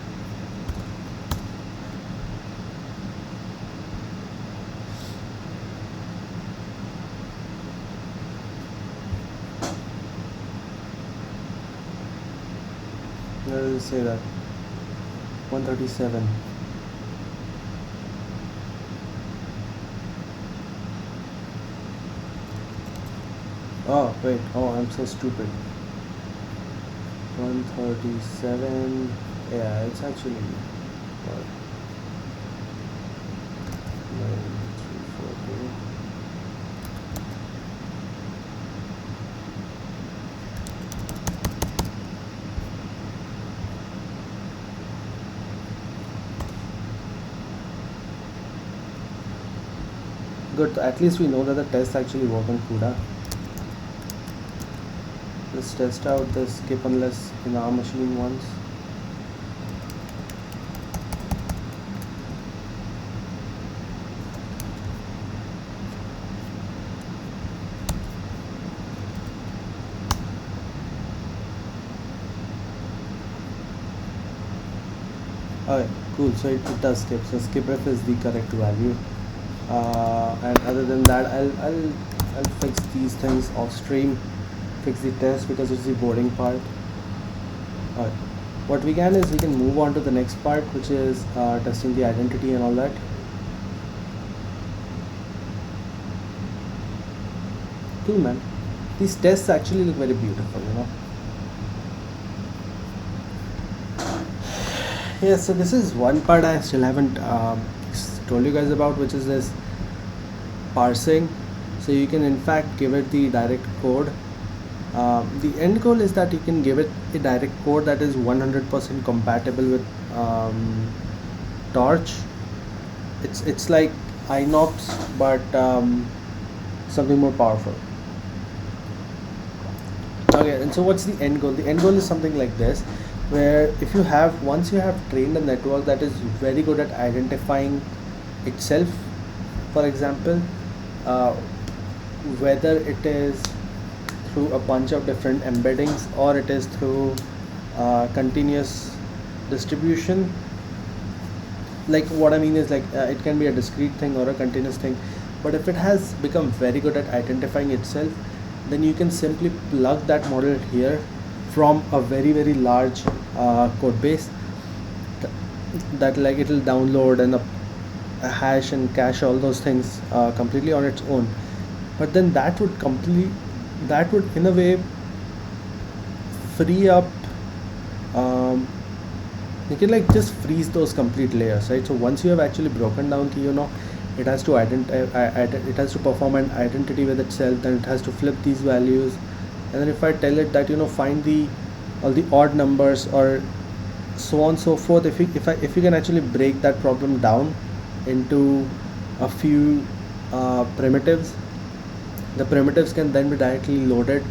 Where does it say that? 137. Oh wait, oh I'm so stupid. 137. Yeah, it's actually what? 9342. Good, at least we know that the tests actually work on CUDA. Let's test out the skip unless in our machine once. Okay, cool. So it does skip. So skipRef is the correct value. And other than that, I'll fix these things off stream. Fix the test because it's the boarding part. Alright. What we can is we can move on to the next part, which is testing the identity and all that. Cool, man. These tests actually look very beautiful, you know. Yeah, so this is one part I still haven't told you guys about, which is this parsing. So you can in fact give it the direct code. The end goal is that you can give it a direct code that is 100% compatible with Torch. It's like INOPS, but something more powerful. Okay, and so what's the end goal? The end goal is something like this, where if you have once you have trained a network that is very good at identifying itself, for example, whether it is through a bunch of different embeddings or it is through continuous distribution. Like what I mean is like it can be a discrete thing or a continuous thing, but if it has become very good at identifying itself, then you can simply plug that model here from a very large code base that like it will download and a hash and cache all those things completely on its own. But then that would in a way free up, you can like just freeze those complete layers, right? So once you have actually broken down it has to it has to perform an identity with itself, then it has to flip these values, and then if I tell it that find all the odd numbers or so on and so forth, if you can actually break that problem down into a few primitives, the primitives can then be directly loaded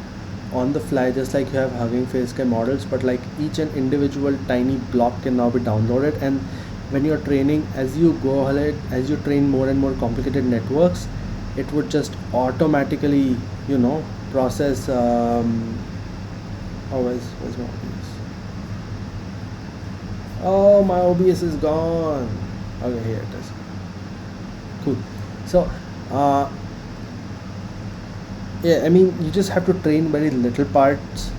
on the fly, just like you have Hugging Face models, but like each and individual tiny block can now be downloaded. And when you're training, as you go ahead, as you train more and more complicated networks, it would just automatically process where's my OBS? Oh, my OBS is gone. Okay, here it is. Cool. So yeah, I mean, you just have to train very little parts.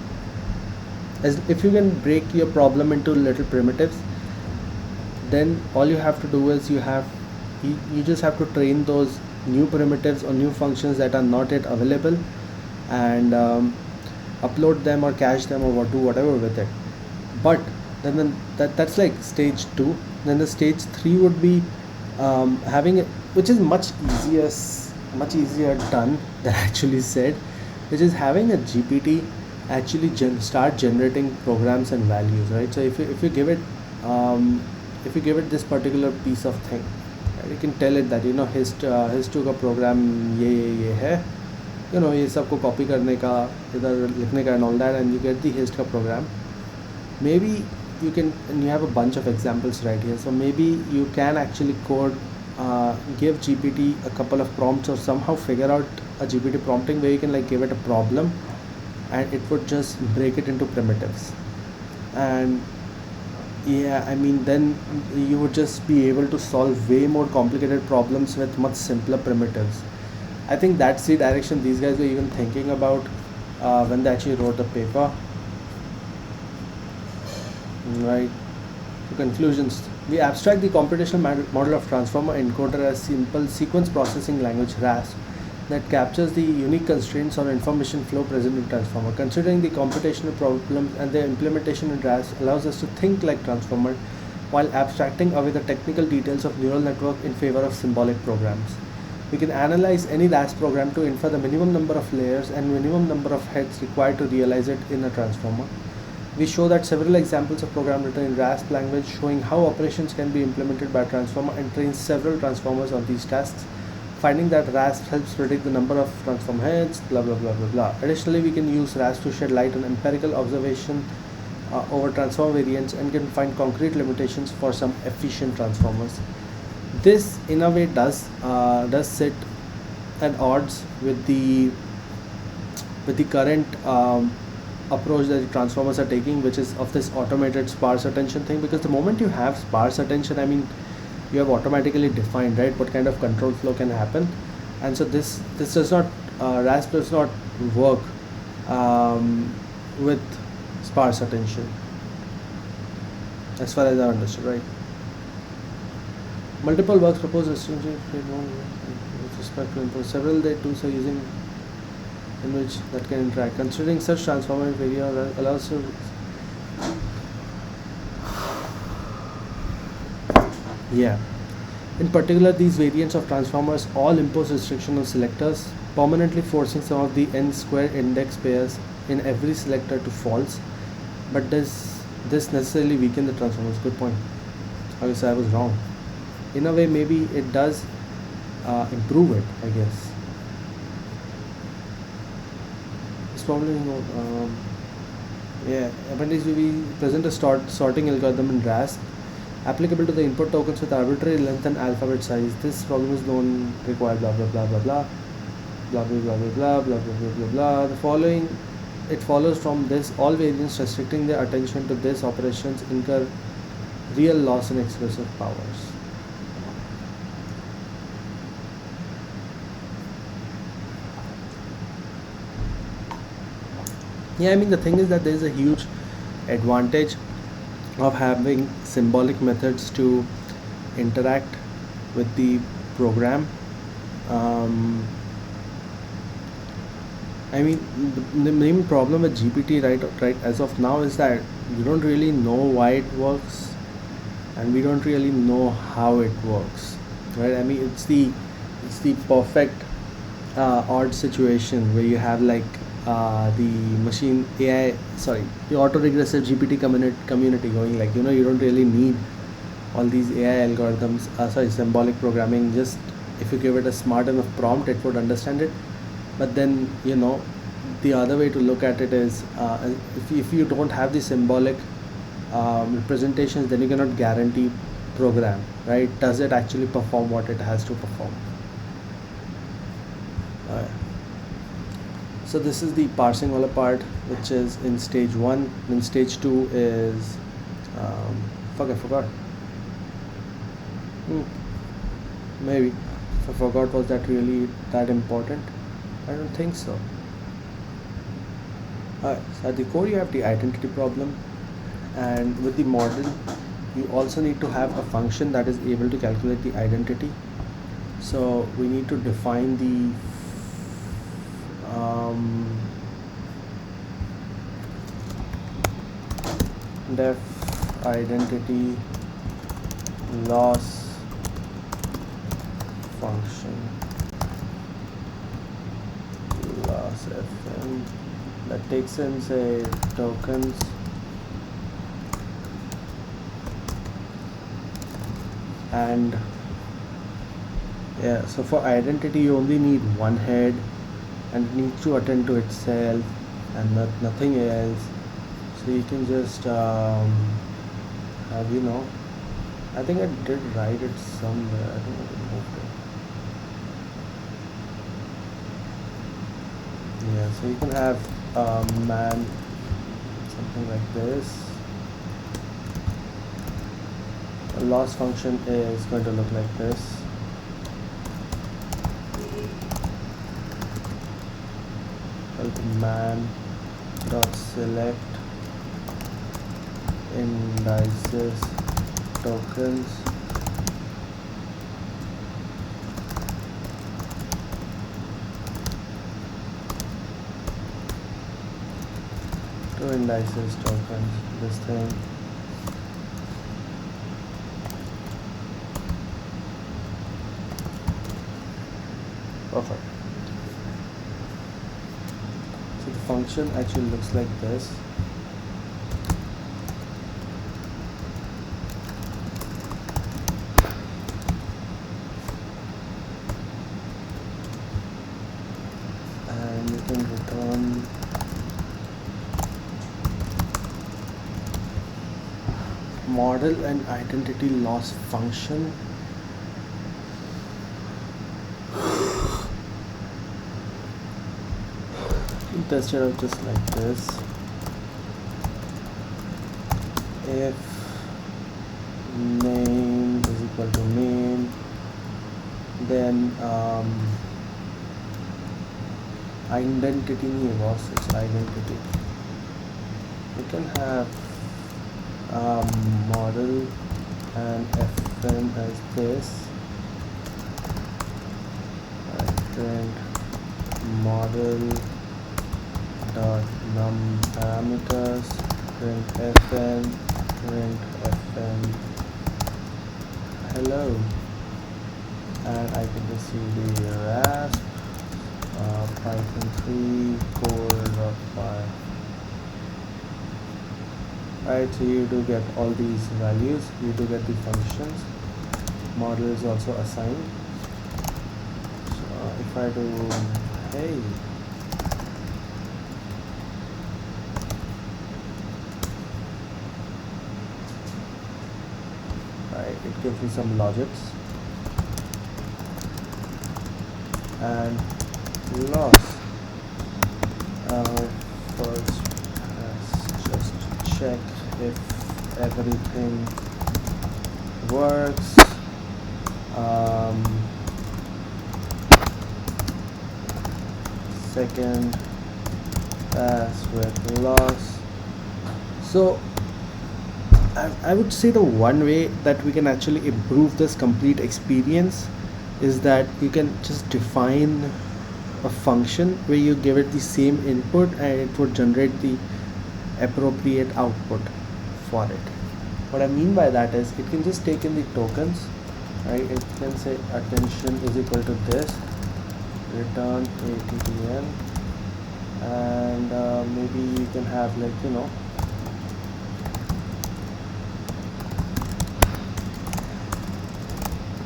As if you can break your problem into little primitives, then all you have to do is you just have to train those new primitives or new functions that are not yet available, and upload them or cache them or do whatever with it. But then that's like stage 2. Then the stage 3 would be having it, which is much easier done than actually said, which is having a GPT actually start generating programs and values, right? So if you give it this particular piece of thing, You can tell it that his2 का program ये है, ये सबको copy करने का, इधर लिखने का and all that, and you get the hist का program. Maybe and you have a bunch of examples right here, so maybe you can actually give GPT a couple of prompts, or somehow figure out a GPT prompting where you can like give it a problem and it would just break it into primitives. And yeah, I mean, then you would just be able to solve way more complicated problems with much simpler primitives. I think that's the direction these guys were even thinking about when they actually wrote the paper. Right. So conclusions. We abstract the computational model of transformer encoder as simple sequence processing language RASP that captures the unique constraints on information flow present in transformer. Considering the computational problems and their implementation in RASP allows us to think like transformer while abstracting away the technical details of neural network in favor of symbolic programs. We can analyze any RASP program to infer the minimum number of layers and minimum number of heads required to realize it in a transformer. We show that several examples of program written in RASP language showing how operations can be implemented by a transformer, and train several transformers on these tasks, finding that RASP helps predict the number of transform heads, blah blah blah blah blah. Additionally, we can use RASP to shed light on empirical observation over transform variants and can find concrete limitations for some efficient transformers. This in a way does sit at odds with the current approach that the transformers are taking, which is of this automated sparse attention thing. Because the moment you have sparse attention, I mean, you have automatically defined, right, what kind of control flow can happen. And so this does not RASP does not work with sparse attention, as far as I understood, right? Multiple works propose restriction with respect to input. Several they tools are using in which that can interact. Considering such transformer area allows you. Yeah. In particular, these variants of transformers all impose restriction on selectors, permanently forcing some of the n-square index pairs in every selector to false. But does this necessarily weaken the transformers? Good point. Obviously, I was wrong. In a way, maybe it does improve it, I guess. Probably appendix we present a sorting algorithm in RASP applicable to the input tokens with arbitrary length and alphabet size. This problem is known require blah blah blah blah blah blah blah blah blah blah blah blah blah blah. The following it follows from this all variants restricting their attention to these operations incur real loss in expressive powers. Yeah, I mean, the thing is that there is a huge advantage of having symbolic methods to interact with the program. I mean, the main problem with GPT right as of now is that we don't really know why it works, and we don't really know how it works, right? I mean, it's the perfect odd situation where you have like the machine AI, the autoregressive GPT community going like, you don't really need all these AI algorithms, symbolic programming. Just if you give it a smart enough prompt, it would understand it. But then, the other way to look at it is if you don't have the symbolic representations, then you cannot guarantee program, right? Does it actually perform what it has to perform? So this is the parsing wala part, which is in stage 1. Then stage 2 is I forgot. Maybe if I forgot, was that really that important? I don't think so. Alright, so at the core you have the identity problem, and with the model you also need to have a function that is able to calculate the identity. So we need to define the def identity loss function loss fm that takes in, say, tokens and Yeah, so for identity you only need one head and it needs to attend to itself and nothing else. So you can just have, I think I did write it somewhere. I think I removed it. Yeah, so you can have man, something like this. A loss function is going to look like this. Man dot select indices tokens to indices tokens, this thing. Perfect. So the function actually looks like this. And you can return model and identity loss function. Test it out just like this. If name is equal to name, then identity was its identity. You can have model and fn as this. Print model dot num parameters, print fn hello, and I can just see the RASP Python 3 core.py. Right, so you do get all these values, you do get the functions. Model is also assigned. So if I do hey, it gives me some logics and loss. First, let's just check if everything works. Second, pass with loss. So I would say the one way that we can actually improve this complete experience is that you can just define a function where you give it the same input and it would generate the appropriate output for it. What I mean by that is it can just take in the tokens, right? It can say attention is equal to this, return attn, and maybe you can have like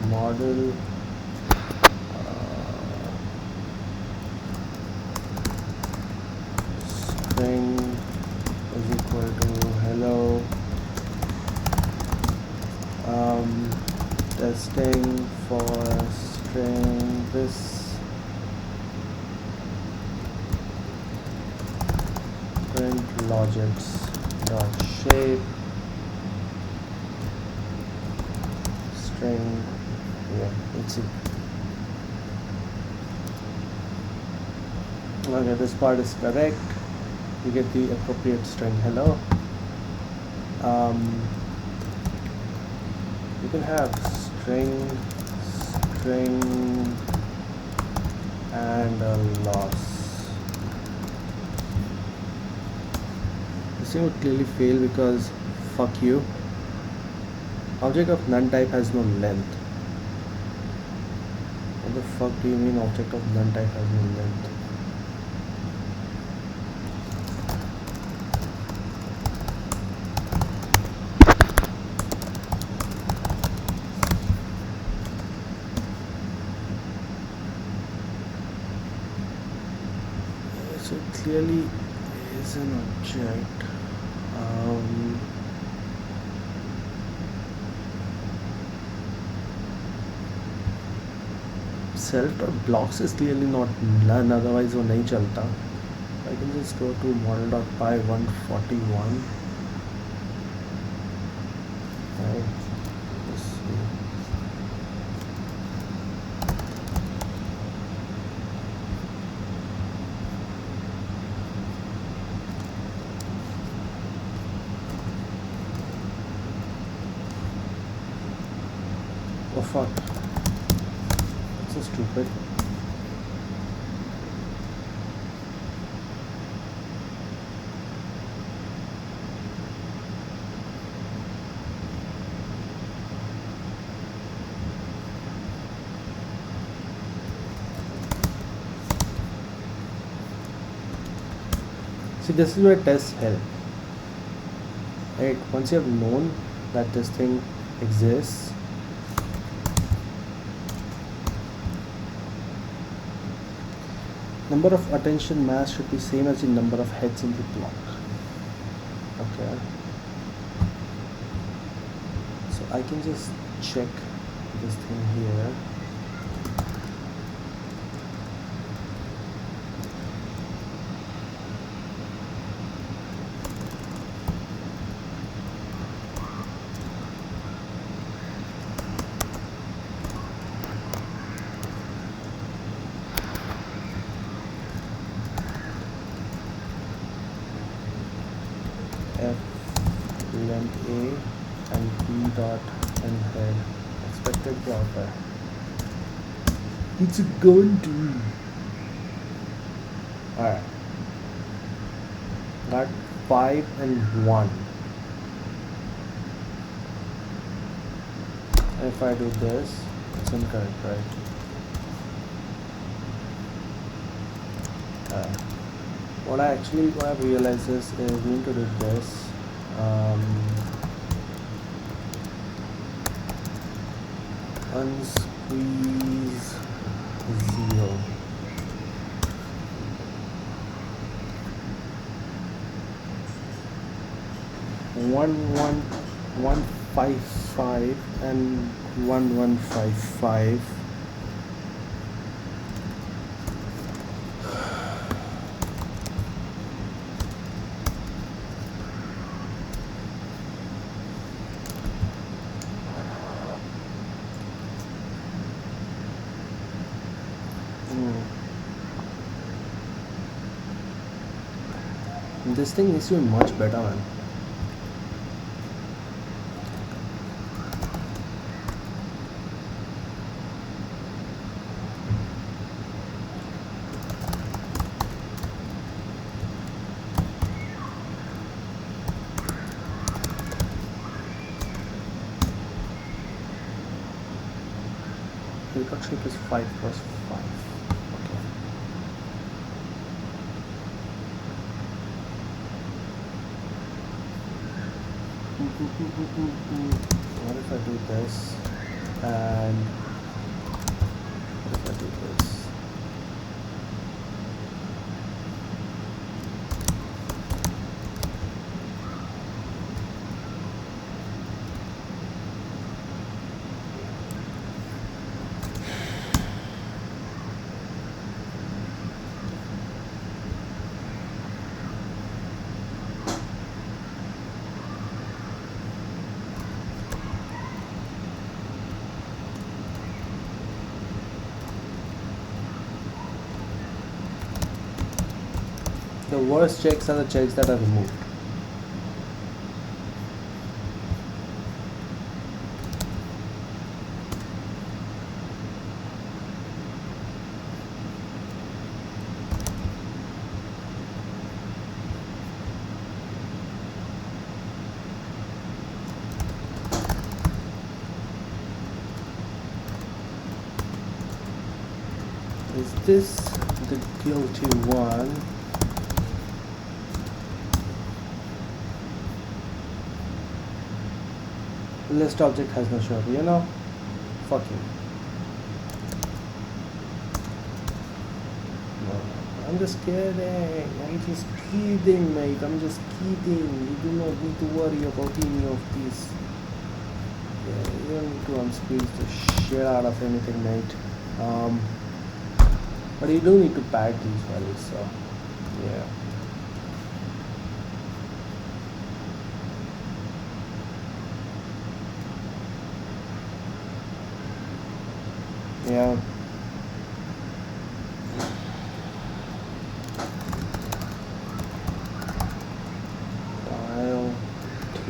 model string is equal to hello, testing for string this, print logics dot shape string. Yeah, let's see. Okay, this part is correct. You get the appropriate string hello. You can have string and a loss. This thing would clearly fail because fuck you. Object of none type has no length. What the fuck do you mean object of none type has no length? So it clearly is an object. Self.blocks is clearly not none, otherwise वो नहीं चलता. I can just go to model.py 141. Let's see. Oh fuck. That's so stupid. See, this is where tests help. Right? Once you have known that this thing exists, number of attention mass should be same as the number of heads in the block. Okay. So I can just check this thing here. F length A and B dot and head expected dropper. It's going to. Alright. Got 5 and 1. If I do this, it's incorrect, right? What I've realized is we need to do this. Unsqueeze 0. 11155 and 1155. This thing needs to be much better, man. Record shape is 5 plus 5. Okay. What if I do this and what if I do this? The worst checks are the checks that are removed. Is this the guilty one? List object has no show. You know, fuck you. No, I'm just kidding. I'm just kidding, mate. I'm just kidding. You do not need to worry about any of this. Yeah, you don't need to unsqueeze the shit out of anything, mate. But you do need to pad these values, so yeah. Yeah. File T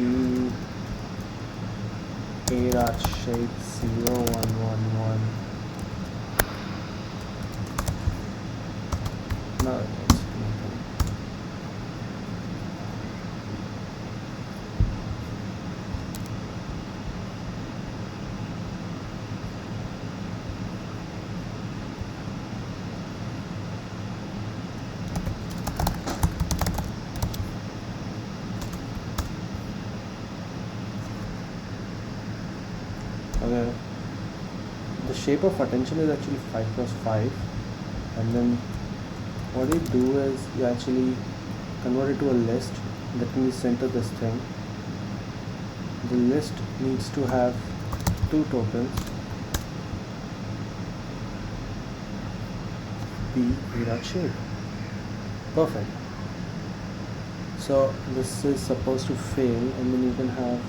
A dot shape 0111. No, it's nothing. Okay. The shape of attention is actually 5 plus 5, and then what you do is you actually convert it to a list. Let me center this thing. The list needs to have 2 tokens, b a dot shape. Perfect. So this is supposed to fail, and then you can have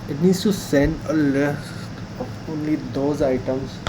it needs to send a list of only those items.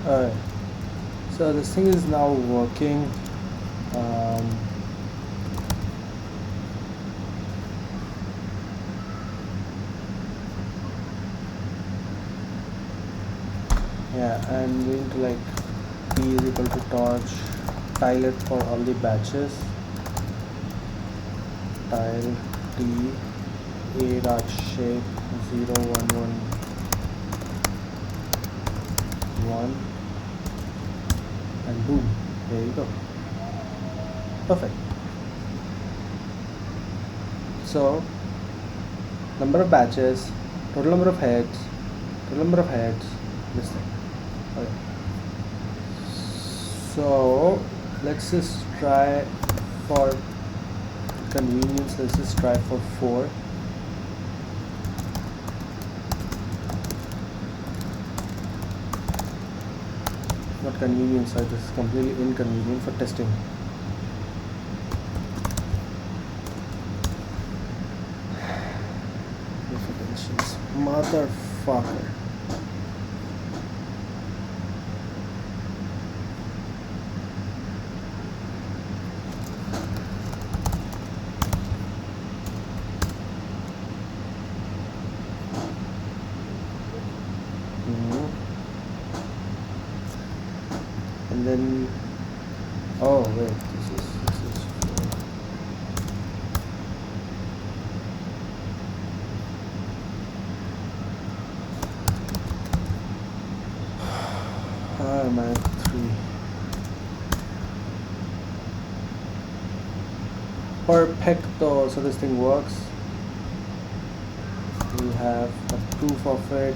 Alright, so this thing is now working. Yeah, I'm going to like P is equal to torch tile it for all the batches. Tile T A dot shape 0 1 1 1 and boom, there you go. Perfect. So number of batches, total number of heads, this thing. Okay. So let's just try for convenience, let's just try for 4. Not convenience, this is completely inconvenient for testing. Motherfucker. And then, oh wait, this is I'm at 3. Perfecto. So this thing works. We have a proof of it.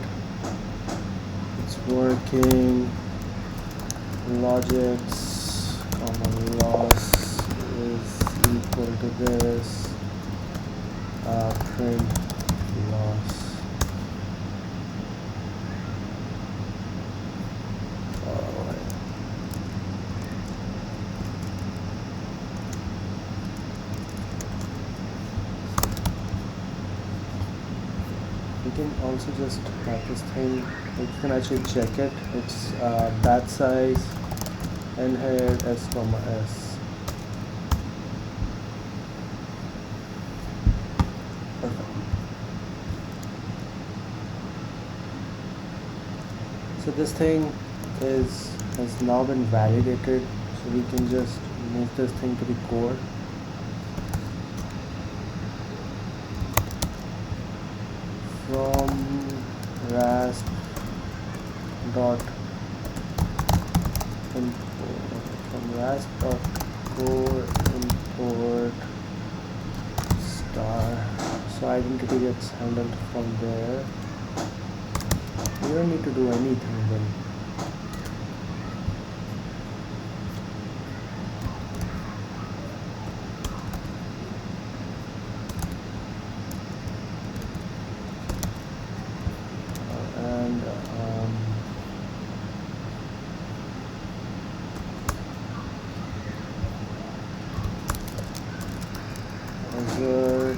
It's working. Logics, common loss is equal to this. Print loss. You can also just have this thing, you can actually check it. It's batch size, n head s comma s. Perfect. So this thing has now been validated, so we can just move this thing to the core. From RASP dot import, from RASP dot core import star. So identity gets handled from there. You don't need to do anything then. Assert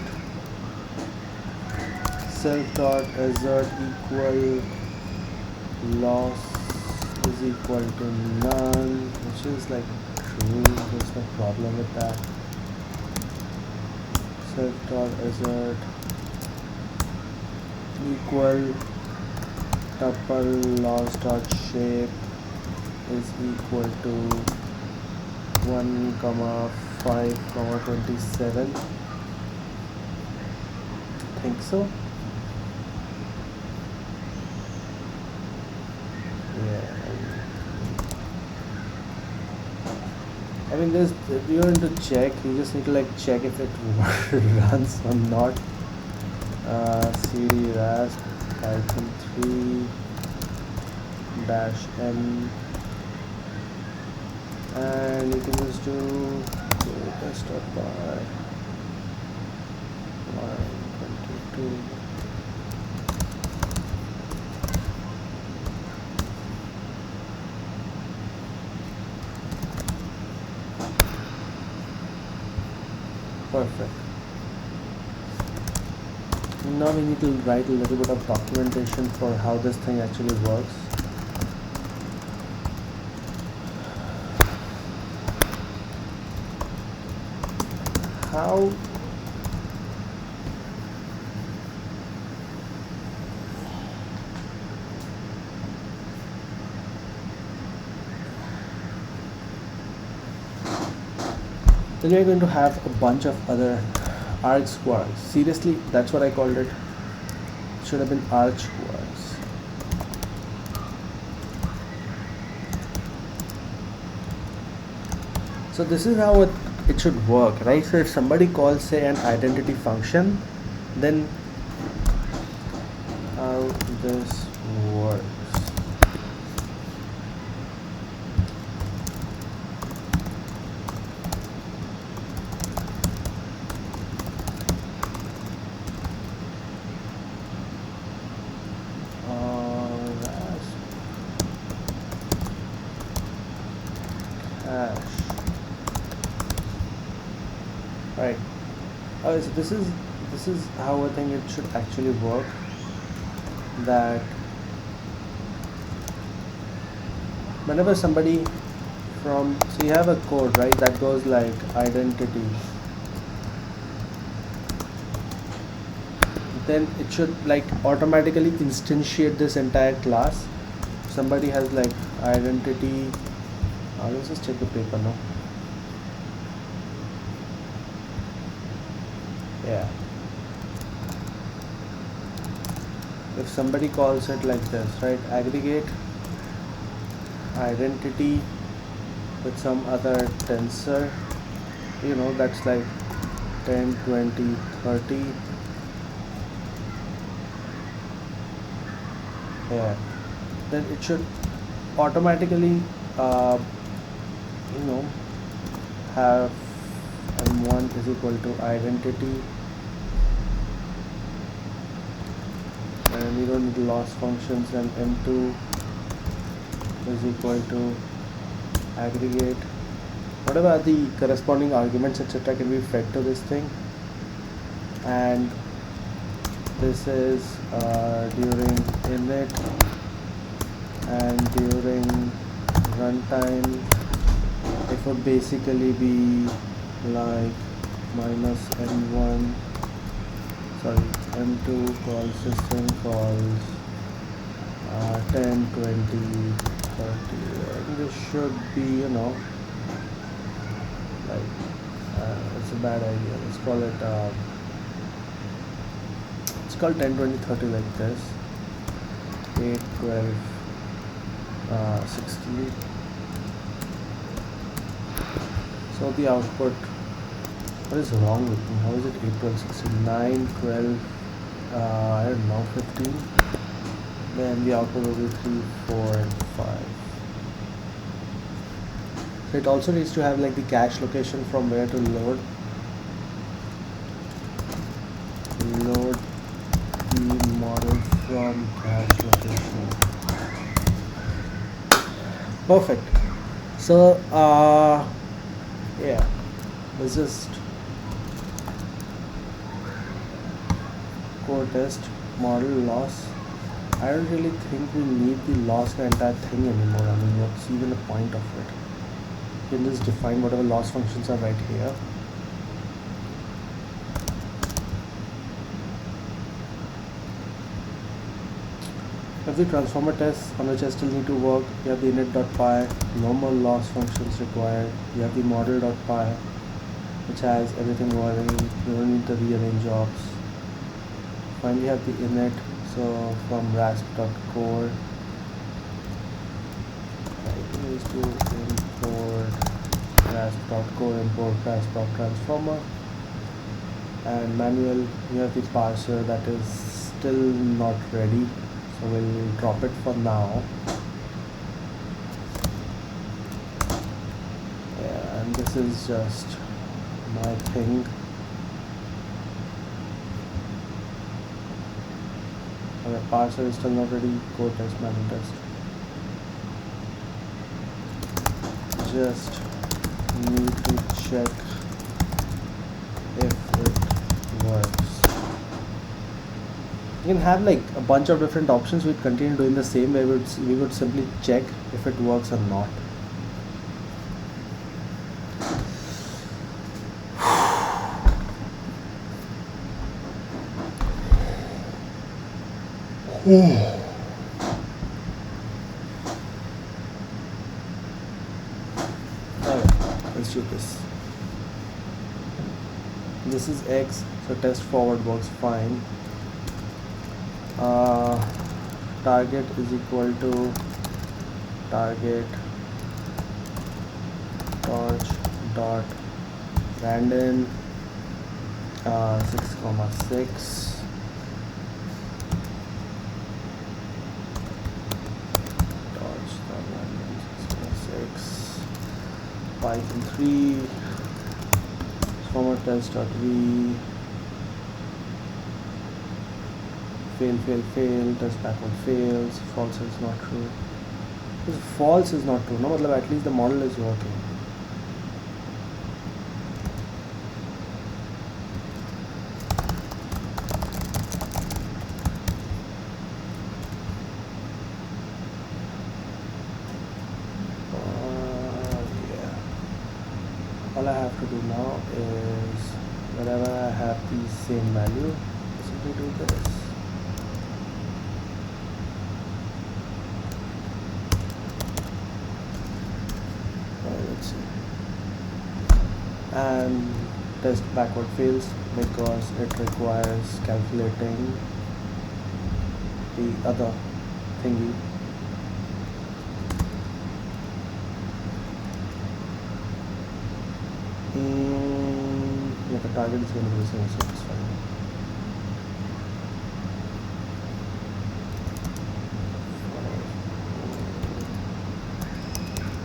self.assert equal loss is equal to none, which is like true. There's no problem with that. Self.assert equal tuple loss.shape is equal to 1, 5, 27. I think so. Yeah. I mean, there's, if you want to check, you just need to like check if it runs or not. cd rasp python 3 -n, and you can just do test.py 122. Perfect. Now we need to write a little bit of documentation for how this thing actually works. how then we're going to have a bunch of other arch squares. Seriously, that's what I called it. Should have been arch squares. So this is how it should work, right? So if somebody calls, say, an identity function, then how this works. Right. So this is how I think it should actually work. That whenever somebody so you have a code, right, that goes like identity, then it should like automatically instantiate this entire class. Somebody has like identity. Let's just check the paper now. Yeah. If somebody calls it like this, right, aggregate identity with some other tensor, that's like 10, 20, 30. Yeah. Then it should automatically, have m1 is equal to identity, and we don't need loss functions, and m2 is equal to aggregate. Whatever the corresponding arguments etc. can be fed to this thing, and this is during init and during runtime. It would basically be like minus m1, sorry, m2 calls system calls 10, 20, 30, and this should be, like, it's a bad idea. Let's call it, it's called 10, 20, 30 like this, 8, 12, 16. So the output, what is wrong with me? How is it 8, 12, 16, 9, 12, I don't know, 15? Then the output will be 3, 4, and 5. So it also needs to have like the cache location from where to load. Load the model from cache location. Perfect. So, yeah, let's just code test model loss. I don't really think we need the loss the entire thing anymore. I mean, what's even the point of it? You can just define whatever loss functions are right here. If the transformer tests on which I still need to work, you have the init.py, no more loss functions required. You have the model.py, which has everything working. You don't need to rearrange jobs. Finally, you have the init. So from rasp.core, I used to import rasp.core, import rasp.transformer, and manual. You have the parser that is still not ready. So we'll drop it for now. Yeah, and this is just my thing. The parser is still not ready. Code test, manual test. Just need to check if it works. You can have like a bunch of different options. We'd continue doing the same way. We would simply check if it works or not. Alright, let's do this. This is X, so test forward works fine. Target is equal to target torch dot random 6,6 torch dot random 6,6 Python 3 format test dot v fail test backward fails, false is not true. This false is not true, no, at least the model is working. All I have to do now is whenever I have the same value, simply do this. Let's see. And test backward fails because it requires calculating the other thingy. Yeah, the target is going to be the same, so it's fine.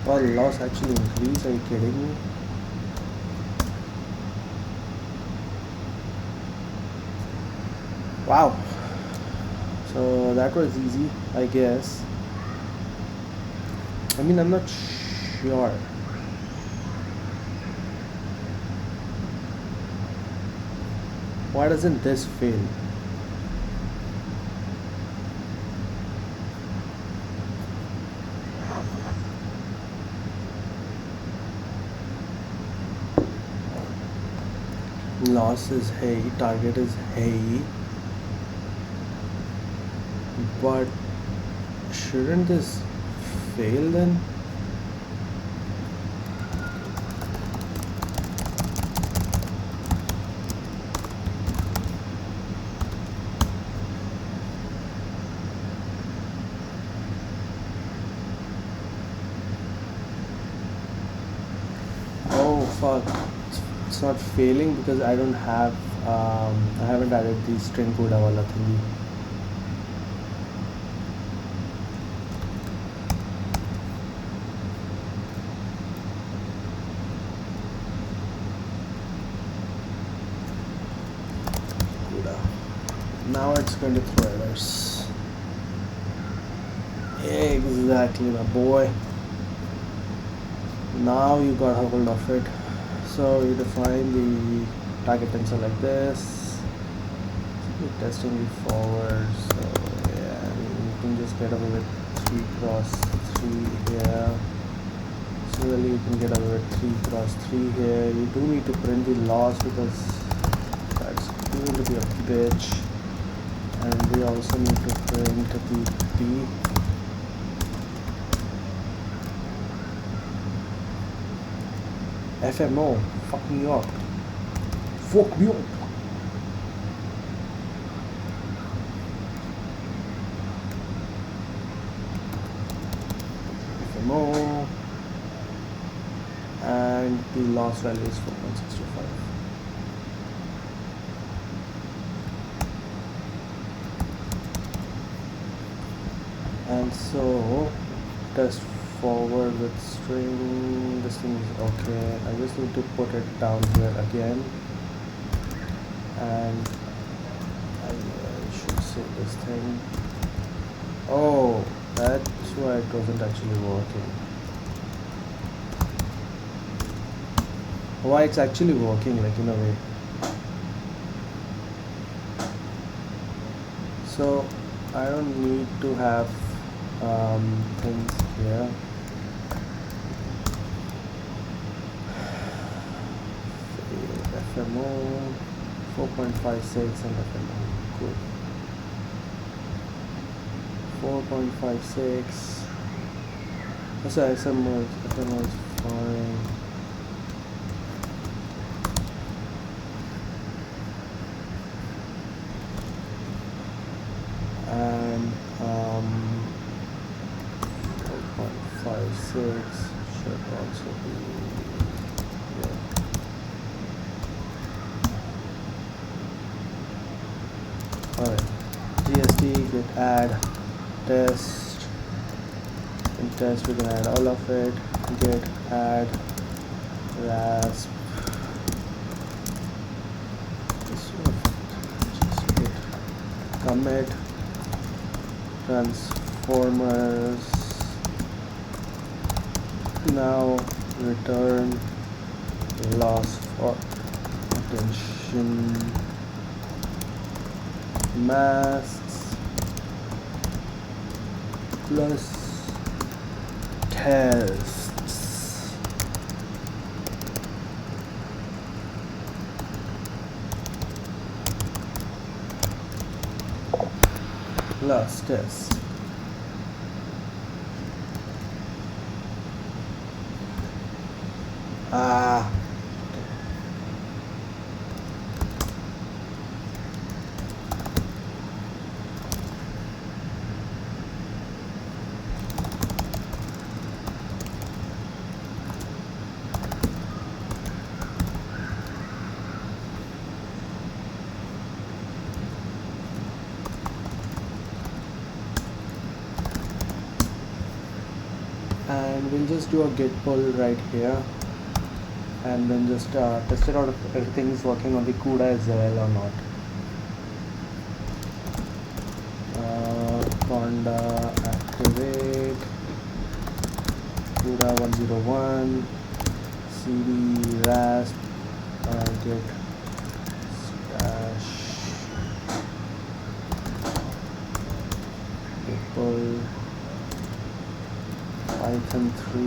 Oh, the loss actually increased, are you kidding me? Wow. So that was easy, I guess. I mean, I'm not sure. Why doesn't this fail? Loss is hey, target is hey, but shouldn't this fail then? Oh fuck. It's not failing because I don't have I haven't added the string code wala thingy. Now it's going to throw errors. Exactly, my boy. Now you got hold of it. So you define the target tensor like this. We're testing it forward. So yeah, you can just get away with 3 cross 3 here. Similarly, you can get away with 3 cross 3 here. You do need to print the loss because that's going to be a bitch. And we also need to print the P. FMO, fuck me up. Fuck me up. FMO. And the loss value is 4.625. And so test forward with string, this thing is okay. I just need to put it down here again, and I should save this thing. Oh, that's why it wasn't actually working. Why it's actually working, like in a way. So I don't need to have things here. FMO 4.56 and FMO, cool. 4.56. So XML is fine. And 4.56 should also be here. Alright, GST, git add, test, in test we can add all of it, git add, RASP, just git commit, transformers, now return loss for attention masks plus tests. Plus test. And we'll just do a git pull right here and then just test it out if everything is working on the CUDA as well or not. Conda activate CUDA 101 cd rasp git stash git pull Python 3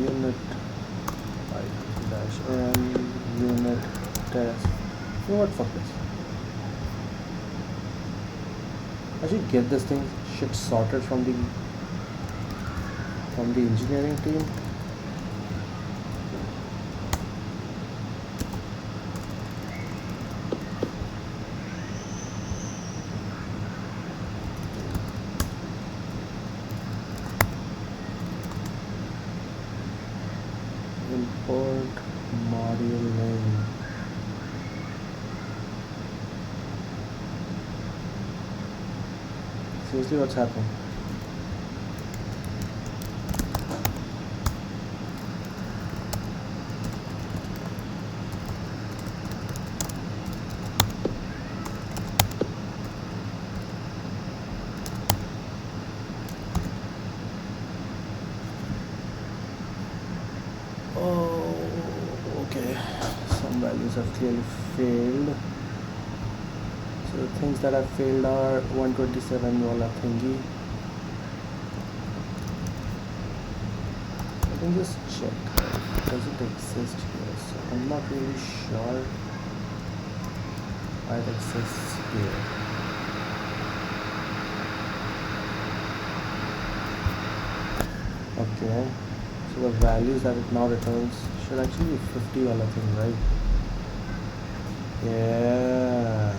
unit Python-m unit test. You know what, fuck this. I should get this thing shit sorted from the engineering team. Import module name. Seriously, what's happening? Values have clearly failed. So the things that have failed are 127 wala thingy. I can just check. Does it exist here? So I'm not really sure why it exists here. Okay. So the values that it now returns should actually be 50 wala thing, right? Yeah.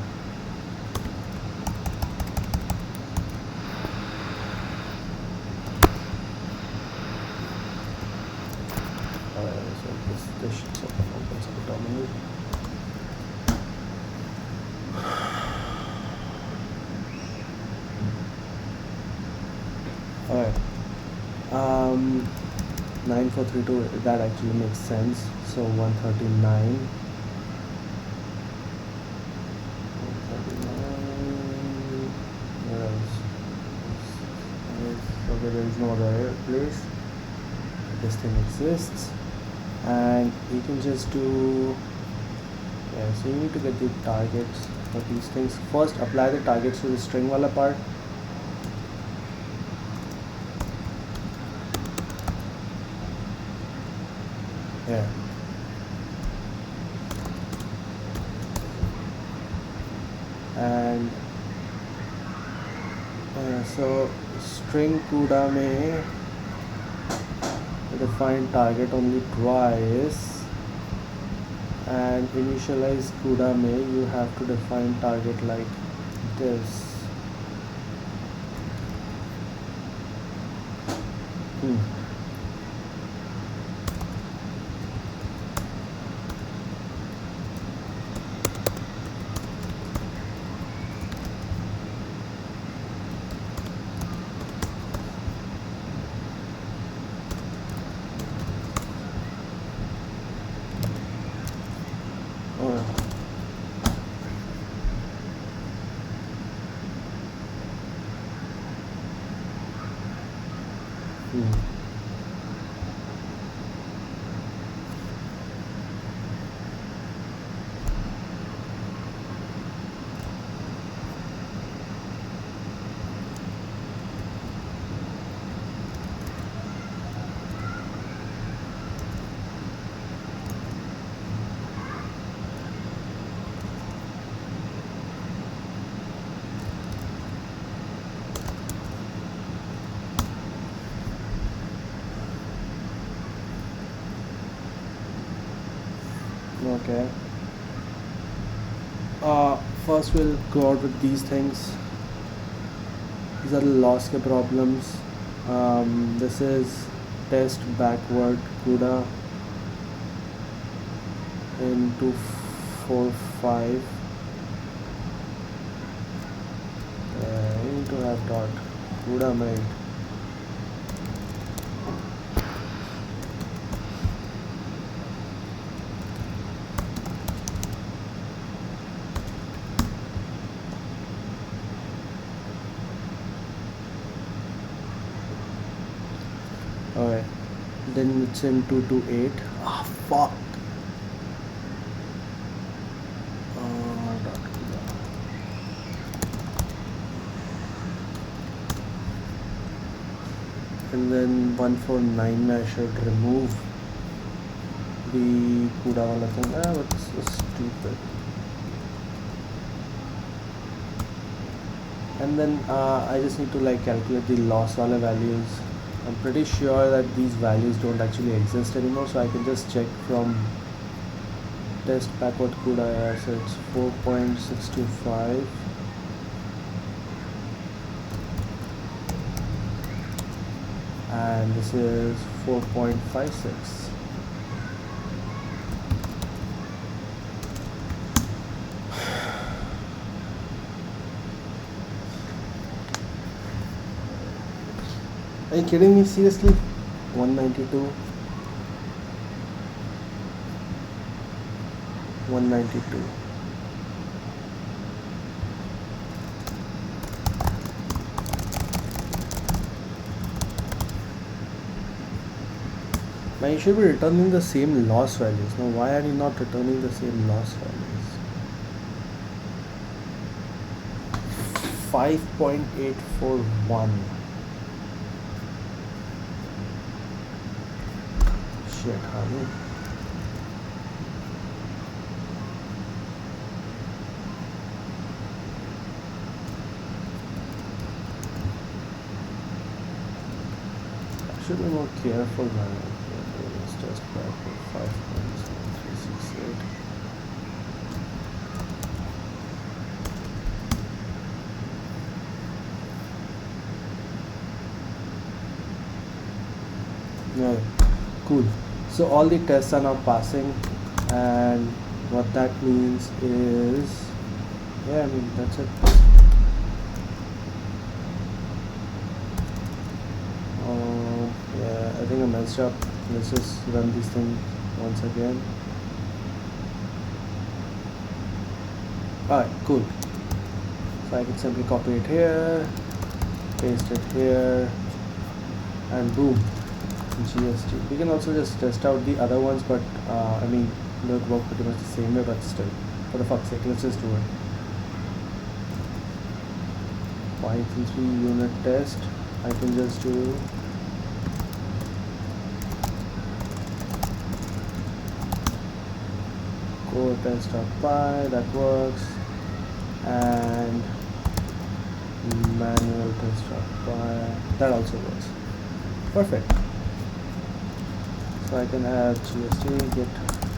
So this should sort of opens up the terminal. Alright. 9432, that actually makes sense. So 139. Okay, there is no other place. This thing exists, and you can just do. Yeah, so you need to get the targets for these things. First, apply the targets to the string wala part. Yeah. And So string CUDA में define target only twice, and initialize CUDA में you have to define target like this. Okay. First we'll go out with these things. These are the loss ke problems. This is test backward CUDA in 245. You need to have dot CUDA made. Alright, then it's in 228. Ah, fuck. And then 149 I should remove the CUDA wala thing. But this is stupid. And then I just need to like calculate the loss wala values. I'm pretty sure that these values don't actually exist anymore, so I can just check from test backward CUDA. So it's 4.625. And this is 4.56. Are you kidding me? Seriously? 192. 192. Now you should be returning the same loss values. Now why are you not returning the same loss values? 5.841. Shit, honey. I should be more careful now. Let's just back to 5.7368. Yeah, cool. So all the tests are now passing, and what that means is, yeah, I mean that's it. Yeah, I think I messed up. Let's just run this thing once again. Alright, cool. So I can simply copy it here, paste it here, and boom. GST. We can also just test out the other ones, but I mean they'll work pretty much the same way, but still, for the fuck's sake, let's just do it. Python 3 unit test. I can just do core test.py, that works, and manual test that also works. Perfect. So I can add gst git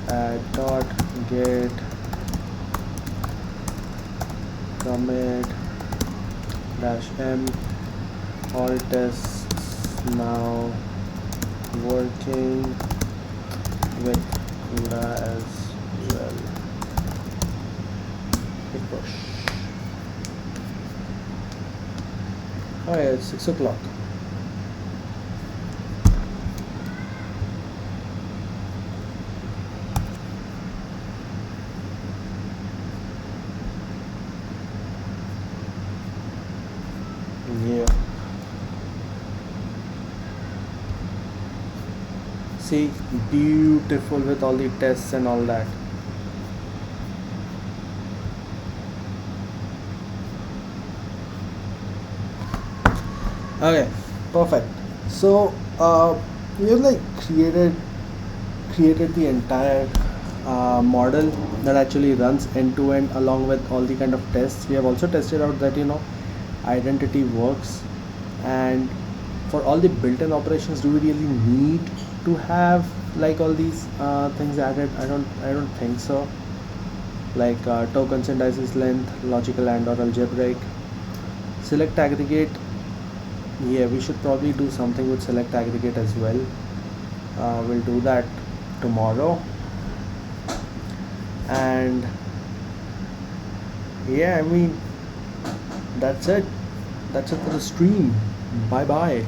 add dot git commit -m all tests now working with as well. Hit push. Oh yeah, it's 6 o'clock. Yeah. See, beautiful with all the tests and all that. Okay, perfect. So we have like created the entire model that actually runs end to end along with all the kind of tests. We have also tested out that identity works, and for all the built-in operations, do we really need to have like all these things added? I don't think so. Like token synthesis length, logical and or algebraic, select aggregate. Yeah, we should probably do something with select aggregate as well. We'll do that tomorrow. And yeah, I mean, that's it for the stream. Bye bye.